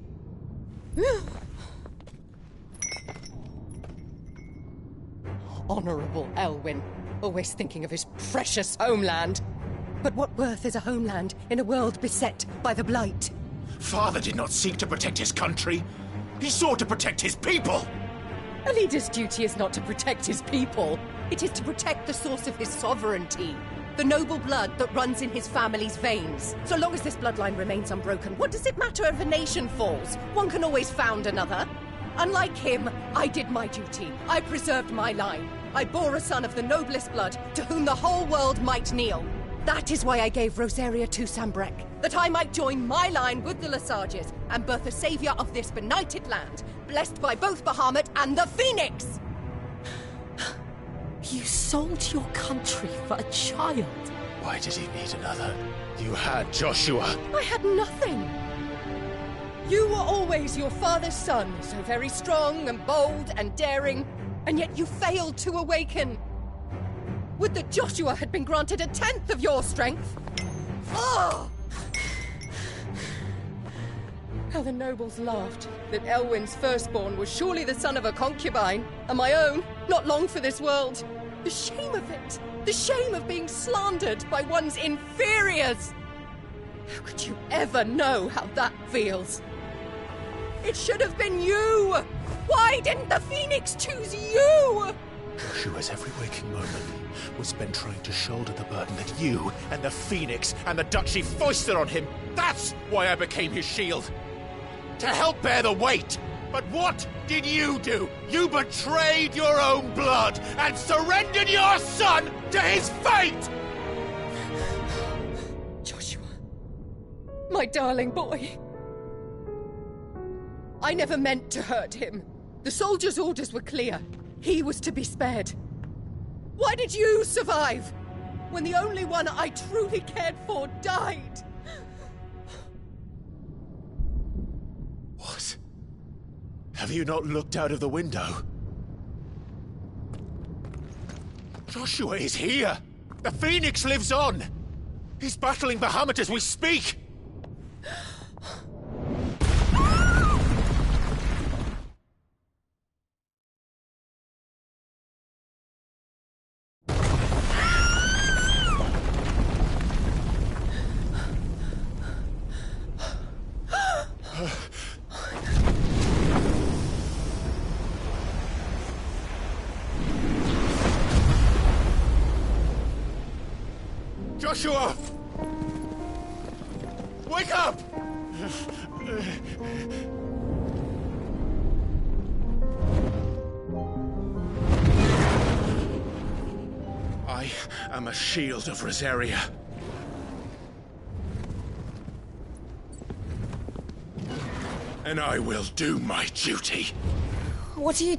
Honorable Elwyn, always thinking of his precious homeland. But what worth is a homeland in a world beset by the Blight? Father did not seek to protect his country. He sought to protect his people. A leader's duty is not to protect his people. It is to protect the source of his sovereignty. The noble blood that runs in his family's veins. So long as this bloodline remains unbroken, what does it matter if a nation falls? One can always found another. Unlike him, I did my duty. I preserved my line. I bore a son of the noblest blood, to whom the whole world might kneel. That is why I gave Rosaria to Sambrek, that I might join my line with the Lesages and birth a savior of this benighted land, blessed by both Bahamut and the Phoenix! You sold your country for a child. Why did he need another? You had Joshua. I had nothing. You were always your father's son, so very strong and bold and daring, and yet you failed to awaken. Would that Joshua had been granted 1/10 of your strength? Oh! How the nobles laughed that Elwyn's firstborn was surely the son of a concubine, and my own, not long for this world. The shame of it! The shame of being slandered by one's inferiors! How could you ever know how that feels? It should have been you! Why didn't the Phoenix choose you? Joshua's every waking moment was spent trying to shoulder the burden that you and the Phoenix and the Duchy foisted on him. That's why I became his shield. To help bear the weight. But what did you do? You betrayed your own blood and surrendered your son to his fate! Joshua, my darling boy. I never meant to hurt him. The soldiers' orders were clear. He was to be spared. Why did you survive when the only one I truly cared for died? What? Have you not looked out of the window? Joshua is here! The Phoenix lives on! He's battling Bahamut as we speak! Joshua! Wake up! I am a shield of Rosaria. And I will do my duty. What are you...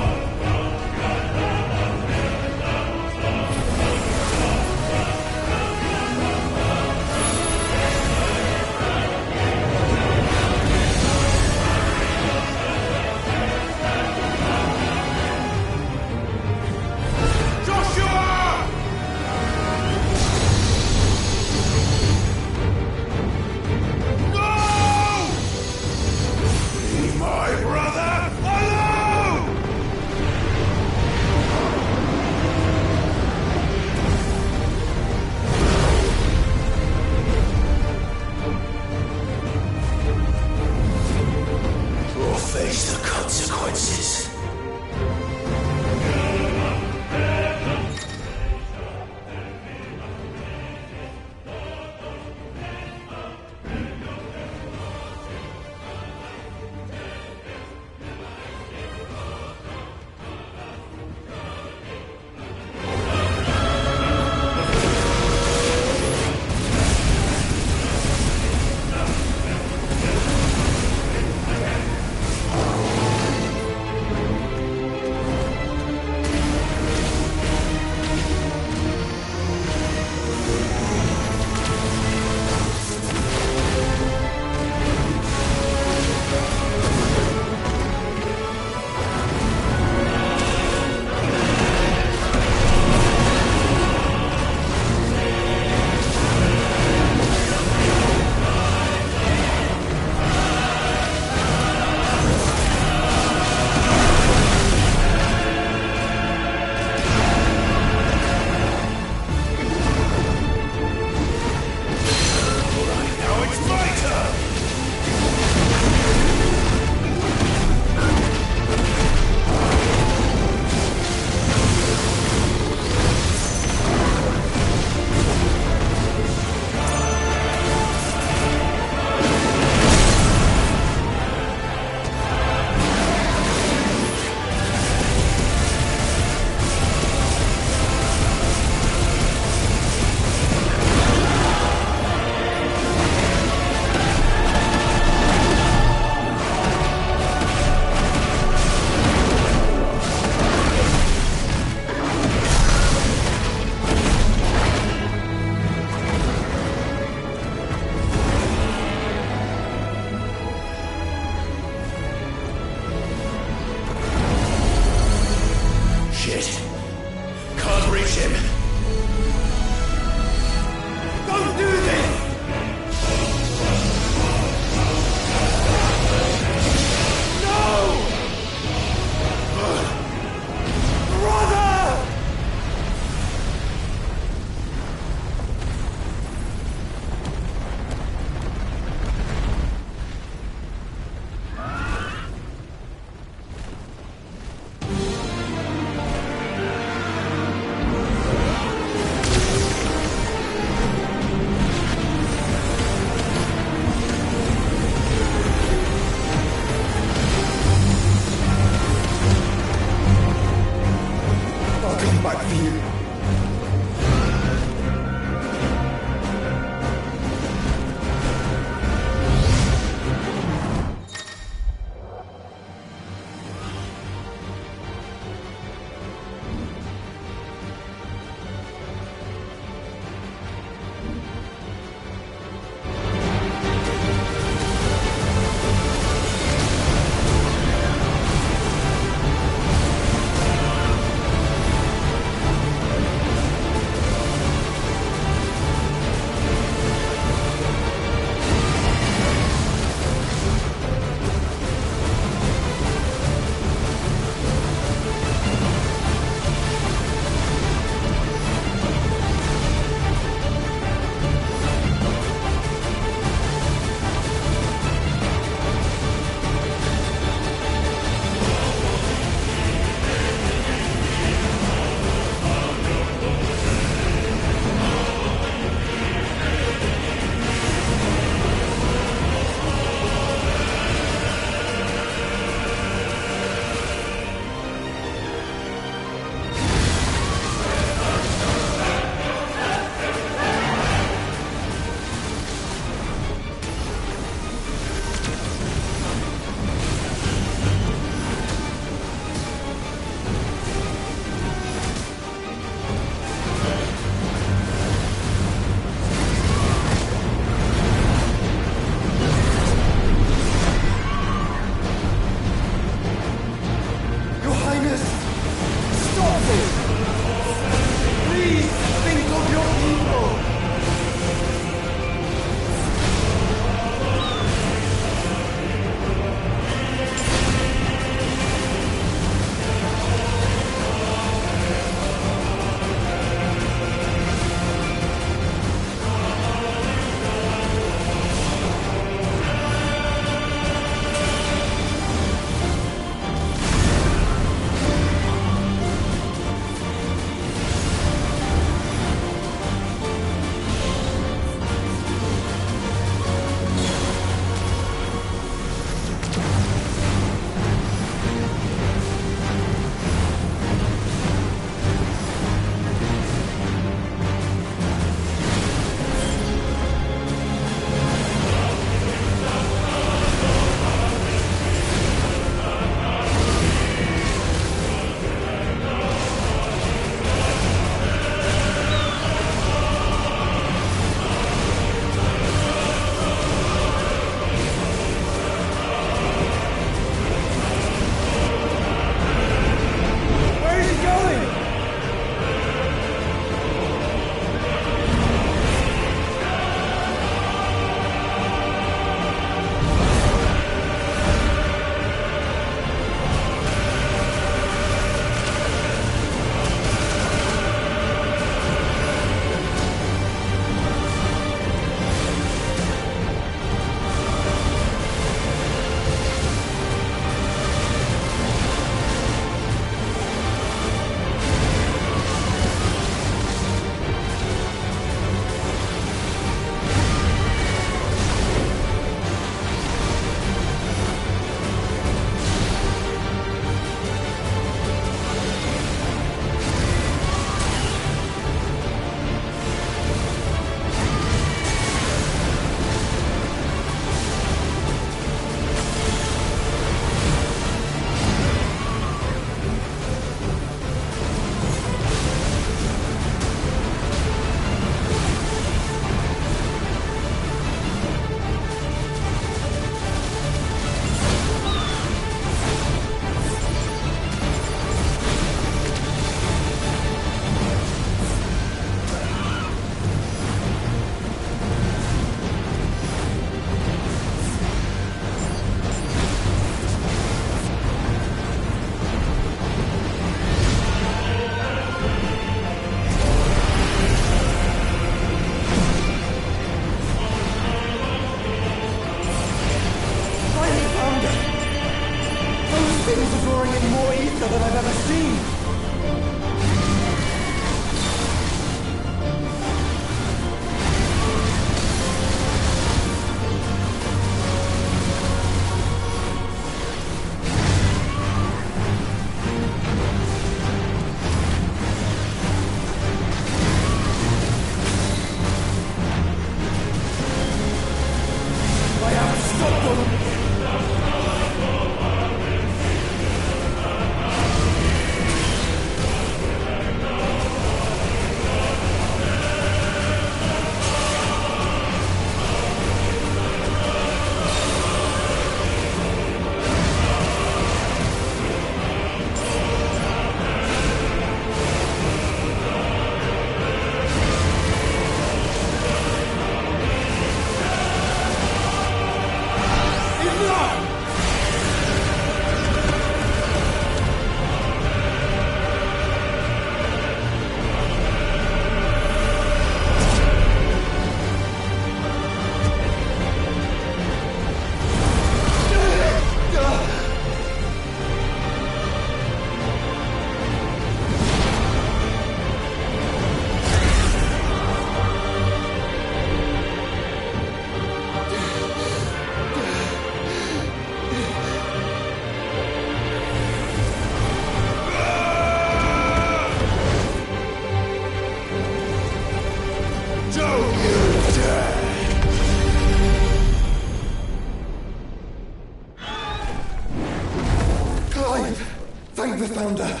found her.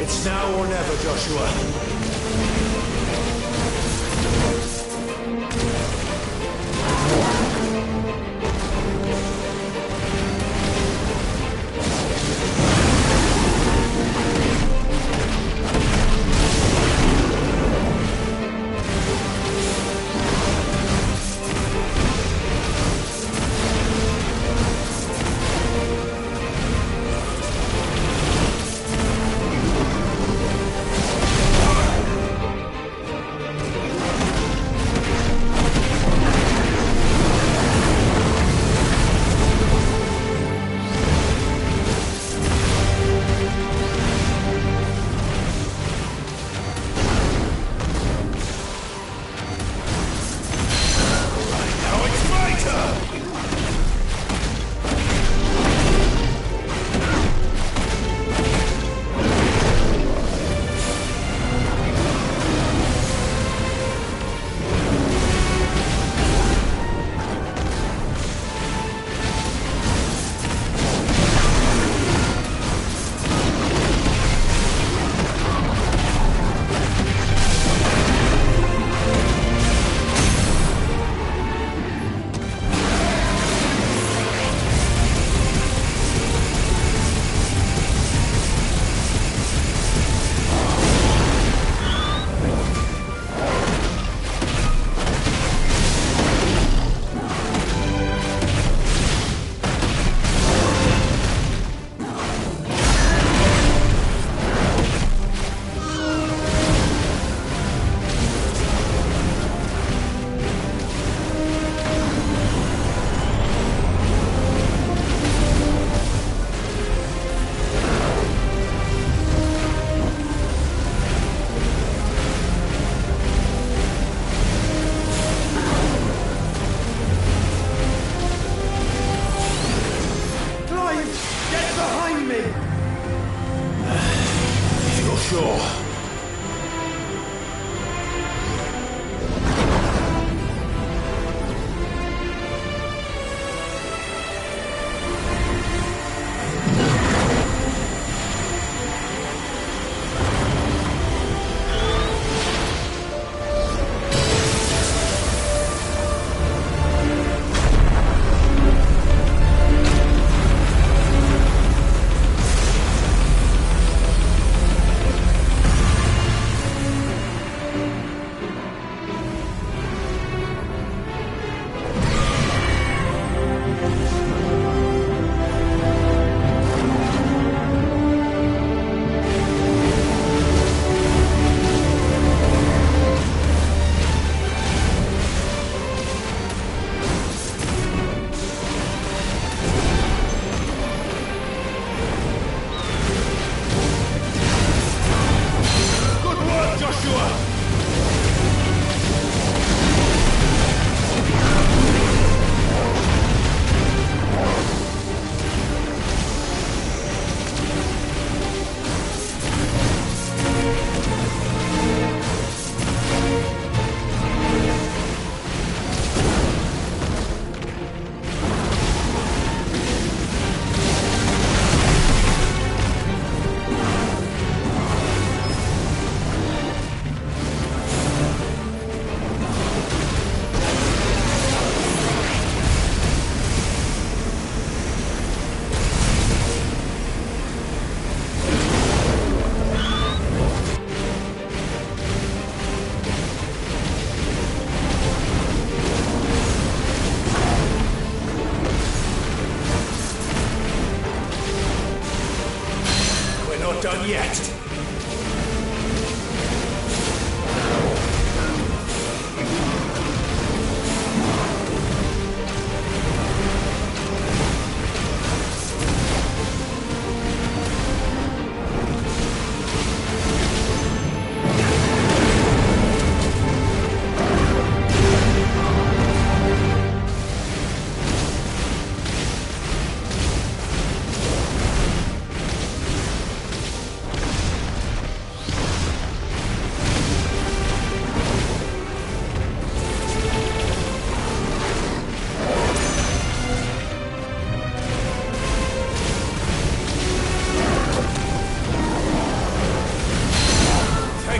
It's now or never, Joshua.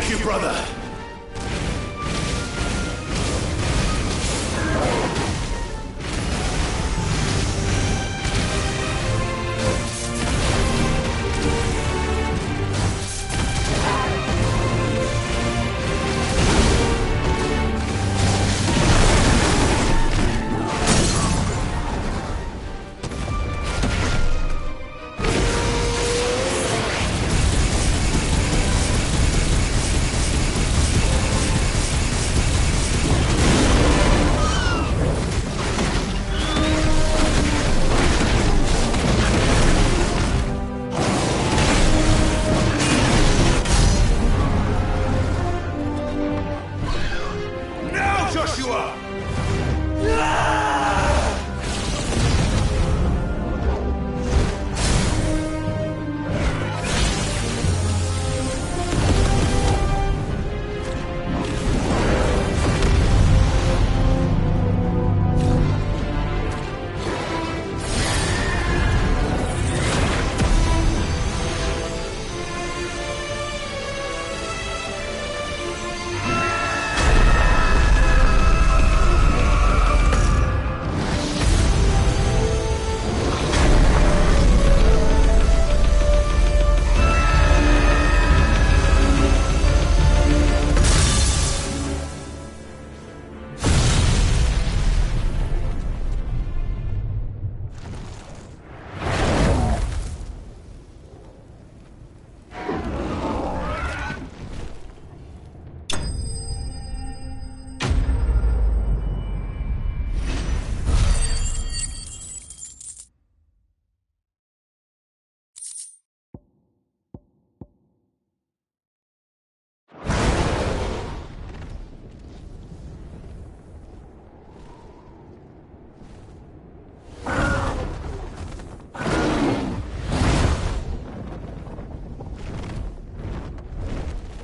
Thank you, brother.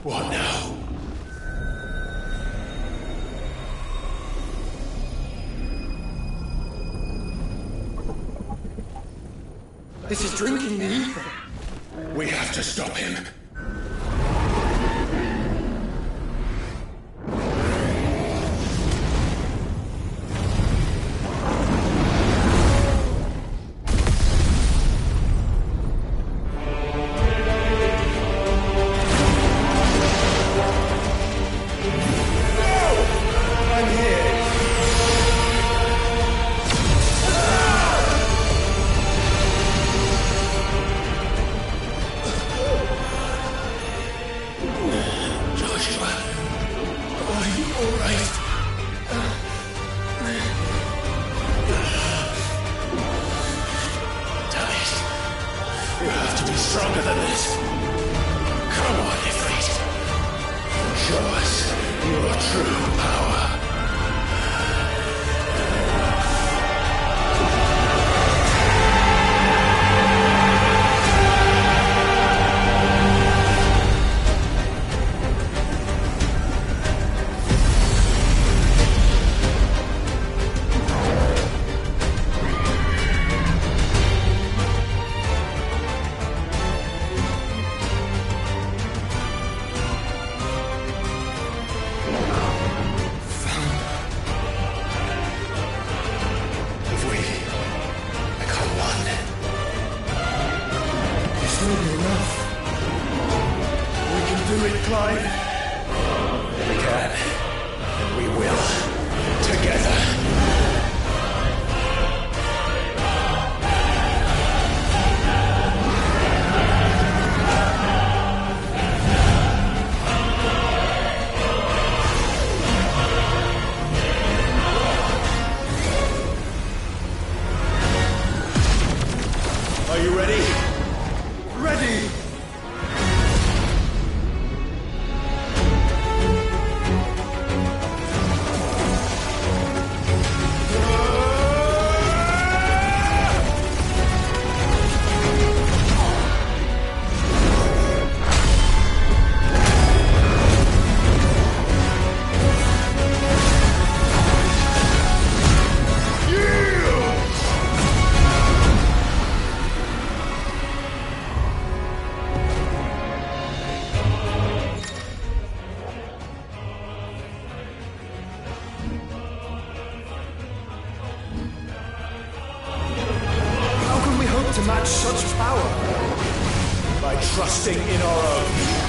What now? This is drinking the ether. We have to stop him. such power by trusting in our own.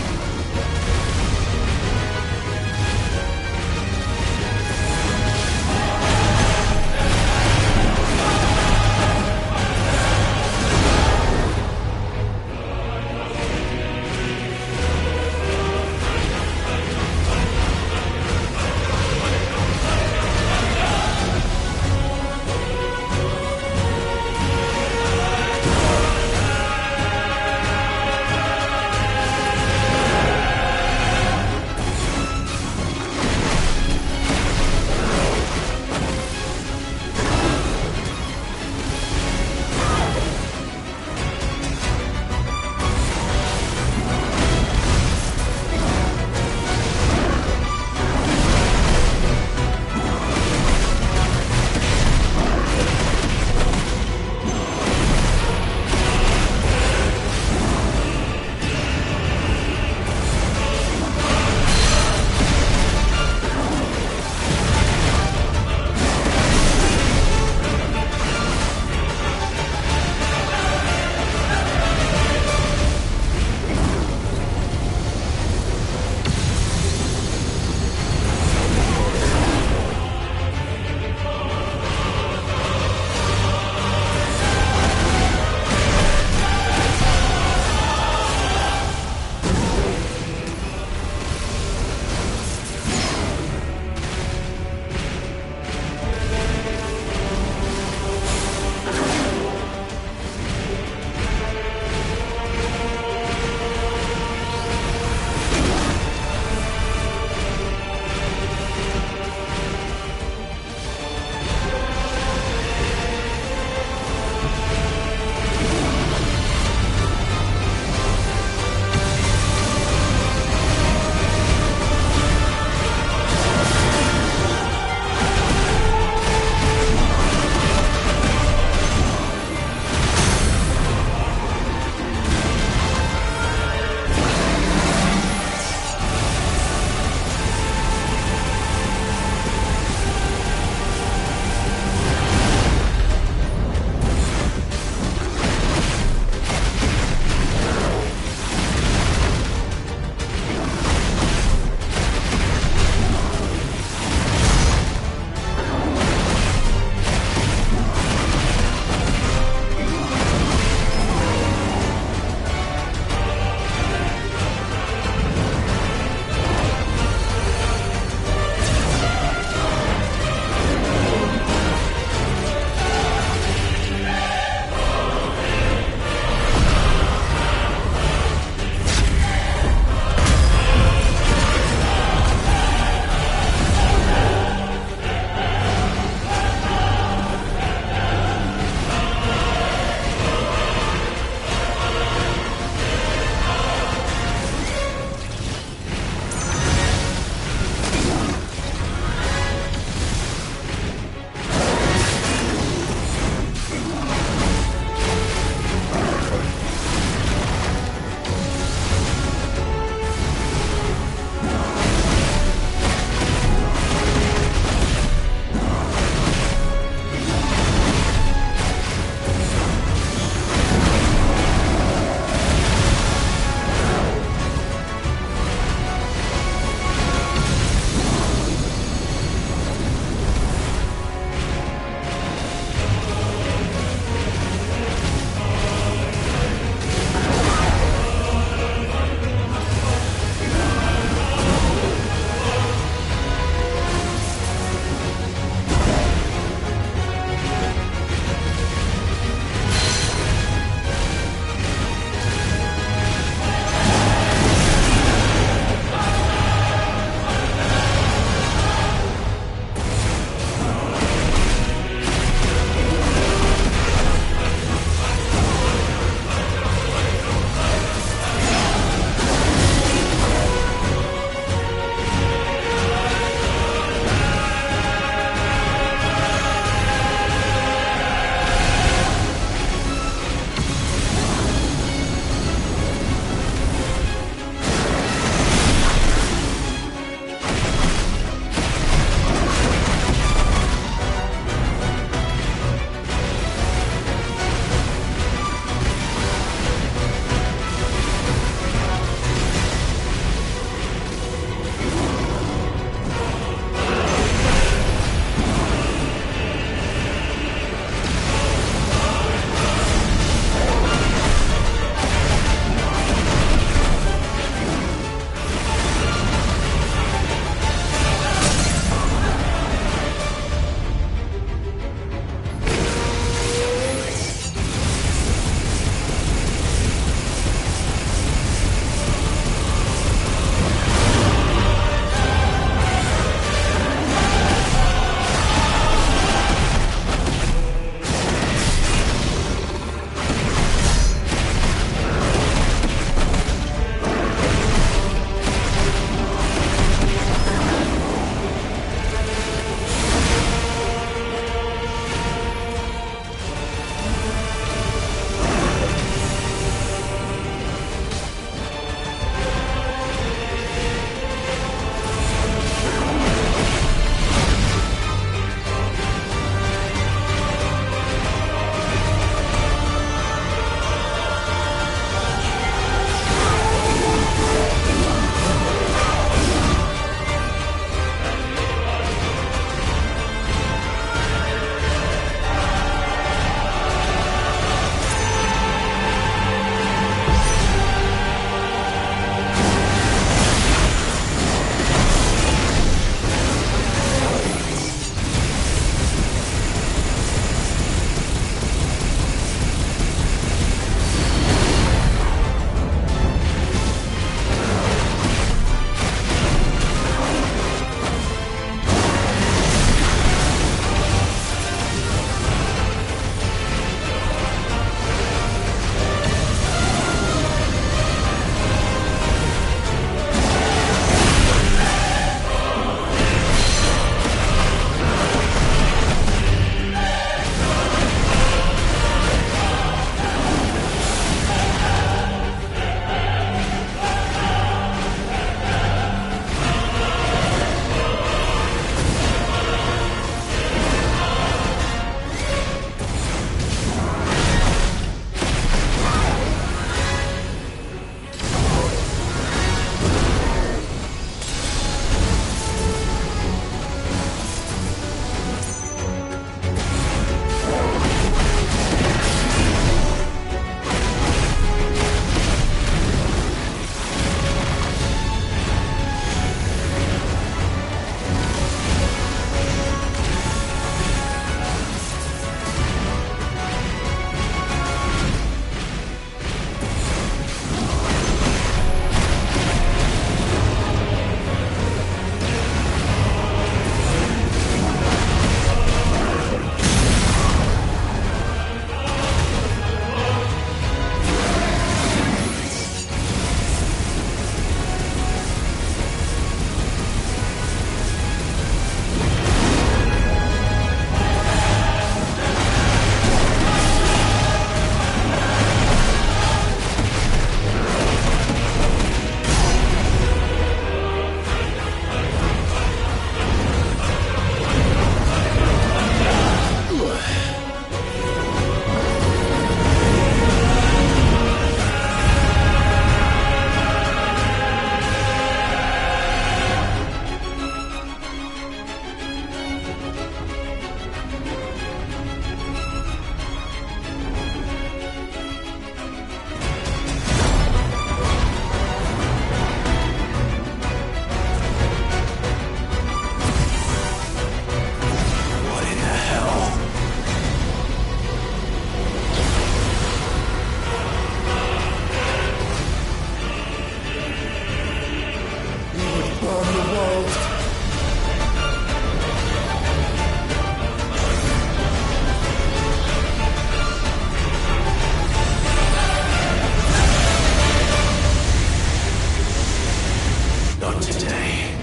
Not today.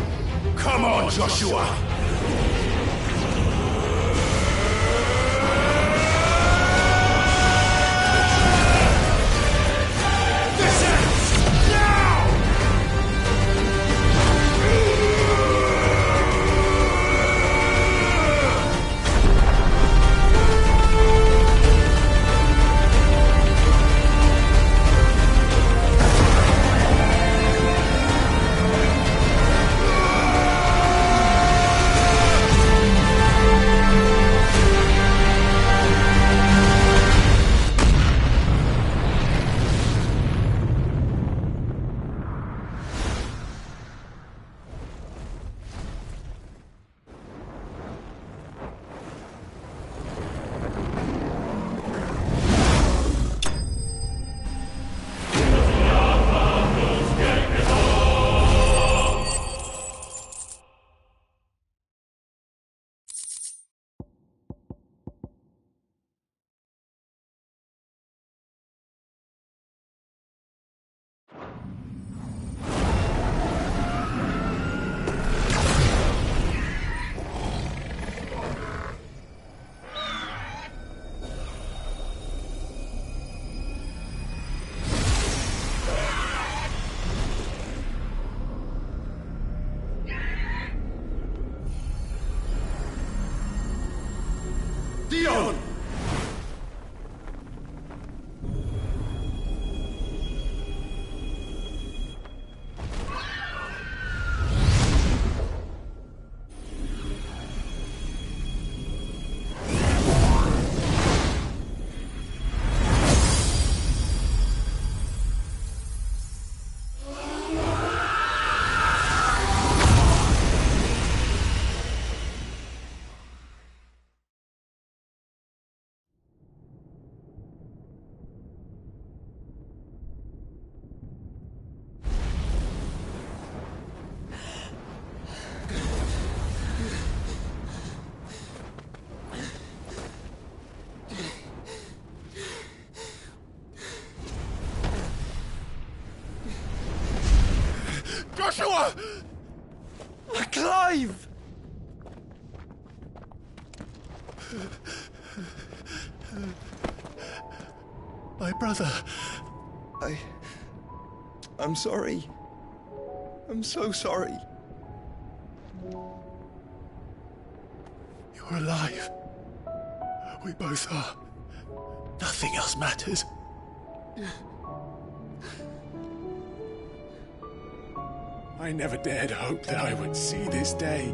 Come on, Joshua! Dion! Joshua! Clive! My brother. I'm sorry. I'm so sorry. You're alive. We both are. Nothing else matters. I never dared hope that I would see this day.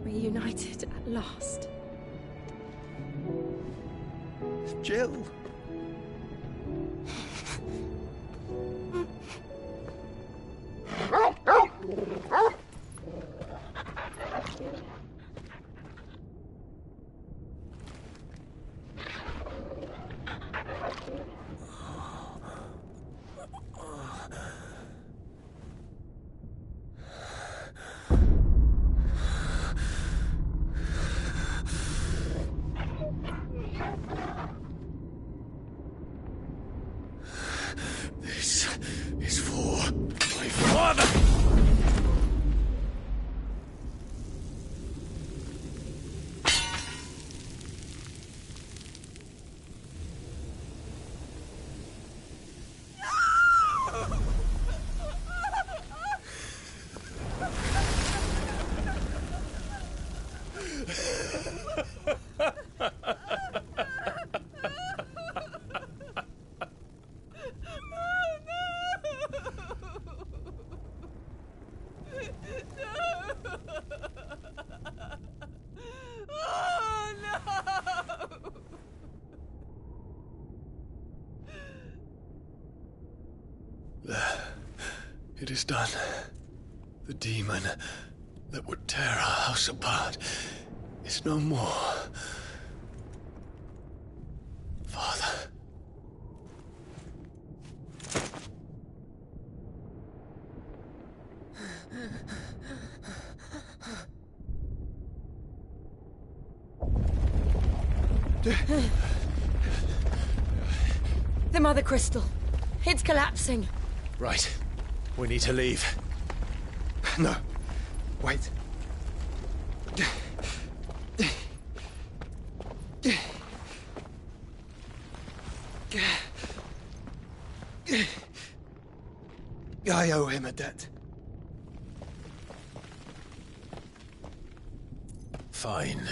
Reunited at last. Jill. This is for my father! It is done. The demon that would tear our house apart is no more. Father. The Mother Crystal. It's collapsing. Right. We need to leave. No. Wait. I owe him a debt. Fine.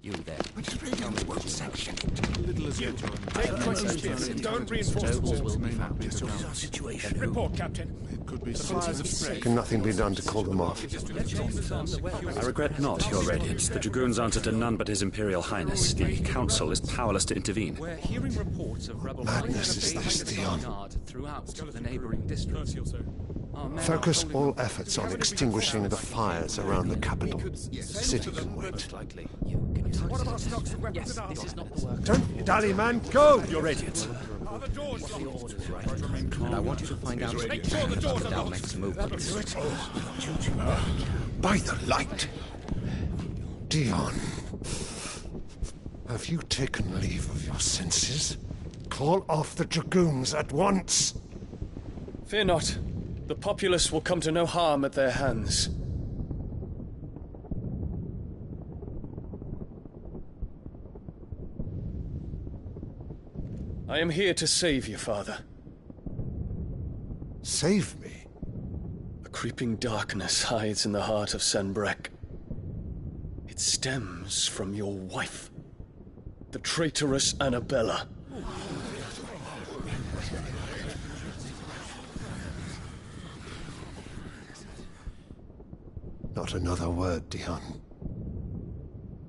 You there. Tell me what section. Little as you. Take questions. Don't reinforce the walls. May not be the ground. Situation. Report, Captain. It could be signs of prey. Can nothing be done to call them off? I regret not, Your Radiance. The Dragoons answer to none but His Imperial Highness. The Council is powerless to intervene. We're hearing reports of rebel Madness is this, Dion. throughout the neighboring districts. Focus all efforts on extinguishing the fires around the capital. The city can wait. What about stocks of weapons and armor? Don't dally, man. Go! Your Radiance. Are the doors locked? And I want you to find out Make sure the doors are our locked. next movements. By the light. Dion. Have you taken leave of your senses? Call off the Dragoons at once. Fear not. The populace will come to no harm at their hands. I am here to save you, Father. Save me? A creeping darkness hides in the heart of Sanbreque. It stems from your wife, the traitorous Annabella. Not another word, Dion.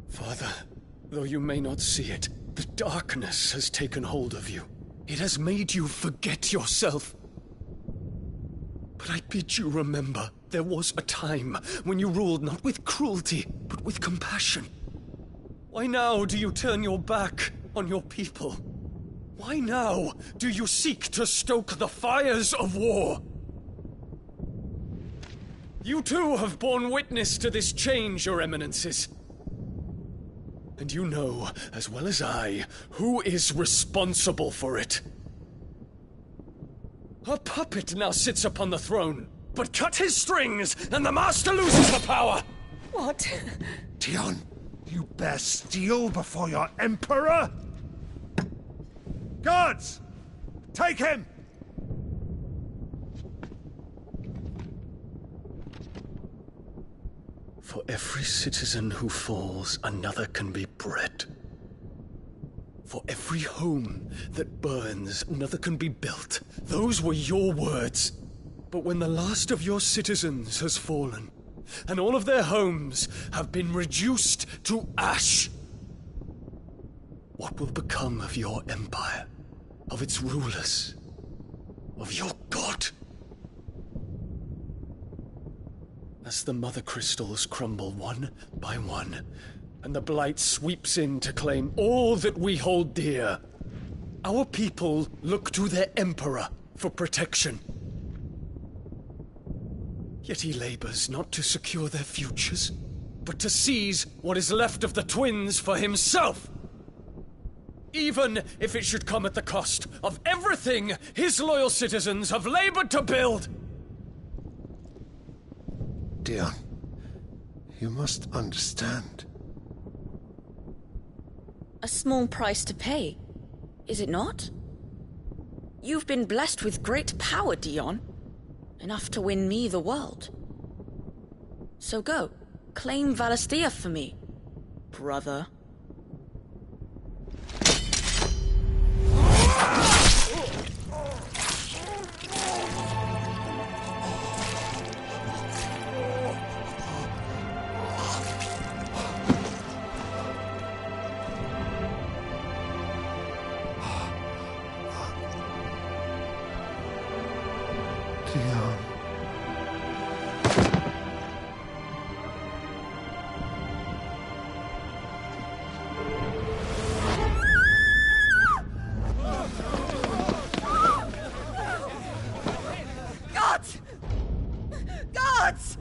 Father, though you may not see it, the darkness has taken hold of you. It has made you forget yourself. But I bid you remember, there was a time when you ruled not with cruelty, but with compassion. Why now do you turn your back on your people? Why now do you seek to stoke the fires of war? You too have borne witness to this change, Your Eminences. And you know, as well as I, who is responsible for it. A puppet now sits upon the throne, but cut his strings, and the master loses the power! What? Dion, you bear steel before your Emperor? Guards! Take him! For every citizen who falls, another can be bred. For every home that burns, another can be built. Those were your words. But when the last of your citizens has fallen, and all of their homes have been reduced to ash, what will become of your empire, of its rulers, of your god? As the Mother Crystals crumble one by one, and the Blight sweeps in to claim all that we hold dear, our people look to their Emperor for protection. Yet he labors not to secure their futures, but to seize what is left of the twins for himself! Even if it should come at the cost of everything his loyal citizens have labored to build! Dion, you must understand. A small price to pay, is it not? You've been blessed with great power, Dion. Enough to win me the world. So go, claim Valisthea for me, brother. Dion. Gods! Gods!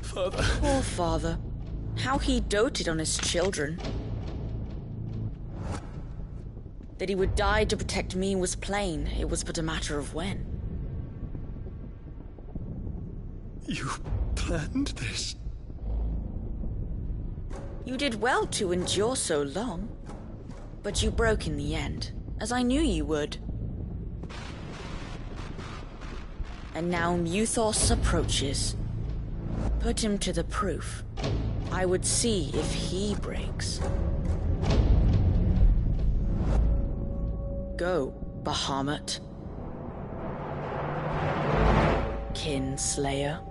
Father. Poor father. How he doted on his children. That he would die to protect me was plain. It was but a matter of when. You planned this? You did well to endure so long. But you broke in the end, as I knew you would. And now Muthos approaches. Put him to the proof. I would see if he breaks. Go, Bahamut. Kinslayer.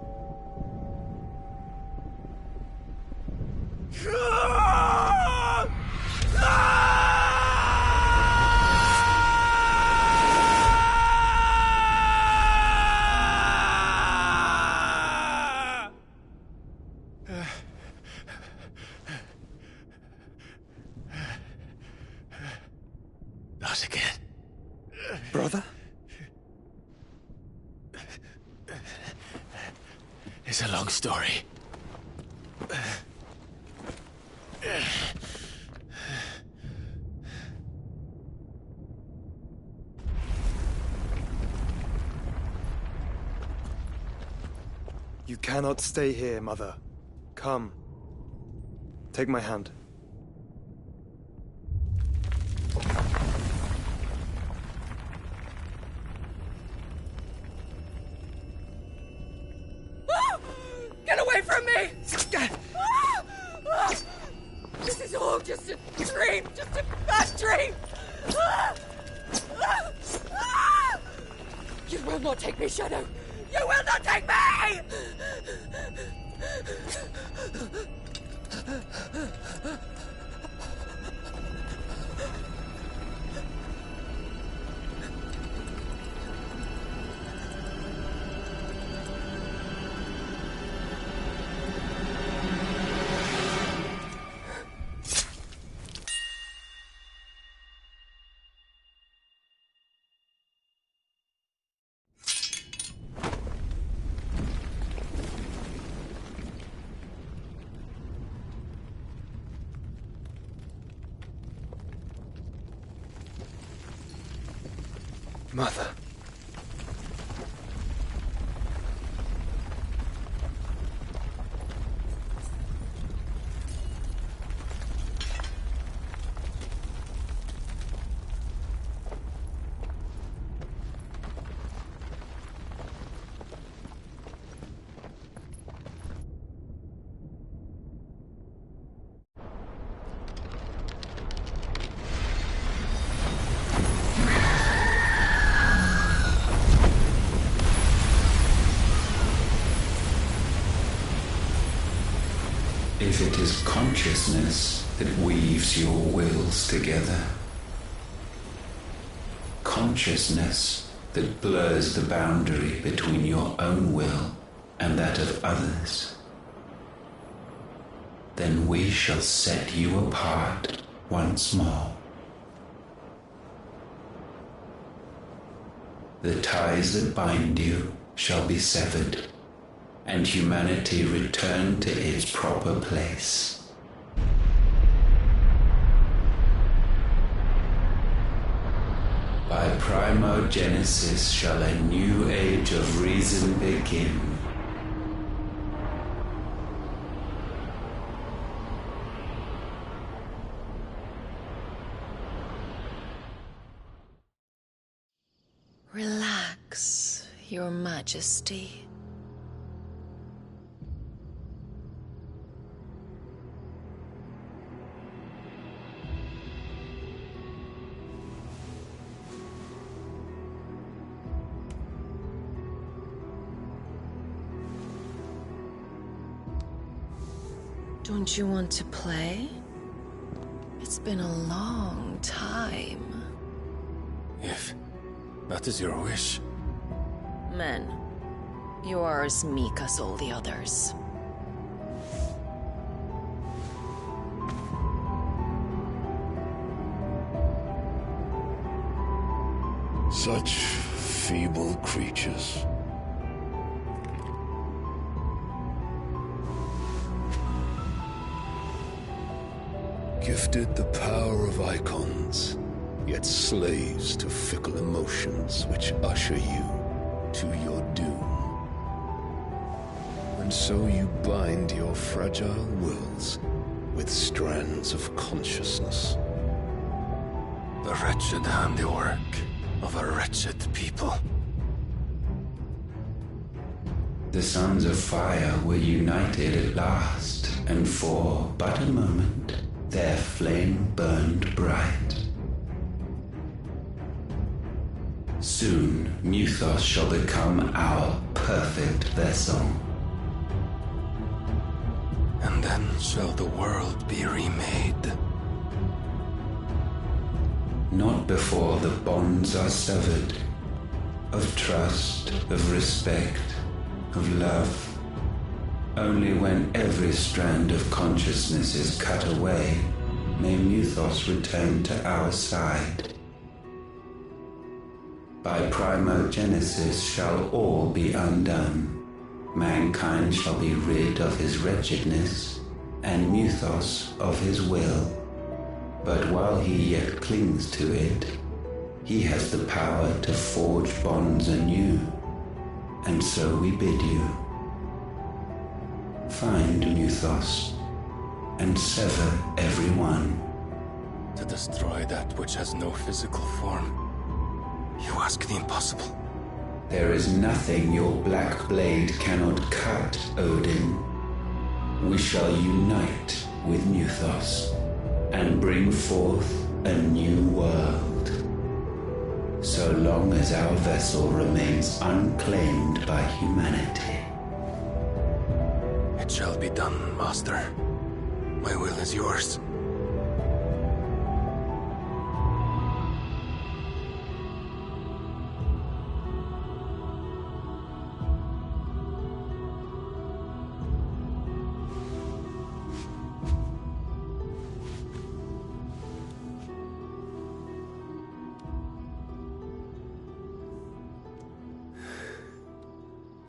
Not again. Brother? It's a long story. You cannot stay here, Mother. Come. Take my hand. Get away from me! This is all just a dream, just a bad dream! You will not take me, Shadow! You will not take me! Mother. If it is consciousness that weaves your wills together, consciousness that blurs the boundary between your own will and that of others, then we shall set you apart once more. The ties that bind you shall be severed, and humanity return to its proper place. By primogenesis shall a new age of reason begin. Relax, Your Majesty. Don't you want to play? It's been a long time. If that is your wish. Men, you are as meek as all the others. Such feeble creatures. Gifted the power of icons, yet slaves to fickle emotions which usher you to your doom. And so you bind your fragile wills with strands of consciousness. The wretched handiwork of a wretched people. The sons of fire were united at last, and for but a moment their flame burned bright. Soon Muthos shall become our perfect vessel. And then shall the world be remade. Not before the bonds are severed, of trust, of respect, of love. Only when every strand of consciousness is cut away, may Muthos return to our side. By primogenesis shall all be undone. Mankind shall be rid of his wretchedness, and Muthos of his will. But while he yet clings to it, he has the power to forge bonds anew. And so we bid you, find Muthos, and sever every one. To destroy that which has no physical form, you ask the impossible. There is nothing your black blade cannot cut, Odin. We shall unite with Muthos, and bring forth a new world. So long as our vessel remains unclaimed by humanity. It shall be done, Master. My will is yours.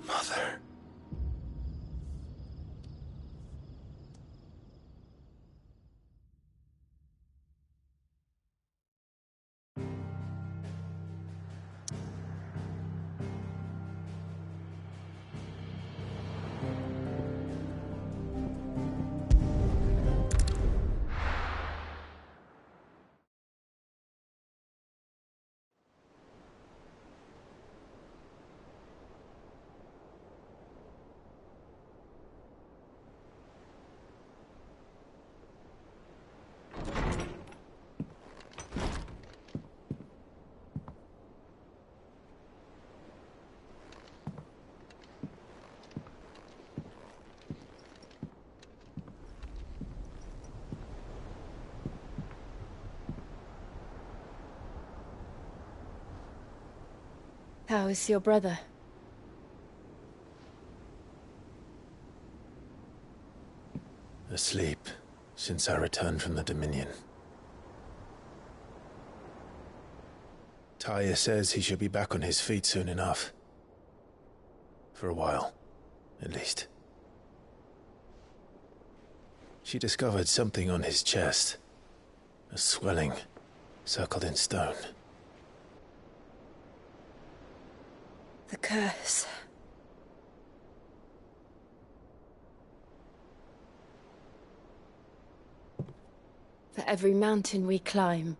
Mother. How is your brother? Asleep since I returned from the Dominion. Taya says he should be back on his feet soon enough. For a while, at least. She discovered something on his chest. A swelling, circled in stone. The curse. For every mountain we climb,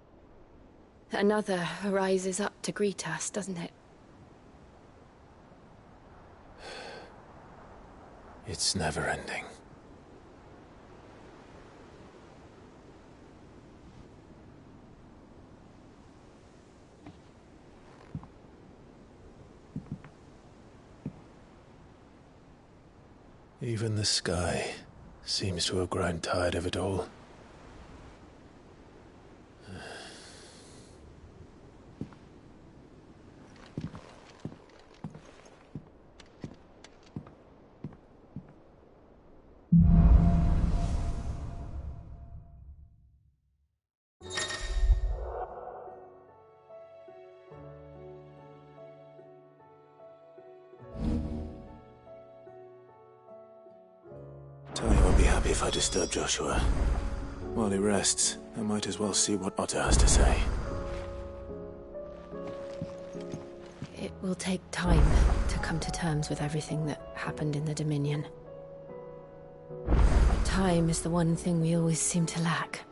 another rises up to greet us, doesn't it? It's never ending. Even the sky seems to have grown tired of it all. If I disturb Joshua, while he rests, I might as well see what Otter has to say. It will take time to come to terms with everything that happened in the Dominion. But time is the one thing we always seem to lack.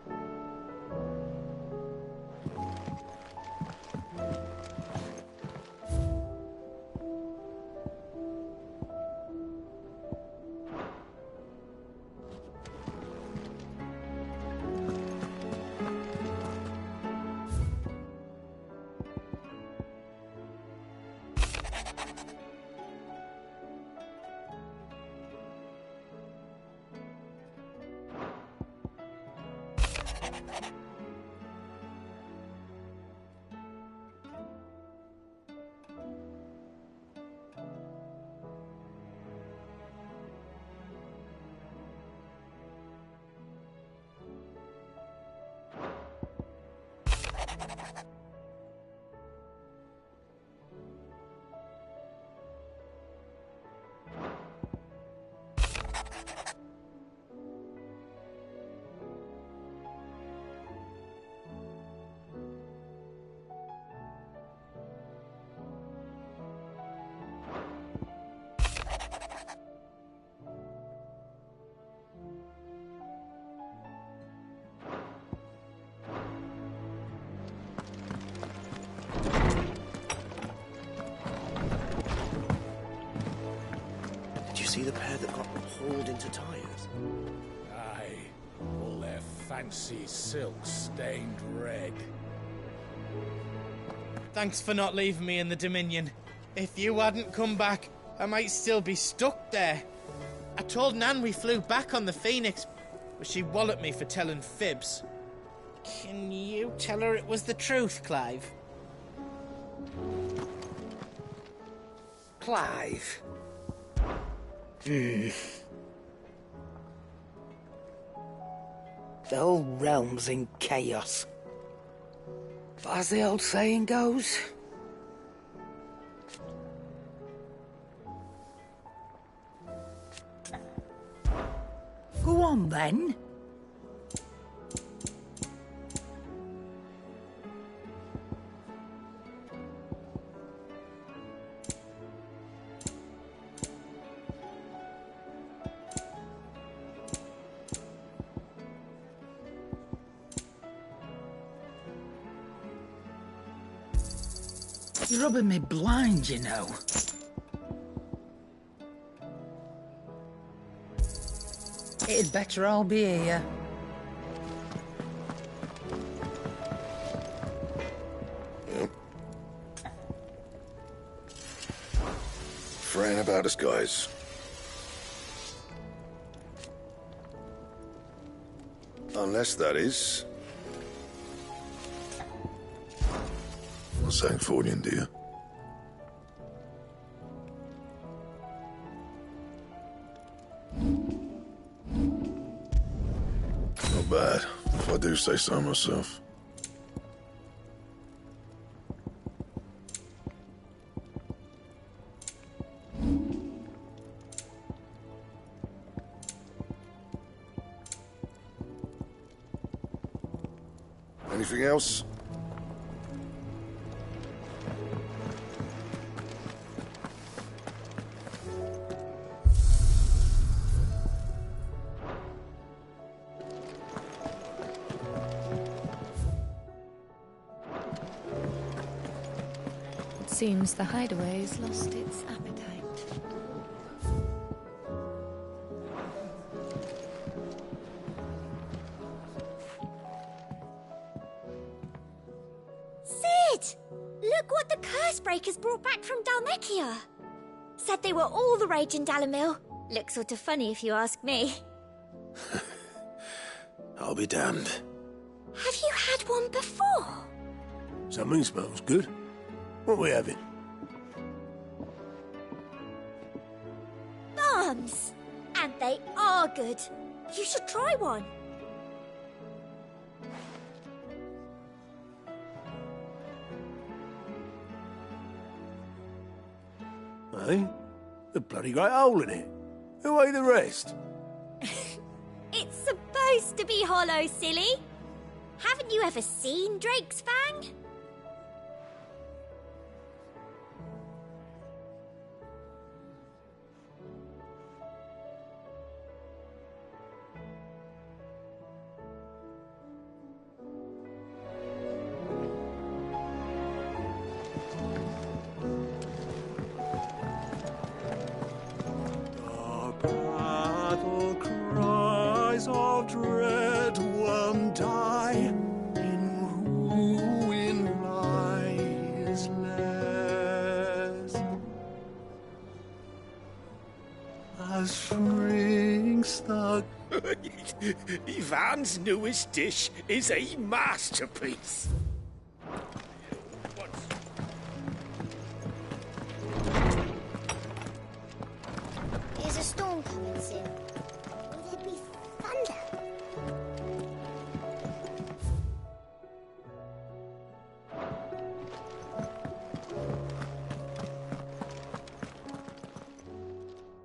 See the pair that got hauled into tires? Aye, all their fancy silks stained red. Thanks for not leaving me in the Dominion. If you hadn't come back, I might still be stuck there. I told Nan we flew back on the Phoenix, but she walloped me for telling fibs. Can you tell her it was the truth, Clive? Clive? The whole realm's in chaos. But as the old saying goes... Go on, then. You're rubbing me blind, you know. It'd better all be here. Yep. Fraying about us, guys. Unless, that is... What's that for you, dear? Not bad, if I do say so myself. Anything else? Seems the hideaway's lost its appetite. Sid! Look what the Cursebreakers brought back from Dhalmekia. Said they were all the rage in Dalamil. Looks sort of funny if you ask me. I'll be damned. Have you had one before? Something smells good. What are we having? Bombs! And they are good. You should try one. Eh? A bloody great hole in it. Who ate the rest? supposed to be hollow, silly. Haven't you ever seen Drake's Fang? Of dread won't die, in ruin lies less. As shrinks the... Ivan's newest dish is a masterpiece. Is a storm coming soon? Will there be thunder?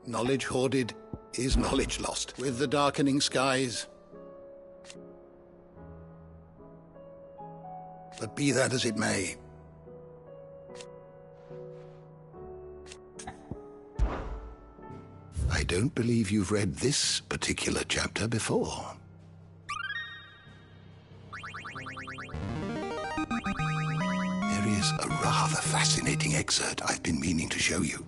Knowledge hoarded is knowledge lost. With the darkening skies. But be that as it may, I don't believe you've read this particular chapter before. There is a rather fascinating excerpt I've been meaning to show you.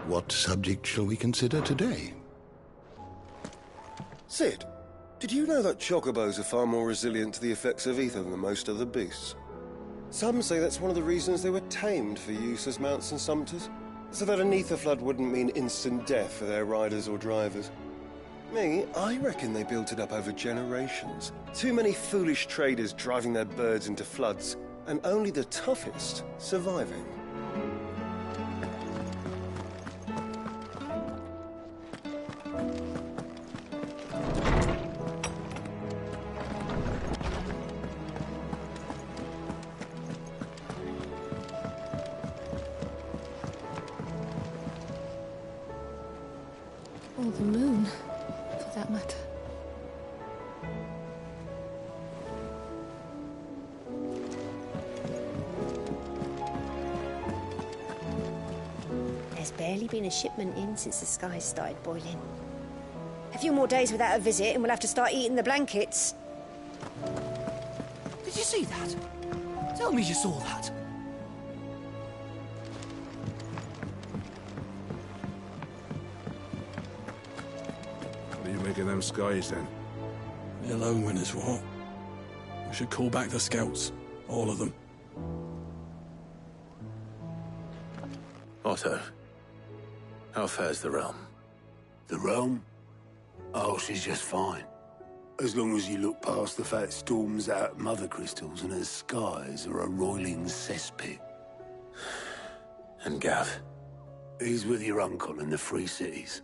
What subject shall we consider today? Sid, did you know that chocobos are far more resilient to the effects of ether than most other beasts? Some say that's one of the reasons they were tamed for use as mounts and sumpters, so that an ether flood wouldn't mean instant death for their riders or drivers. Me, I reckon they built it up over generations. Too many foolish traders driving their birds into floods, and only the toughest surviving. Or the moon, for that matter. There's barely been a shipment in since the skies started boiling. A few more days without a visit and we'll have to start eating the blankets. Did you see that? Tell me you saw that. What do you make of them skies, then? Yellow winners, what? We should call back the scouts. All of them. Otto, how fares the realm? The realm? Oh, she's just fine. As long as you look past the fact storms out mother crystals and her skies are a roiling cesspit. And Gav? He's with your uncle in the Free Cities,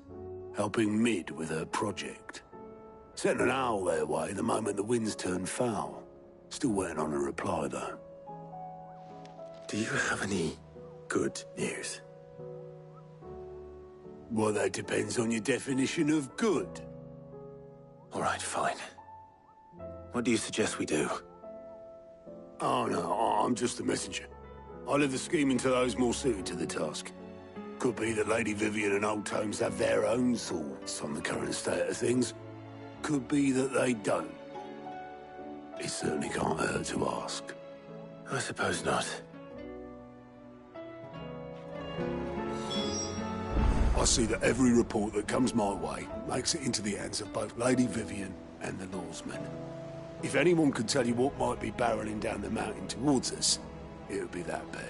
helping Mid with her project. Sent an owl their way the moment the winds turned foul. Still waiting on a reply, though. Do you have any good news? Well, that depends on your definition of good. All right, fine. What do you suggest we do? Oh, no, I'm just a messenger. I leave the scheming to those more suited to the task. Could be that Lady Vivian and Old Tomes have their own thoughts on the current state of things. Could be that they don't. It certainly can't hurt to ask. I suppose not. I see that every report that comes my way makes it into the hands of both Lady Vivian and the Lawsmen. If anyone could tell you what might be barreling down the mountain towards us, it would be that pair.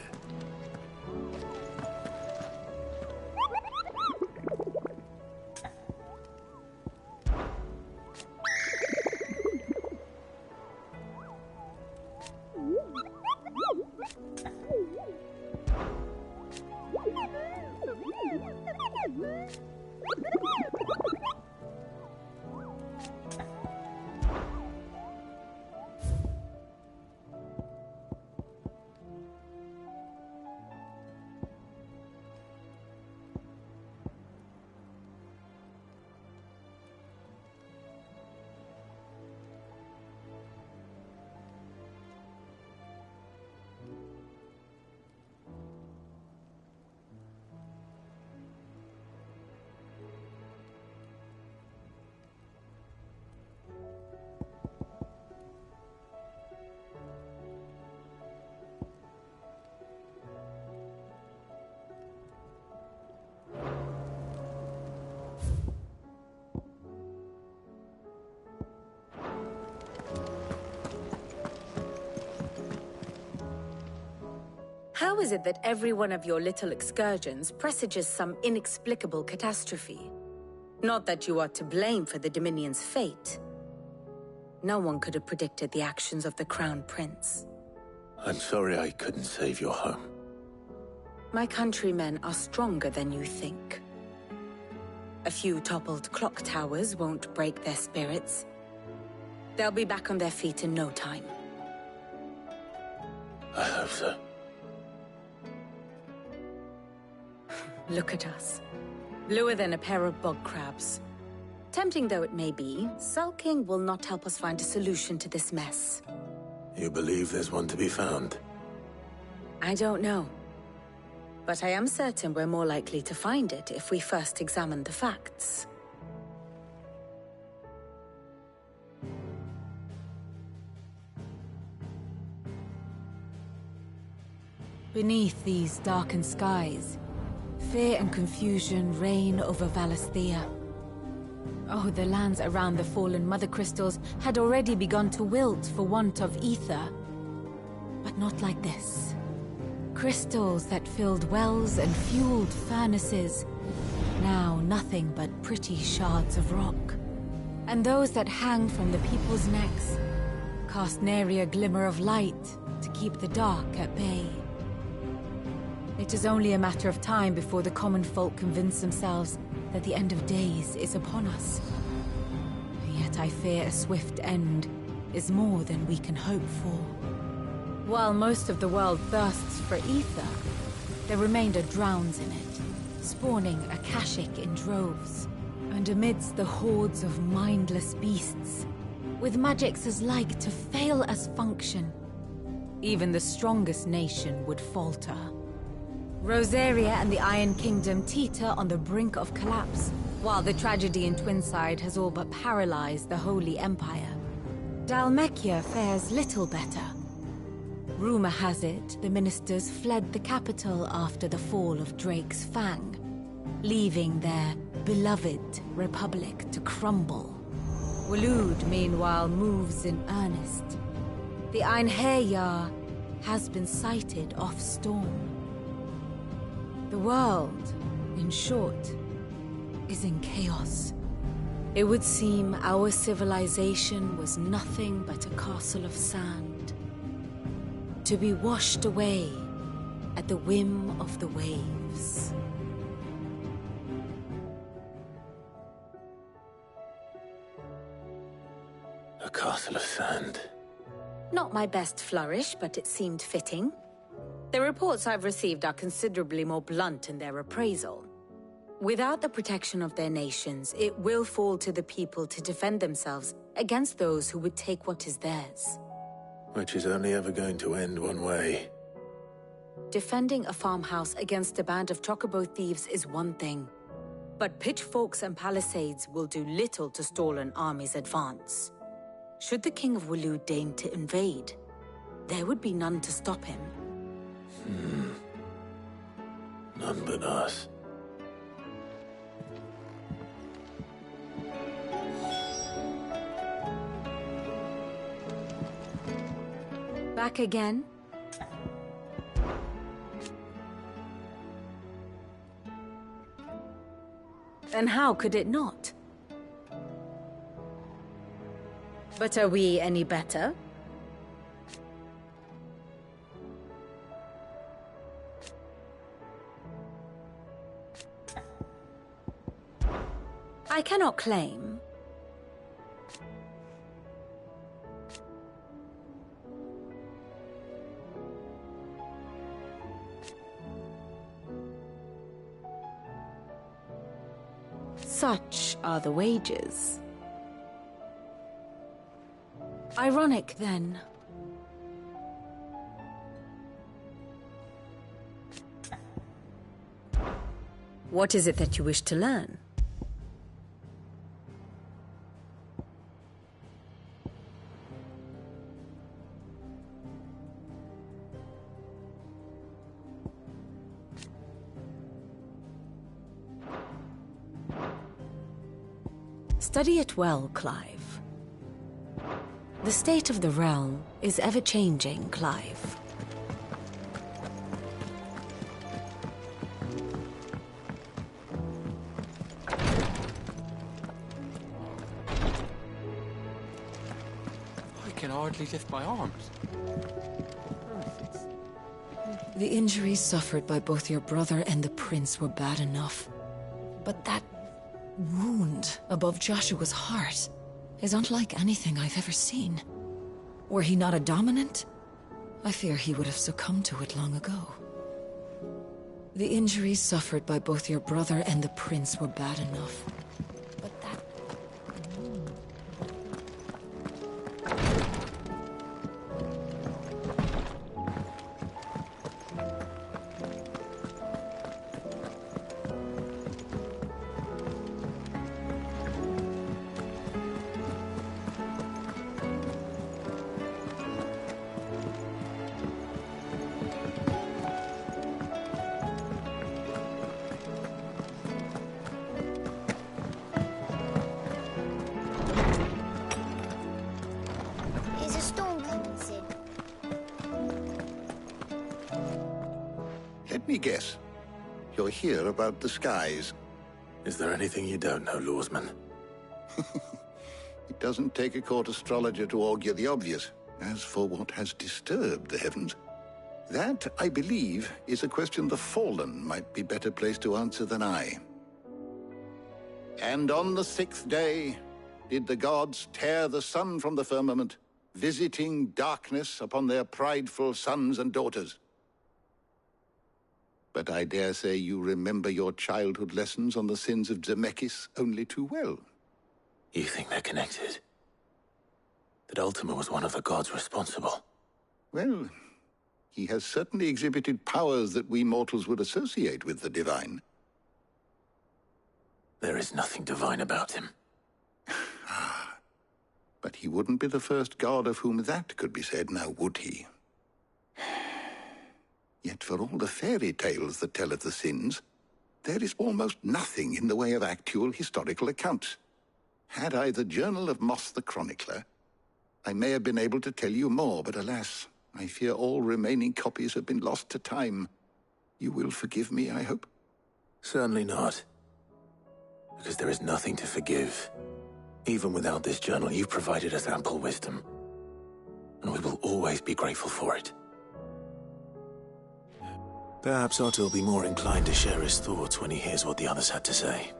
How is it that every one of your little excursions presages some inexplicable catastrophe? Not that you are to blame for the Dominion's fate. No one could have predicted the actions of the Crown Prince. I'm sorry I couldn't save your home. My countrymen are stronger than you think. A few toppled clock towers won't break their spirits. They'll be back on their feet in no time. I hope so. Look at us. Bluer than a pair of bog crabs. Tempting though it may be, sulking will not help us find a solution to this mess. You believe there's one to be found? I don't know. But I am certain we're more likely to find it if we first examine the facts. Beneath these darkened skies, fear and confusion reign over Valisthea. Oh, the lands around the fallen Mother Crystals had already begun to wilt for want of ether. But not like this. Crystals that filled wells and fueled furnaces, now nothing but pretty shards of rock. And those that hang from the people's necks cast nary a glimmer of light to keep the dark at bay. It is only a matter of time before the common folk convince themselves that the end of days is upon us. Yet I fear a swift end is more than we can hope for. While most of the world thirsts for ether, the remainder drowns in it, spawning Akashic in droves. And amidst the hordes of mindless beasts, with magics as like to fail as function, even the strongest nation would falter. Rosaria and the Iron Kingdom teeter on the brink of collapse, while the tragedy in Twinside has all but paralyzed the Holy Empire. Dhalmekia fares little better. Rumor has it the ministers fled the capital after the fall of Drake's Fang, leaving their beloved republic to crumble. Waloed, meanwhile, moves in earnest. The Einherjar has been sighted off Storm. The world, in short, is in chaos. It would seem our civilization was nothing but a castle of sand, to be washed away at the whim of the waves. A castle of sand. Not my best flourish, but it seemed fitting. The reports I've received are considerably more blunt in their appraisal. Without the protection of their nations, it will fall to the people to defend themselves against those who would take what is theirs. Which is only ever going to end one way. Defending a farmhouse against a band of chocobo thieves is one thing, but pitchforks and palisades will do little to stall an army's advance. Should the King of Waloed deign to invade, there would be none to stop him. None but us. Back again? And how could it not? But are we any better? I cannot claim. Such are the wages. Ironic, then. What is it that you wish to learn? Study it well, Clive. The state of the realm is ever-changing, Clive. hardly lift my arms. The injuries suffered by both your brother and the prince were bad enough. But that wound above Joshua's heart is unlike anything I've ever seen. Were he not a dominant, I fear he would have succumbed to it long ago. The injuries suffered by both your brother and the prince were bad enough. But that... Is a storm coming, Sid? Let me guess. You're here about the skies. Is there anything you don't know, Lawsman? It doesn't take a court astrologer to augur the obvious. As for what has disturbed the heavens, that, I believe, is a question the Fallen might be better placed to answer than I. And on the sixth day did the gods tear the sun from the firmament, visiting darkness upon their prideful sons and daughters. But I dare say you remember your childhood lessons on the sins of Zemeckis only too well. You think they're connected? That Ultima was one of the gods responsible? Well, he has certainly exhibited powers that we mortals would associate with the divine. There is nothing divine about him. But he wouldn't be the first god of whom that could be said, now would he? Yet for all the fairy tales that tell of the sins, there is almost nothing in the way of actual historical accounts. Had I the Journal of Moss the Chronicler, I may have been able to tell you more, but alas, I fear all remaining copies have been lost to time. You will forgive me, I hope? Certainly not. Because there is nothing to forgive. Even without this journal, you've provided us ample wisdom. And we will always be grateful for it. Perhaps Otto will be more inclined to share his thoughts when he hears what the others had to say.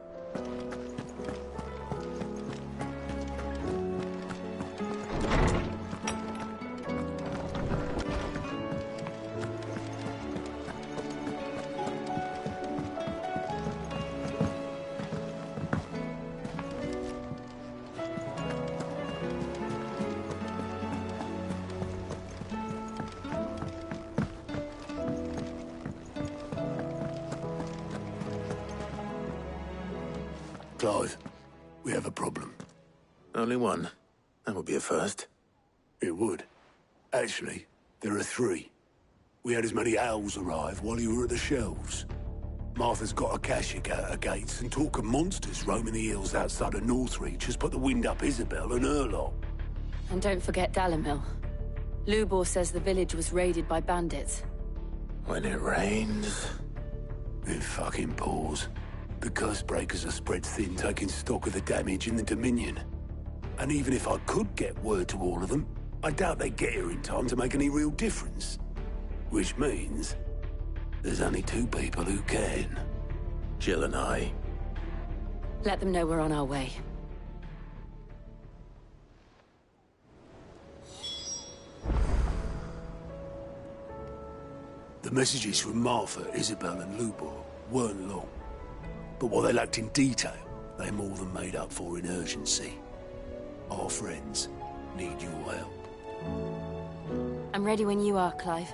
Clive, we have a problem. Only one. That would be a first. It would. Actually, there are three. We had as many owls arrive while you were at the shelves. Martha's got a Akashic out her gates, and talk of monsters roaming the hills outside of Northreach has put the wind up Isabel and her lot. And don't forget Dalimil. Lubor says the village was raided by bandits. When it rains... It fucking pours. The curse breakers are spread thin, taking stock of the damage in the Dominion. And even if I could get word to all of them, I doubt they'd get here in time to make any real difference. Which means there's only two people who can. Jill and I. Let them know we're on our way. The messages from Martha, Isabel and Lubor weren't long. But what they lacked in detail, they more than made up for in urgency. Our friends need your help. I'm ready when you are, Clive.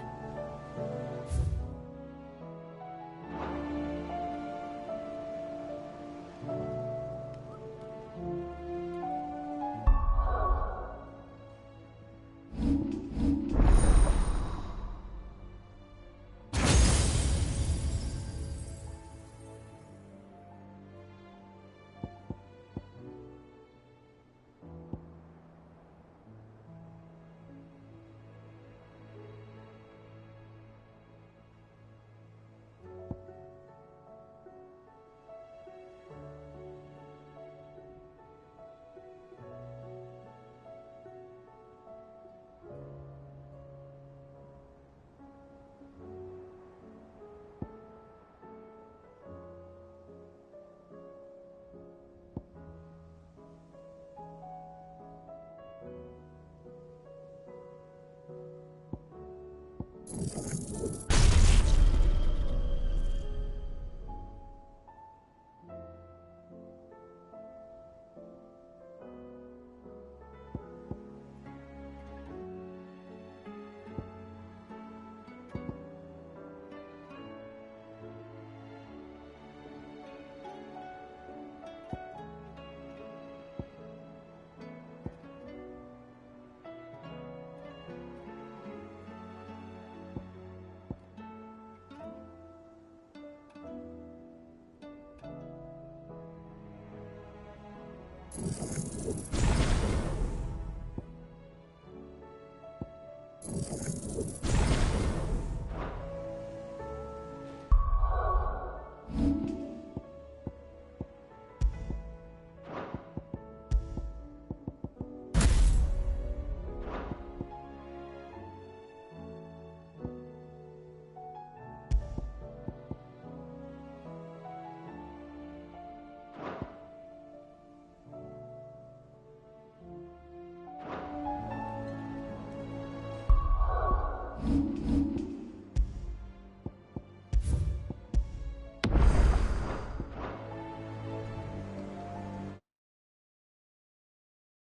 You